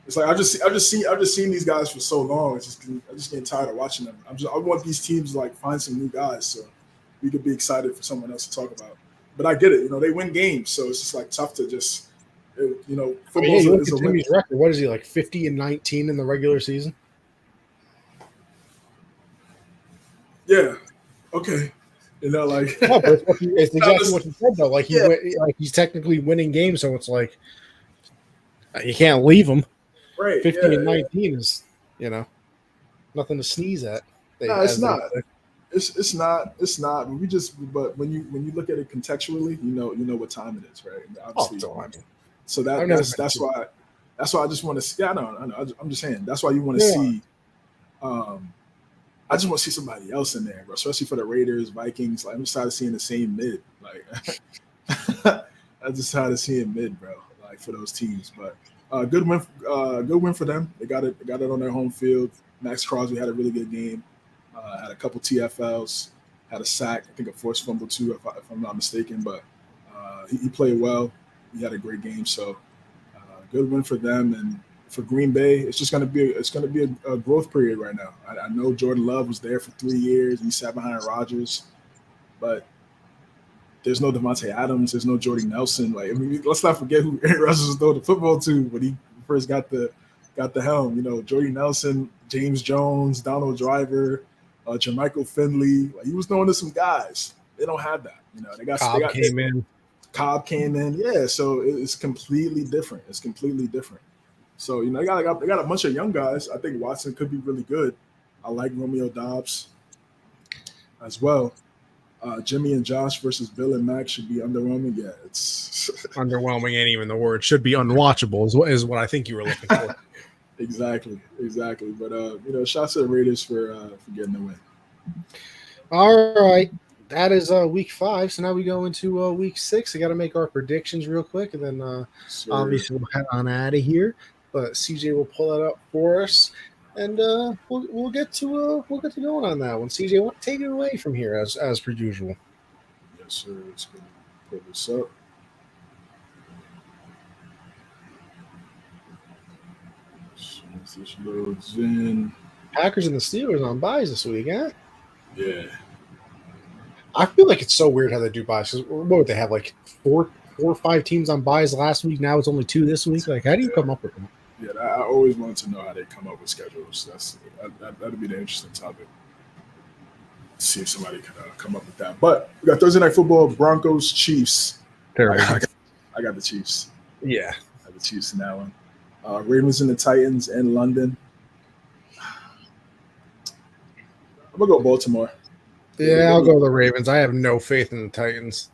It's like I've just seen these guys for so long. I'm just getting tired of watching them. I want these teams to like find some new guys so we could be excited for someone else to talk about. But I get it. They win games, so it's just like tough to just football. You look at Jimmy's record. What is he, like 50-19 in the regular season? Yeah. Okay. Like no, but it's exactly what you said though. Like he's technically winning games, so it's like you can't leave him. Right, 50-19 is, nothing to sneeze at. No, it's not. It's not. But when you look at it contextually, you know what time it is, right? Obviously, so that's why I just want to see. I know. I'm just saying that's why you want to see. I just want to see somebody else in there, bro. Especially for the Raiders, Vikings. Like I'm just tired of seeing the same mid. Like I'm just tired of seeing mid, bro. Like for those teams, but. Good win for them. They got it on their home field. Max Crosby had a really good game. Had a couple TFLs. Had a sack. I think a forced fumble too, if I'm not mistaken. But he played well. He had a great game. So good win for them. And for Green Bay, it's just going to be a growth period right now. I know Jordan Love was there for 3 years. He sat behind Rodgers, but. There's no Devontae Adams. There's no Jordy Nelson. Like, I mean, let's not forget who Aaron Rodgers was throwing the football to when he first got the helm. Jordy Nelson, James Jones, Donald Driver, Jermichael Finley. Like, he was throwing to some guys. They don't have that. They got Cobb came in. Yeah, so it's completely different. So they got a bunch of young guys. I think Watson could be really good. I like Romeo Doubs as well. Jimmy and Josh versus Bill and Mac should be underwhelming. Yeah, it's underwhelming ain't even the word. Should be unwatchable is what I think you were looking for. Exactly. But shots to the Raiders for getting the win. All right, that is week 5. So now we go into week 6. I got to make our predictions real quick, and then obviously we'll head on out of here. But CJ will pull that up for us. And we'll get to going on that one. CJ, take it away from here as per usual. Yes, sir. Let's go pull this up. Once this loads in. Packers and the Steelers on buys this week, huh? Yeah. I feel like it's so weird how they do buys. What would they have, like 4 4 or 5 teams on buys last week. Now it's only 2 this week. Like, how do you come up with them? Yeah, I always wanted to know how they come up with schedules. That'd be the interesting topic. See if somebody can come up with that. But we got Thursday night football: Broncos, Chiefs. I got the Chiefs. Yeah, I got the Chiefs in that one. Ravens and the Titans in London. I'm gonna go Baltimore. Yeah, I'll go the Ravens. I have no faith in the Titans.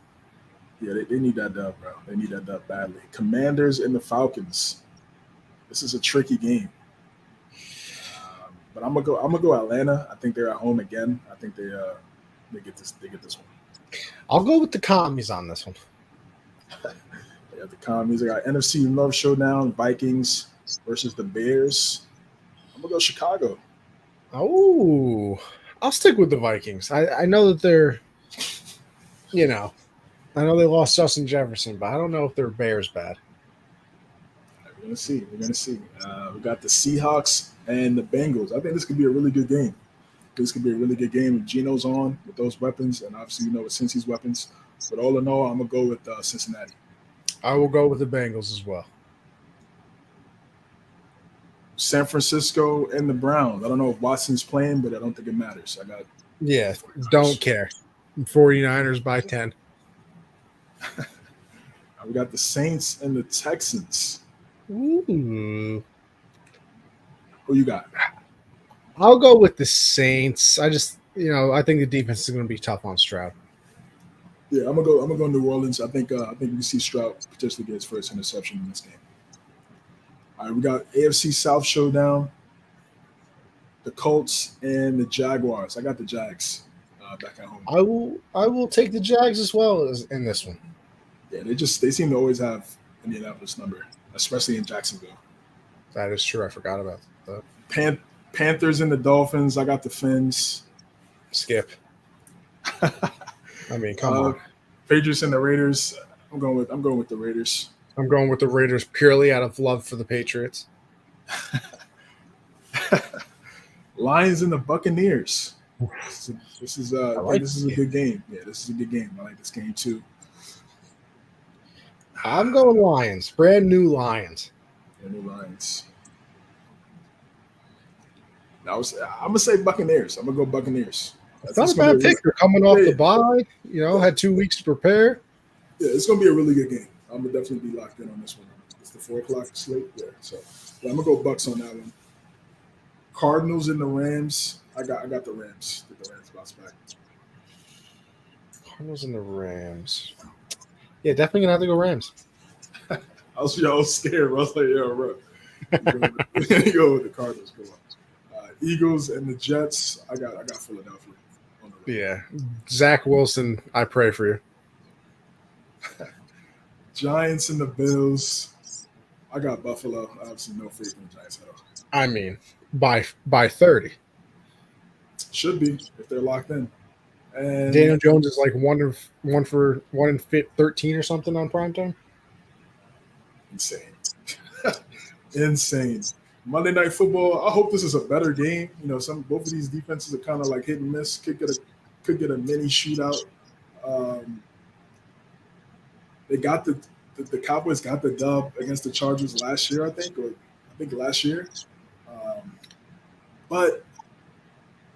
Yeah, they need that dub, bro. They need that dub badly. Commanders and the Falcons. This is a tricky game. But I'm gonna go Atlanta. I think they're at home again. I think they get this one. I'll go with the commies on this one. Yeah, the commies. I got NFC North showdown: Vikings versus the Bears. I'm gonna go Chicago. Oh, I'll stick with the Vikings. I know that they're, I know they lost Justin Jefferson, but I don't know if their Bears bad. We're gonna see. We got the Seahawks and the Bengals. I think this could be a really good game. This could be a really good game if Geno's on with those weapons, and obviously with Cincy's weapons. But all in all, I'm gonna go with Cincinnati. I will go with the Bengals as well. San Francisco and the Browns. I don't know if Watson's playing, but I don't think it matters. Don't care. 49ers by 10. We got the Saints and the Texans. Ooh. Who you got? I'll go with the Saints. I just, I think the defense is going to be tough on Stroud. Yeah, I'm gonna go New Orleans. I think you can see Stroud potentially get his first interception in this game. All right, we got AFC South showdown. The Colts and the Jaguars. I got the Jags back at home. I will take the Jags as well as in this one. Yeah, they seem to always have Indianapolis number, especially in Jacksonville. That is true. I forgot about that. Panthers and the Dolphins. I got the Fins. Skip. I mean, come on. Patriots and the Raiders. I'm going with the Raiders. I'm going with the Raiders purely out of love for the Patriots. Lions and the Buccaneers. This is a good game. Yeah, this is a good game. I like this game too. I'm going Lions. Brand new Lions. Brand new Lions. I'm gonna say Buccaneers. I'm gonna go Buccaneers. It's not a bad pick. They're coming off the bye. Had 2 weeks to prepare. Yeah, it's gonna be a really good game. I'm gonna definitely be locked in on this one. It's the 4:00 slate. Yeah, so I'm gonna go Bucks on that one. Cardinals and the Rams. I got the Rams. The Rams bounce back. Cardinals and the Rams. Yeah, definitely gonna have to go Rams. I was scared. I was like, yo, bro. You go with the Cardinals. Come on. Eagles and the Jets. I got Philadelphia. Yeah, Zach Wilson. I pray for you. Giants and the Bills. I got Buffalo. I obviously no faith in the Giants at all. I mean, by 30. Should be if they're locked in. And Daniel Jones is like 1 in 13 or something on primetime. Insane. Insane. Monday Night Football. I hope this is a better game. Both of these defenses are kind of like hit and miss. Could get a mini shootout. They got the Cowboys got the dub against the Chargers last year, I think last year. But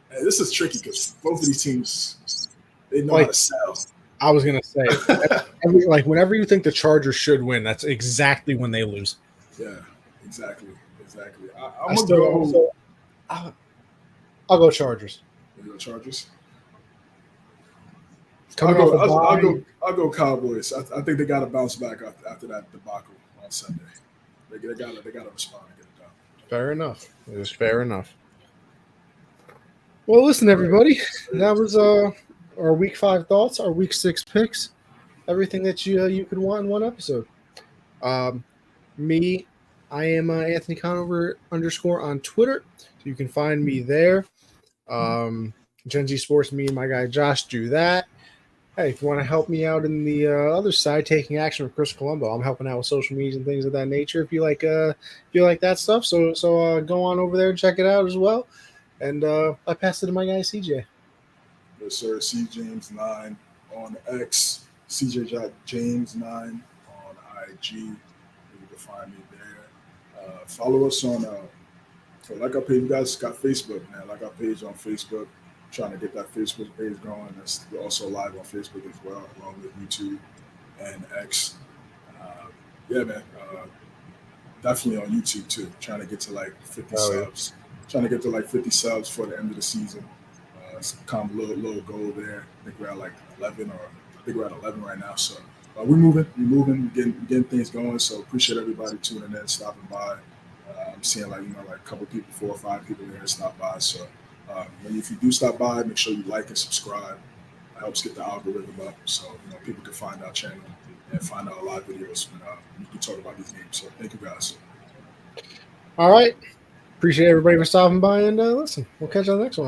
this is tricky because both of these teams, they know how to sell. I was gonna say, whenever you think the Chargers should win, that's exactly when they lose. Yeah, exactly. I'll go Chargers. You go Chargers. I'll go Cowboys. I think they got to bounce back after that debacle on Sunday. They got to respond and get it done. Fair enough. It is fair enough. Well, listen, everybody. That was our Week 5 thoughts, our Week 6 picks, everything that you could want in one episode. I am Anthony Conover _ on Twitter. So you can find me there. Gen Z Sports, me and my guy Josh do that. Hey, if you want to help me out in the other side, taking action with Chris Colombo, I'm helping out with social media and things of that nature. If you like that stuff, so go on over there and check it out as well. And I pass it to my guy CJ. Yes, sir. CJames9 on X. CJ.James9 IG. You can find me there. Follow us on like our page. You guys got Facebook, man. Like our page on Facebook. Trying to get that Facebook page going. We're also live on Facebook as well, along with YouTube and X. Uh, yeah, man. Definitely on YouTube too. Trying to get to like 50 subs. Trying to get to like 50 subs for the end of the season. It's kind of a little goal there. I think we're at like 11, or I think we're at 11 right now. So we're moving, we're getting things going. So appreciate everybody tuning in, stopping by. I'm seeing like a couple people, 4 or 5 people here stop by. So if you do stop by, make sure you like and subscribe. It helps get the algorithm up, so people can find our channel and find out live videos when we can talk about these games. So thank you guys. All right. Appreciate everybody for stopping by and listen. We'll catch you on the next one.